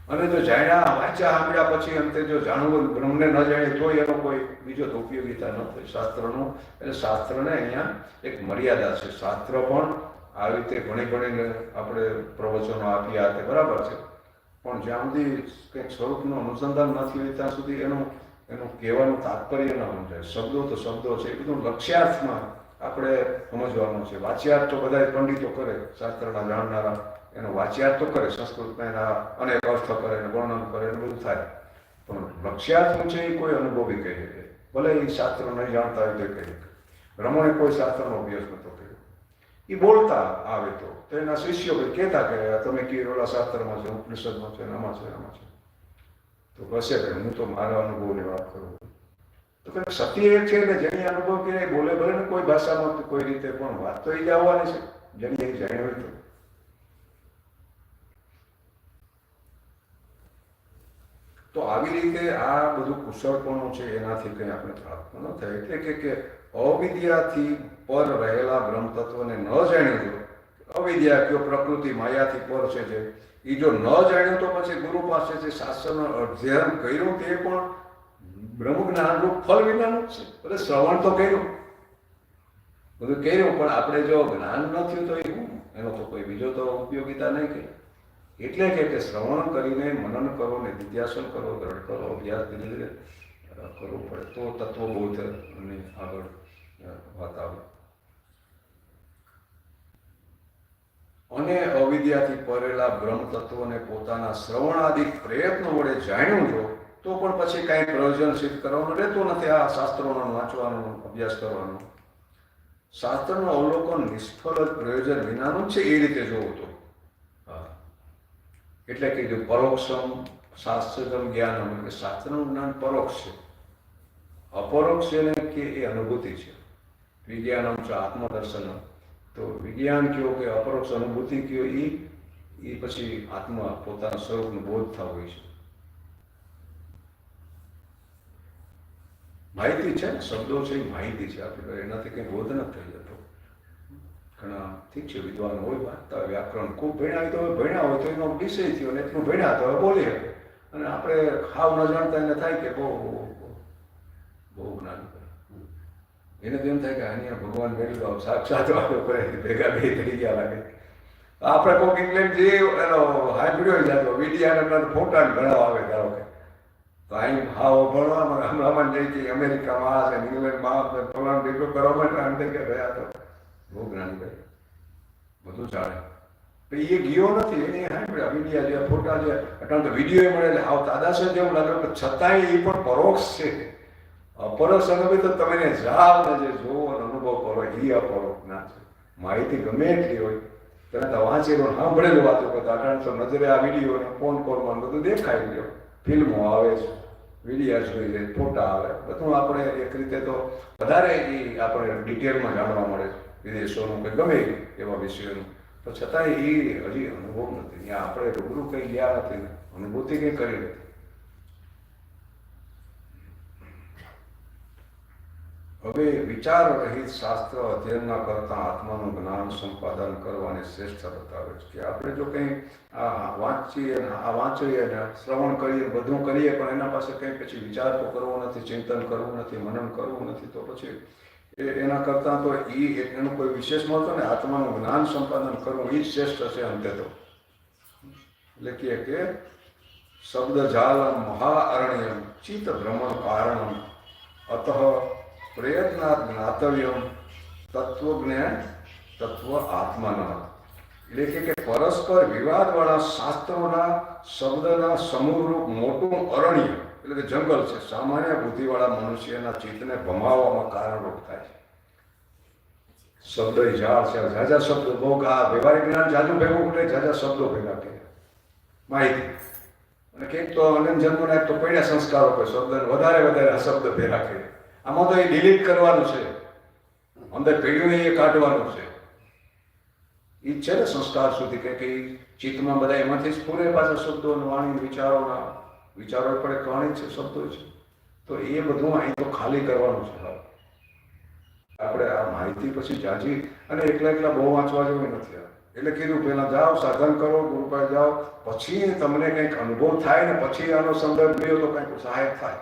અને જો જાણ્યા વાંચ્યા સાંભળ્યા પછી અંતે જો જાણવું બ્રહ્મને ન જાણીએ તો એનો કોઈ બીજો તો ઉપયોગીતા ન થાય શાસ્ત્રનું. એટલે શાસ્ત્રને અહીંયા એક મર્યાદા છે. શાસ્ત્ર પણ આવી રીતે ભણીને આપણે પ્રવચનો આપ્યા તે બરાબર છે, પણ જ્યાં સુધી કંઈક સ્વરૂપનું અનુસંધાન નથી હોય ત્યાં સુધી એનું કહેવાનું તાત્પર્ય ન સમજાય. શબ્દો તો શબ્દો છે, એ બધું લક્ષ્યાર્થમાં આપણે સમજવાનું છે. વાચ્યાર્થ તો બધા પંડિતો કરે, શાસ્ત્રના જાણનારા એનો વાચ્યાર્થ તો કરે, સંસ્કૃતમાં એના અનેક અર્થ કરે, વર્ણન કરે, એ બધું થાય, પણ લક્ષ્યાર્થ છે એ કોઈ અનુભવી કહી શકે. ભલે એ શાસ્ત્ર નહીં જાણતા હોય તો કહી શકે. રમણે કોઈ શાસ્ત્રનો અભ્યાસ નતો કર્યો, એ બોલતા આવે તો એના શિષ્યો કહેતા કે તમે કીરોલા શાસ્ત્રમાં છે, ઉપનિષદમાં છે, એનામાં છે, એનામાં છે, તો કશે કે હું તો મારા અનુભવની વાત કરું. તો કંઈક સત્ય એ છે ને જેની અનુભવ કે બોલે ભલે ને કોઈ ભાષામાં કોઈ રીતે, પણ વાત તો એ જ આવવાની છે જેની એ જાણી હોય તો આવી રીતે આ બધું કુશળપણું છે એનાથી કંઈ આપણે પ્રાપ્ત ન થાય. એટલે કે અવિદ્યાથી પર રહેલા બ્રહ્મ તત્વને ન જાણ્યું, અવિદ્યા કયો પ્રકૃતિ માયાથી પર છે જે એ જો ન જાણ્યું તો પછી ગુરુ પાસે જે શાસ્ત્રનું અધ્યયન કર્યું તે પણ બ્રહ્મ જ્ઞાનરૂપ ફળ વિનાનું જ છે. એટલે શ્રવણ તો કર્યું, બધું કર્યું, પણ આપણે જો જ્ઞાન ન થયું તો એ એનો તો કોઈ બીજો તો ઉપયોગીતા નહીં કહે. એટલે કે શ્રવણ કરીને મનન કરો ને નિધ્યાસન કરો, દ્રઢ કરો, અભ્યાસ ધીરે ધીરે કરવું પડે તો તત્વબોધ અને આગળ વાત આવે. અને અવિદ્યાથી પરેલા બ્રહ્મ તત્વને પોતાના શ્રવણાદિક પ્રયત્નો વડે જાણ્યું જો તો પણ પછી કાંઈ પ્રયોજન સિદ્ધ કરવાનું રહેતું નથી. આ શાસ્ત્રોનો વાંચવાનો અભ્યાસ કરવાનો, શાસ્ત્રનું અવલોકન નિષ્ફળ જ પ્રયોજન વિનાનું છે એ રીતે જોવું તો. એટલે કે જો પરોક્ષમ શાસ્ત્રમ જ્ઞાનમ, એટલે શાસ્ત્રનું જ્ઞાન પરોક્ષ છે, અપરોક્ષ છે કે એ અનુભૂતિ છે. વિજ્ઞાનમ છે આત્મદર્શન, તો વિજ્ઞાન કયો કે અપરોક્ષ અનુભૂતિ કયો એ પછી આત્મા પોતાના સ્વરૂપનો બોધ થવો હોય છે. માહિતી છે ને, શબ્દો છે એ માહિતી છે, આપણે એનાથી કંઈ બોધ નથી થઈ જતો. ઘણા ઠીક છે વિદ્વાન હોય, વાંચતા હોય, વ્યાકરણ ખૂબ ભણ્યા હોય તો એનો વિષય થયો ને એટલું ભણ્યા તો બોલી શકે, અને આપણે ખાવ ન જાણતા એને થાય કે બહુ જ્ઞાન કરે. એને તો એમ થાય કે અહીંયા ભગવાન મેળવ્યો સાક્ષાત વાતો કરે, ભેગા બે થઈ ગયા લાગે. આપણે કોઈક ઇંગ્લેન્ડ જે એનો હાઈબ્રિડ જતો મીડિયા ફોટા ઘણા આવે, ધારો કે તો અહીં હાવ ભણવામાં હમણાં જઈ કે અમેરિકામાં આ છે, ઇંગ્લેન્ડમાં ફલાણ દીકરો કરવા માટે અંદર કે ગયા તો બહુ જ્ઞાનીભાઈ, બધું ચાલે. એ ગયો નથી, એને સાંભળ્યા વિડીયા જે ફોટા જે અટાણ તો વિડીયો મળે એટલે આવ તાદાસ જ એવું લાગે કે છતાંય એ પણ પરોક્ષ છે. અપરોક્ષ અનુભવ તો તમે જાઓ ને જે જોવો અને અનુભવ કરો એ અપરોક્ષ ના છે. માહિતી ગમે એટલી હોય તેને તો વાંચેલું સાંભળેલું વાતો કરતા અટાણ તો નજરે આ વિડીયો ને ફોન કોલમાં બધું દેખાઈ ગયો, ફિલ્મો આવે છે, વિડીયા જોઈ લે, ફોટા આવે, બધું આપણે એક રીતે તો વધારે એ આપણે ડિટેલમાં જાણવા મળે છે વિદેશોનું કે ગમે એવા વિષયોનું. તો છતાંય એ હજી અનુભવ નથી. ત્યાં આપણે રૂબરૂ કંઈ ગયા નથી, અનુભૂતિ કંઈ કરી નથી. હવે વિચાર રહિત શાસ્ત્ર અધ્યયનના કરતાં આત્માનું જ્ઞાન સંપાદન કરવાની શ્રેષ્ઠ બતાવે છે કે આપણે જો કંઈ વાંચીએ ને શ્રવણ કરીએ, બધું કરીએ, પણ એના પાસે કંઈ પછી વિચાર તો કરવો નથી, ચિંતન કરવું નથી, મનન કરવું નથી, તો પછી એના કરતાં તો એનું કોઈ વિશેષ મહત્વ ને આત્માનું જ્ઞાન સંપાદન કરવું એ જ શ્રેષ્ઠ છે અંતે તો. એટલે કે શબ્દ જાલમ મહાઅરણ્યમ ચિત્ત ભ્રમણ કારણમ અતઃ પ્રયત્નાત જ્ઞાતવ્યમ તત્વજ્ઞાન તત્વ આત્માના. એટલે કે પરસ્પર વિવાદવાળા શાસ્ત્રોના શબ્દના સમૂહરૂપ મોટું અરણ્ય એટલે કે જંગલ છે, સામાન્ય બુદ્ધિવાળા મનુષ્યના ચિત્તને ભમાવવામાં કારણરૂપ થાય છે. શબ્દ ઝાડ છે, ઝાઝા શબ્દો બહુ વ્યવહારિક જ્ઞાન જાજુ ભેગું ઉઠે, ઝાઝા શબ્દો ભેગા કર્યા માહિતી, અને કંઈક તો અનંત જન્મના એક તો પડ્યા સંસ્કારો કોઈ શબ્દ વધારે શબ્દ ભેગા કર્યા. આમાં તો એ ડિલીટ કરવાનું છે, અંદર પેઢીઓને એ કાઢવાનું છે. એ છે ને સંસ્કાર સુધી કે ચિત્તમાં બધા એમાંથી સ્ફુરે પાછા શબ્દો, વાણી, વિચારો પડે વાણી છે, શબ્દો છે. તો એ બધું અહીં તો ખાલી કરવાનું છે. આપણે આ માહિતી પછી જાજી અને એકલા બહુ વાંચવા જેવું નથી. એટલે કીધું પહેલાં જાઓ, સાધન કરો, ગુરુ પાસે જાઓ, પછી તમને કંઈક અનુભવ થાય ને પછી આનો સંદર્ભ લ્યો તો કંઈક સહાયક થાય.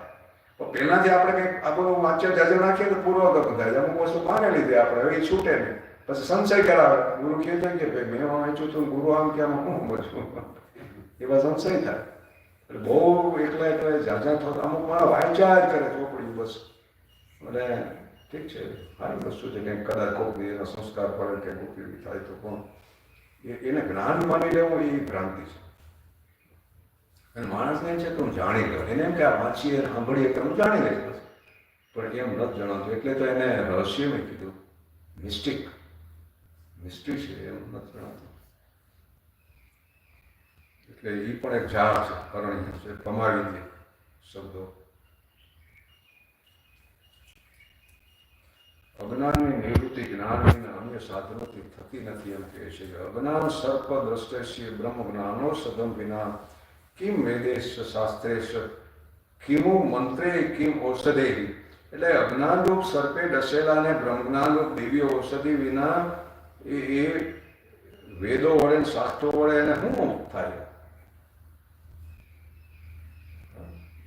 તો પહેલાંથી આપણે કંઈક આપણું વાંચન જાજુ નાખીએ તો પૂર્વગત થાય. અમુક વસ્તુ માને લીધે આપણે હવે એ છૂટે નહીં, પછી સંશય કરાવે. ગુરુ કહે છે કે ભાઈ મેં વાંચ્યું હતું, ગુરુ આમ કે આમાં હું બચું, એવા સંશય થાય. એટલે બહુ એકલા ઝાઝા થતા અમુક મારા વાંચ્યા જ કરે ચોપડી બસ. અને ઠીક છે, સારી વસ્તુ છે, કંઈક કદાચ કોઈક એના સંસ્કાર પડે કે ઉપયોગી થાય તો પણ એને જ્ઞાન માની લેવું એ ભ્રાંતિ છે. અને માણસને એમ છે કે હું જાણી લઉં, એને એમ કે આ વાંચીએ સાંભળીએ કે હું જાણી લઈશ, પણ એમ નથી જણાતું. એટલે તો એને રહસ્ય મેં કીધું, મિસ્ટિક મિસ્ટ્રી છે, એમ નથી જણાતું. એટલે એ પણ એક ઝાડ છે, અરણ્ય છે, કમાવી દે શબ્દો. અજ્ઞાનની નિવૃત્તિ જ્ઞાન વિના અન્ય સાધનોથી થતી નથી એમ કહે છે. અજ્ઞાન સર્પ દ્રષ્ટેશ્ય બ્રહ્મ જ્ઞાનો સદમ વિના કિમ વેદેશ શાસ્ત્રેશ કિમુ મંત્રે કિમ ઔષધે. એટલે અજ્ઞાનરૂપ સર્પે ડસેલા અને બ્રહ્મજ્ઞાનરૂપ દિવ્ય ઔષધિ વિના એ વેદો વડે શાસ્ત્રો વડે એને શું થાય?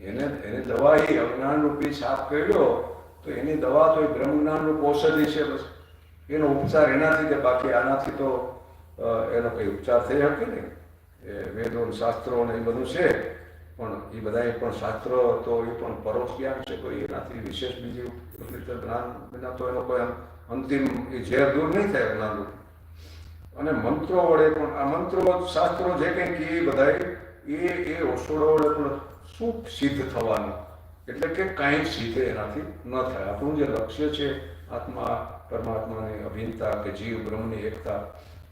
એને દવા એ અજ્ઞાનરૂપી સાપ કર્યો તો એની દવા તો એ બ્રહ્મજ્ઞાનરૂપ ઔષધિ છે. બસ એનો ઉપચાર એનાથી કે બાકી આનાથી તો એનો કંઈ ઉપચાર થઈ શકે નહીં. એ વેદો શાસ્ત્રો ને એ બધું છે, પણ એ બધા પણ શાસ્ત્ર તો એ પણ પરોક્ષ જ્ઞાન છે, કોઈ એનાથી વિશેષ બીજું જ્ઞાન વિના તો એનો કોઈ અંતિમ એ ઝેર દૂર નહીં થાય જ્ઞાનરૂપ. અને મંત્રો વડે પણ આ મંત્રો શાસ્ત્રો જે કંઈક એ બધા એ ઔષધો વડે પણ શું સિદ્ધ થવાનું? એટલે કે કાંઈ સિદ્ધ એનાથી ન થાય. આપણું જે લક્ષ્ય છે આત્મા પરમાત્માની અભિન્નતા કે જીવ બ્રહ્મની એકતા,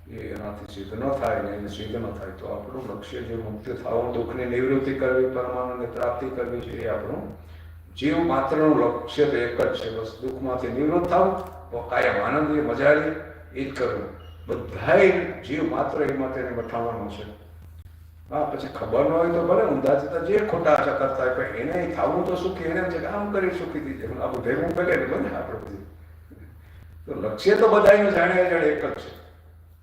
એ એનાથી સિદ્ધ ન થાય ને એને સિદ્ધ ન થાય તો આપણું લક્ષ્ય જે મુક્ત થવું, દુઃખની નિવૃત્તિ કરવી, પરમાનંદની પ્રાપ્તિ કરવી છે, એ આપણું જીવ માત્રનું લક્ષ્ય તો એક જ છે. બસ દુઃખમાંથી નિવૃત્ત થવું, કાયમ આનંદની મજારી એ જ કરવું. બધાય જીવ માત્ર એમાં તેને બઠાવવાનો છે. હા, પછી ખબર ન હોય તો ભલે ઊંધા જતા જે ખોટા આશા કરતા હોય, પણ એને થવું તો સુખી. એને એમ છે કે આમ કરી સુખી થઈ જાય. આ બધું ભેગું ભલે બને આપણે બધું. તો લક્ષ્ય તો બધાનું જાણે એક જ છે,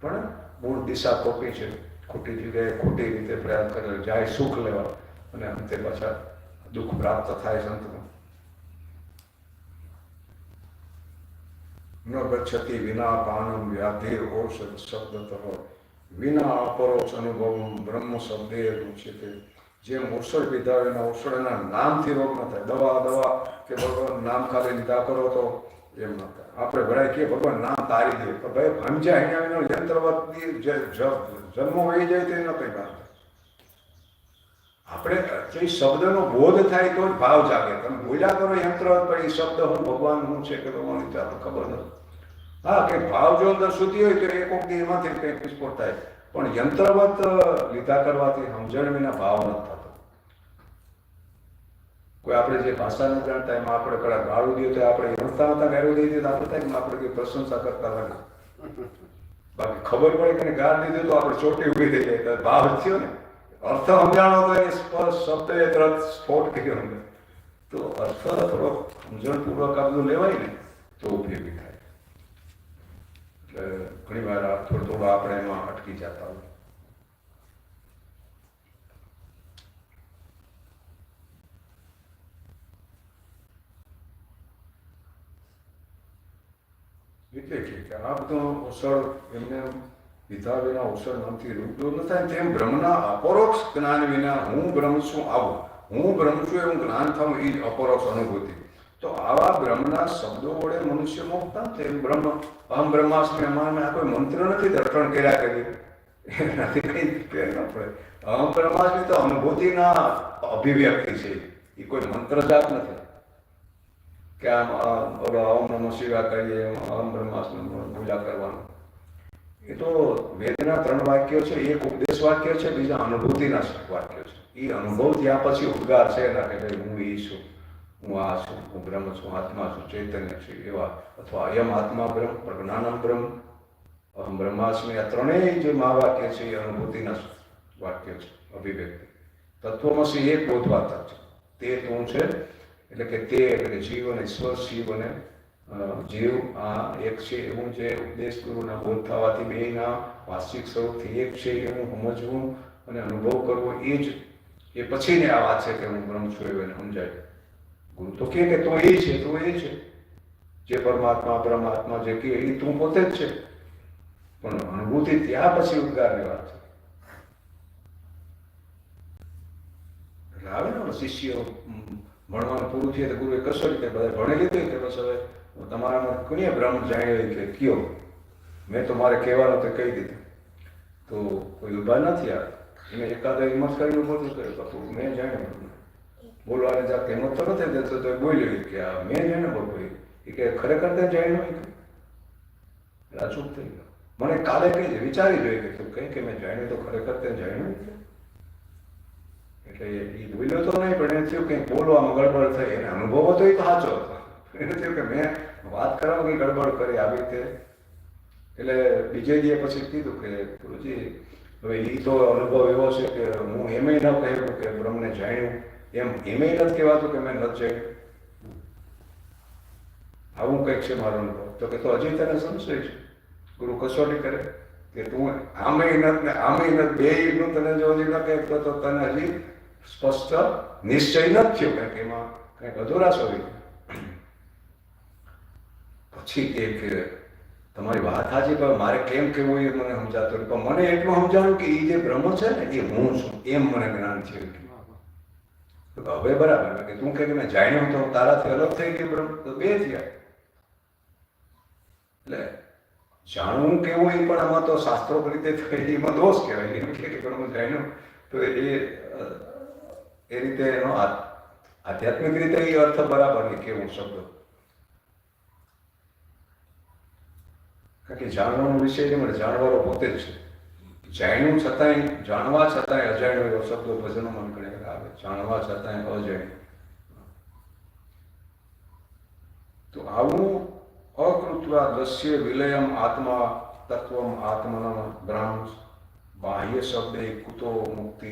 પણ મૂળ દિશા ખોટી છે. ખોટી જગ્યાએ ખોટી રીતે પ્રયાસ કરે જાય સુખ લેવા, અને અંતે પાછા દુઃખ પ્રાપ્ત થાય છે અંતમાં. ન ગચ્છતિ વિના પાનમ વ્યાધિર ઔષધ શબ્દતઃ વિના અપરોક્ષ અનુભવ બ્રહ્મ શબ્દે રૂચ્યતે. જેમ ઔષધ પીધા વિના ઔષધના નામથી રોગ ન થાય. દવા કે ભગવાન નામ ખાલી લીધા કરો તો એમ ન થાય. આપણે ભરાય કે ભગવાન નામ તારી દે, પણ ભાઈ સમજ્યા અહીંયા યંત્રવત જન્મ વહી જાય તો એનો કઈ વાત. આપણે જે શબ્દનો બોધ થાય તો જ ભાવ જાગે. તમે બોલ્યા કરો યંત્રવત, પણ એ શબ્દ હું ભગવાન હું છે કે ભગવાન તો આપણે ખબર નથી. હા, કે ભાવ જો અંદર સુધી હોય તો એક વખતે એમાંથી કંઈક વિસ્ફોટ થાય, પણ યંત્રવત લીધા કરવાથી સમજણ વિના ભાવ નથી થતો. કોઈ આપણે જે ભાષા ન જાણતા એમાં આપણે કડા ગાળું દઈએ તો આપણે હસતા હતા ગાળું દઈ દઈએ તો આપણે થાય આપણે કોઈ પ્રશંસા કરતા લાગે. બાકી ખબર પડે કે ગાળ દીધું તો આપણે ચોટી ઉભી થઈ જાય તો ભાવ થયો ને. અર્થ સમજાણો તો એ સ્પર્શ શબ્દ એ તરત સ્ફોટ કર્યો ને. તો અર્થ થોડો સમજણપૂર્વક આ બધું લેવાય ને તો ઉપયોગી થાય. એટલે ઘણી વાર થોડું થોડું આપણે એમાં અટકી જતા હોય. એટલે કે આ બધો અવસર એમને લીધા વિના અવસર નથી રૂપડો ન થાય. તેમ બ્રહ્મના અપરોક્ષ જ્ઞાન વિના હું બ્રહ્મ છું આવું, હું બ્રહ્મ છું એવું જ્ઞાન થવું એ અપરોક્ષ અનુભૂતિ. તો આવા બ્રહ્મના શબ્દો વડે મનુષ્ય મુક્ત થાય. બ્રહ્મ અહમ બ્રહ્માસ્મિ અમારમાં આ કોઈ મંત્ર નથી દર્શન કર્યા કરીએ એનાથી કંઈ ફેર ન પડે. અહમ બ્રહ્માસ્મિ તો અનુભૂતિના અભિવ્યક્તિ છે, એ કોઈ મંત્ર જાત નથી કે આમ ઓમ નમઃ શિવાય કરીએ અહમ બ્રહ્માસ્મિ પૂજા કરવાનું. એ તો વેદના 3 વાક્યો છે, એક ઉપદેશ વાક્ય છે, બીજા અનુભૂતિના વાક્યો છે. એ અનુભવ થયા પછી ઉદ્ગાર છે એના કે ભાઈ હું એ છું, હું આ છું, હું બ્રહ્મ છું, આત્મા છું, ચૈતન્ય છું એવા, અથવા અયમ આત્મા બ્રહ્મ, પ્રજ્ઞાનમ બ્રહ્મ, અહમ બ્રહ્માસ્મિ, આ ત્રણેય જે મહાવાક્ય છે એ અનુભૂતિના વાક્યો છે, અભિવ્યક્તિ. તત્વમસી એક બોધવાતા છે, તે તું છે એટલે કે તે એટલે જીવ અને ઈશ્વર, શિવ અને જીવ આ એક છે એવું જે ઉપદેશ ગુરુના બોધ થવાથી બેના વાસ્તવિક સ્વરૂપથી એક છે એવું સમજવું અને અનુભવ કરવો એ જ એ પછીની આ વાત છે કે હું બ્રહ્મ છું એવું એને સમજાય. ગુરુ તો કે તું એ છે, તું એ છે, જે પરમાત્મા બ્રહ્માત્મા જે કે એ તું પોતે જ છે, પણ અનુભૂતિ ત્યાં પછી ઉદ્ગારની વાત છે. એટલે આવે ને શિષ્યો ભણવાનું પૂરું થયું તો ગુરુએ કશો રીતે બધા ભણી લીધું કે બસ હવે તમારામાં કોને બ્રહ્મ જાણ્યો કે કયો, મેં તો મારે કહેવાનું તો કહી દીધું. તો કોઈ ઉભા નથી આવે એને એકાદા હિંમત કરીને બોલું કર્યું મેં જાણ્યું. બોલવાની જાત હિંમત તો નથી દેતો તો બોલ્યો કે આ મેં જાણે બોલવું એ કે ખરેખર તે જાણ્યું કે ચૂપ થઈ ગયો. મને કાલે કઈ વિચારી જોઈએ કે તું કઈ કે મેં જાણ્યું તો ખરેખર તે જાણ્યું એટલે એ બોલ્યો તો નહીં, પણ એને થયું કંઈક બોલવામાં ગડબડ થઈ, એને અનુભવ હતો એ તો સાચો હતો. એને થયું કે મેં વાત કરવામાં કંઈ ગડબડ કરી આવી રીતે. એટલે બીજે દીએ પછી કીધું કે ગુરુજી હવે એ તો અનુભવ એવો છે કે હું એમ ન કહ્યું કે બ્રહ્મને જાણ્યું, એમ નથી કહેવાતું કે મેં નથી જાણ્યું. આવું કંઈક છે મારો અનુભવ. તો કે તો હજી તને સંશય છે. ગુરુ કસોટી કરે કે તું આમેય નથી ને આમેય નથી, બેયનું તને જો હજી ન કહેતો તો તને હજી સ્પષ્ટ નિશ્ચય નથી થયો, કારણ કે એમાં કંઈક અધુરાશ હોય. પછી કે તમારી વાત સાચી, પણ મારે કેમ કેવું એ મને સમજાતું, પણ મને એટલું સમજાણું કે એ જે બ્રહ્મ છે ને એ હું છું એમ મને જ્ઞાન છે. હવે બરાબર કે તું કે મેં જાણ્યું તો તારાથી અલગ થઈ ગયું બ્રહ્મ, તો બે થયા. એટલે જાણવું કેવું એ પણ આમાં તો શાસ્ત્રો રીતે એમાં દોષ કહેવાય. એમ કે બ્રહ્મ જાણ્યું તો એ રીતે એનો આધ્યાત્મિક રીતે એ અર્થ બરાબર નહીં કેવું શબ્દ. કારણ કે જાણવાનો વિષય છે મને જાણવાનો પોતે જ છે. જાણ્યું છતાંય જાણવા છતાંય અજાણ્યો એવો શબ્દો ભજનોમાં ઘણી આવે. જાણવા છતાંય અજાણ્યું. તો આવું અકૃત્વા દ્રશ્ય વિલયમ આત્મા તત્વમ આત્મનમ બ્રહ્મ બાહ્ય શબ્દે કુતો મુક્તિ.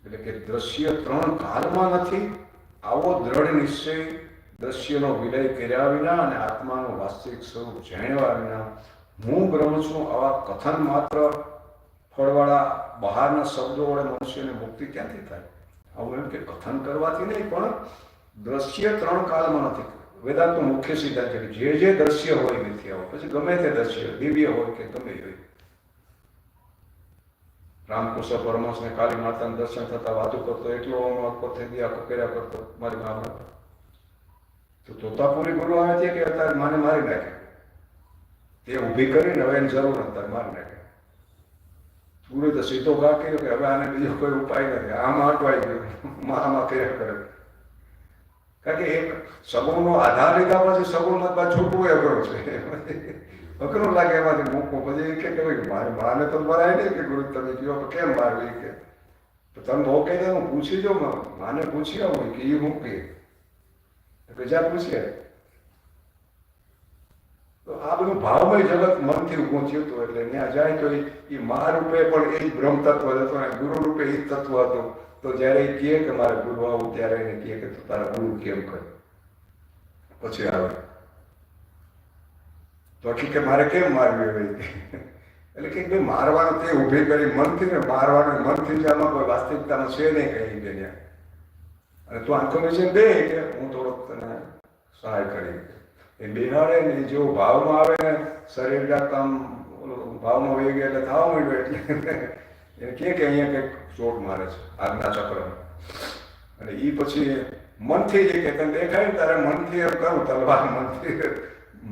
એટલે કે દ્રશ્ય 3 કાળમાં નથી, આવો દ્રઢ નિશ્ચય દ્રશ્યનો વિલય કર્યા વિના અને આત્માનું વાસ્તવિક સ્વરૂપ જાણ્યા વિના હું બ્રહ્મ છું આવા કથન માત્ર ફળવાળા બહારના શબ્દો વડે મનુષ્યને મુક્તિ ક્યાંથી થાય? આવું એમ કે કથન કરવાથી નહીં, પણ દ્રશ્ય 3 કાળમાં નથી. વેદાંતનો મુખ્ય સિદ્ધાંત છે કે જે દ્રશ્ય હોય નથી આવો, પછી ગમે તે દ્રશ્ય દિવ્ય હોય કે ગમે હોય. રામકૃષ્ણ પરમહંસને કાલી માતાનું દર્શન થતા વાતો કરતો એટલો આખો થઈ ગયા કર્યા કરતો મારી મામા. તો તોતાપુરી ગુરુ આવે છે કે અત્યારે માને મારી નાખે, તે ઊભી કરીને હવે એની જરૂર અત્યારે મારી નાખે. ગુરુ તો સીધો ઘા કર્યો કે હવે આને બીજો કોઈ ઉપાય નથી, આમાં અટવાઈ ગયું, આમાં કર્યા કરે. કારણ કે એક સગુણનો આધાર લીધા પછી સગુણમાં છૂટવું એ અઘરું છે, અઘરું લાગે એમાંથી મૂકવું. પછી કે મારે તો મરાય નહીં કે ગુરુ તમે કહો કેમ મારવી કે તમે બહુ કહી દે હું પૂછી જો, માને પૂછી આવું કે એ મૂકી બીજા પૂછીએ. તો આ બધું ભાવમય જગત મનથી ઊભું થયું હતું. એટલે ત્યાં જાય તો એ મા રૂપે પણ એ બ્રહ્મ તત્વ હતો અને ગુરુ રૂપે એ તત્વ હતું. તો જયારે એ કહે કે મારે ગુરુ આવું ત્યારે એને કહે કે તારા ગુરુ કેમ કરે પછી આવે તો કે મારે કેમ મારવી હોય એટલે કે ભાઈ મારવાનું તે ઊભી કરી મનથી ને મારવાનું મનથી જ આમાં કોઈ વાસ્તવિકતામાં છે નહીં કઈ કે ત્યાં. અને તું આન્ફોર્મેશન દે કે હું થોડોક તને સહાય કરી એ બિહાડે ને જેવો ભાવમાં આવે ને શરીર કામ ભાવમાં વહી ગયા એટલે થવા માંડ્યો એટલે એને કે અહીંયા કંઈક ચોટ મારે છે આજ્ઞા ચક્ર. અને એ પછી મનથી જે કે તને દેખાય ને તારે મનથી એમ કરું તલવાર મનથી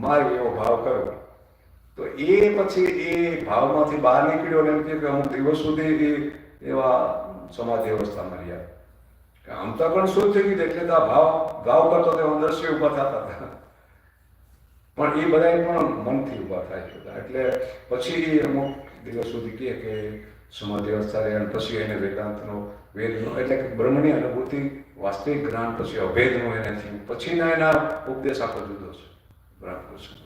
મારી એવો ભાવ કરો. તો એ પછી એ ભાવમાંથી બહાર નીકળ્યો ને એમ કે અમુક દિવસ સુધી એવા સમાધિ અવસ્થામાં રહ્યા. આમ તો પણ શું થઈ ગયું એટલે તો આ ભાવ કરતો તેમાં દ્રશ્ય ઉભા થતા હતા પણ એ બધા પણ મનથી ઉભા થાય છે. એટલે પછી અમુક દિવસ સુધી કે સમાધિ અવસ્થા રહ્યા પછી એને વેદાંતનો વેદનો એટલે કે બ્રહ્મની અનુભૂતિ વાસ્તવિક જ્ઞાન પછી અભેદનું એને થયું પછીના એના ઉપદેશ આખો જુદો છે બ્રહ્મકૃષ્ણ.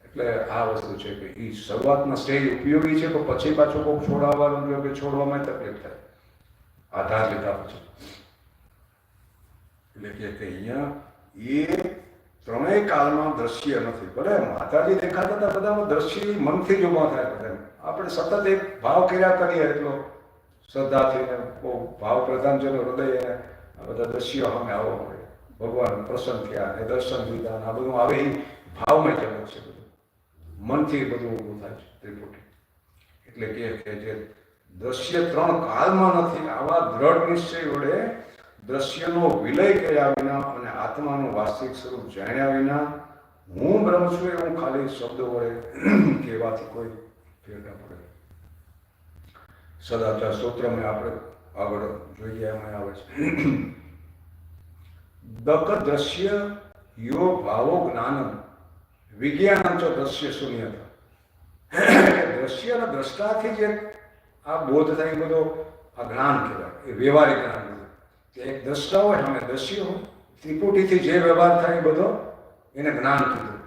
એટલે આ વસ્તુ છે કે એ શરૂઆતના સ્ટેજ ઉપયોગી છે પણ પછી પાછું કોઈક છોડાવવાનું જો કે છોડવામાં તકલીફ થાય આધાર લીધા પછી. એટલે કે અહીંયા એ ત્રણેય કાળમાં દ્રશ્ય નથી. ભલે માતાજી દેખાતા હતા બધામાં દ્રશ્ય મનથી જ ઉભા થાય બધા. આપણે સતત એક ભાવ કર્યા કરીએ એટલો શ્રદ્ધાથી બહુ ભાવ પ્રધાન જેનો હૃદય આ બધા દ્રશ્યો સામે આવવા મળે. ભગવાન પ્રસન્ન થયા ને દર્શન લીધા આ બધું આવે એ ભાવમાં જગત છે બધું મનથી બધું ઊભું થાય છે ત્રિપુટી. એટલે કે જે દ્રશ્ય ત્રણ કાળમાં નથી આવા દ્રઢ નિશ્ચય વડે દ્રશ્યનો વિલય કર્યા વિના અને આત્માનું વાસ્તવિક સ્વરૂપ જાણ્યા વિના હું બ્રહ્મ છું એવું ખાલી શબ્દો વડે કહેવાથી કોઈ ફેર ન પડે. સદાચાર સ્તોત્રમાં આપણે આગળ જોઈએ એમાં આવે છે દક દ્રશ્ય યો ભાવો જ્ઞાનમ વિજ્ઞાનમ ચ દ્રશ્ય શૂન્યતા. દ્રશ્ય અને દ્રષ્ટાથી જે આ બોધ થાય બધો આ જ્ઞાન કહેવાય. એ વ્યવહારિક જ્ઞાન એક દ્રષ્ટા હોય સામે દ્રશ્ય હોય ત્રિપુટીથી જે વ્યવહાર થાય એ બધો એને જ્ઞાન કીધું.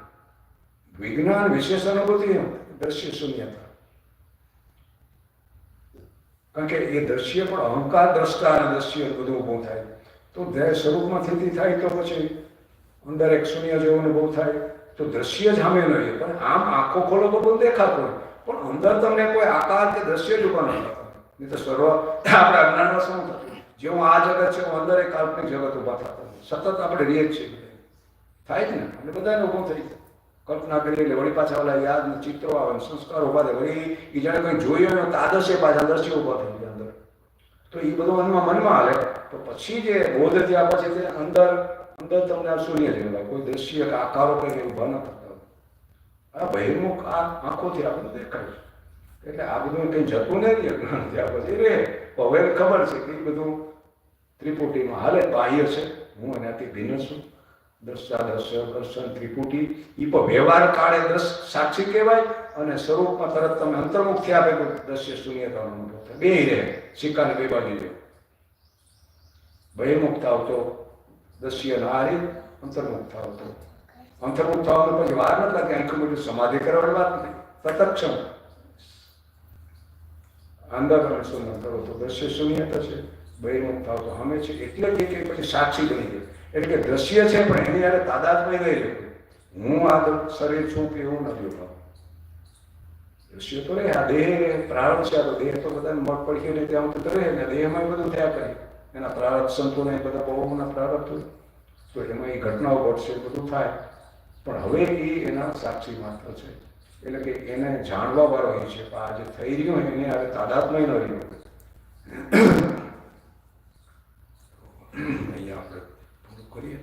વિજ્ઞાન વિશેષ અનુભૂતિ દ્રશ્ય શૂન્યતા. કારણ કે એ દ્રશ્ય પણ અહંકાર દ્રષ્ટા અને દ્રશ્ય બધું ઊભું થાય તો ધ્યેય સ્વરૂપમાં સ્થિતિ થાય તો પછી અંદર એક શૂન્ય જેવો અનુભવ થાય તો દ્રશ્ય જ સામે ન રહે. પણ આમ આંખો ખોલો તો બધું દેખાતું હોય પણ અંદર તમને કોઈ આકાર કે દ્રશ્ય જ ઉભા ન થતા. નહીં તો સર્વ આપણે અજ્ઞાનમાં શું થતું જેવું આ જગત છે અંદર એક કાલ્પનિક જગત ઉભા થતા સતત આપણે રીએ જ છીએ થાય જ ને. અને બધાને ઊભું થઈ જાય કલ્પના કરીએ એટલે વળી પાછા ઓલા યાદ ચિત્રો આવે સંસ્કાર ઉભા થાય વળી એ જાણે કંઈ જોયું હોય તો આદર્શે પાછા દ્રશ્ય ઉભા થઈ ગયા અંદર. તો એ બધું મનમાં હાલે તો પછી જે બોધ થયા પછી તે અંદર તમને આ શૂન્ય જેવા કોઈ દ્રશ્ય કે આકારો કંઈ ઉભા ન થતા. આ બહિર્મુખ આ આંખોથી આ બધું દેખાય છે. એટલે આ બધું કંઈ જતું નહીં અજ્ઞાન થયા પછી રે હવે ખબર છે કે એ બધું ત્રિપુટીમાં હાલે બાહ્ય છે હું એનાથી ભિન્ન છું. દ્રષ્ટા દ્રશ્ય દર્શન ત્રિપુટી એ પણ વ્યવહાર કાળે સાક્ષી કહેવાય અને સ્વરૂપમાં તરત તમે અંતર્મુખ થયા ભેગું દ્રશ્ય શૂન્યતાનો અનુભવ થાય. બે રહે સિક્કાને બે બાજુ રહે. બહિર્મુખ થાવ તો દ્રશ્ય ના હારી અંતર્મુખ થાવ તો અંતર્મુખ થવાનો પછી વાર નથી લાગે. આંખો બધું સમાધિ કરવાની વાત નથી તત્ક્ષણ અંદર તમે શૂન્ય કરો તો દ્રશ્ય શૂન્યતા છે. બહિર્મુખ થાવ તો હમે છે એટલે કે પછી સાક્ષી બની જાય. એટલે કે દ્રશ્ય છે પણ એની યારે તાદાત્મ્ય નહીં રહે. હું આ શરીર છું કે એવું નથી હોતું. દ્રશ્ય તો રહે આ દેહ પ્રારંભ છે. આ તો દેહ તો બધા મઠ પડખી ને ત્યાં તો રહે ને દેહમાં બધું થયા કરે એના પ્રારબ્ધ સંતોને બધા બહુના પ્રારબ્ધ હોય તો એમાં એ ઘટનાઓ ઘટશે બધું થાય પણ હવે એ એના સાક્ષી માત્ર છે. એટલે કે એને જાણવા વાળો એ છે આ જે થઈ રહ્યું એને હવે તાદાત્મ્ય ન રહ્યું. અહીંયા આપણે થોડું કરીએ.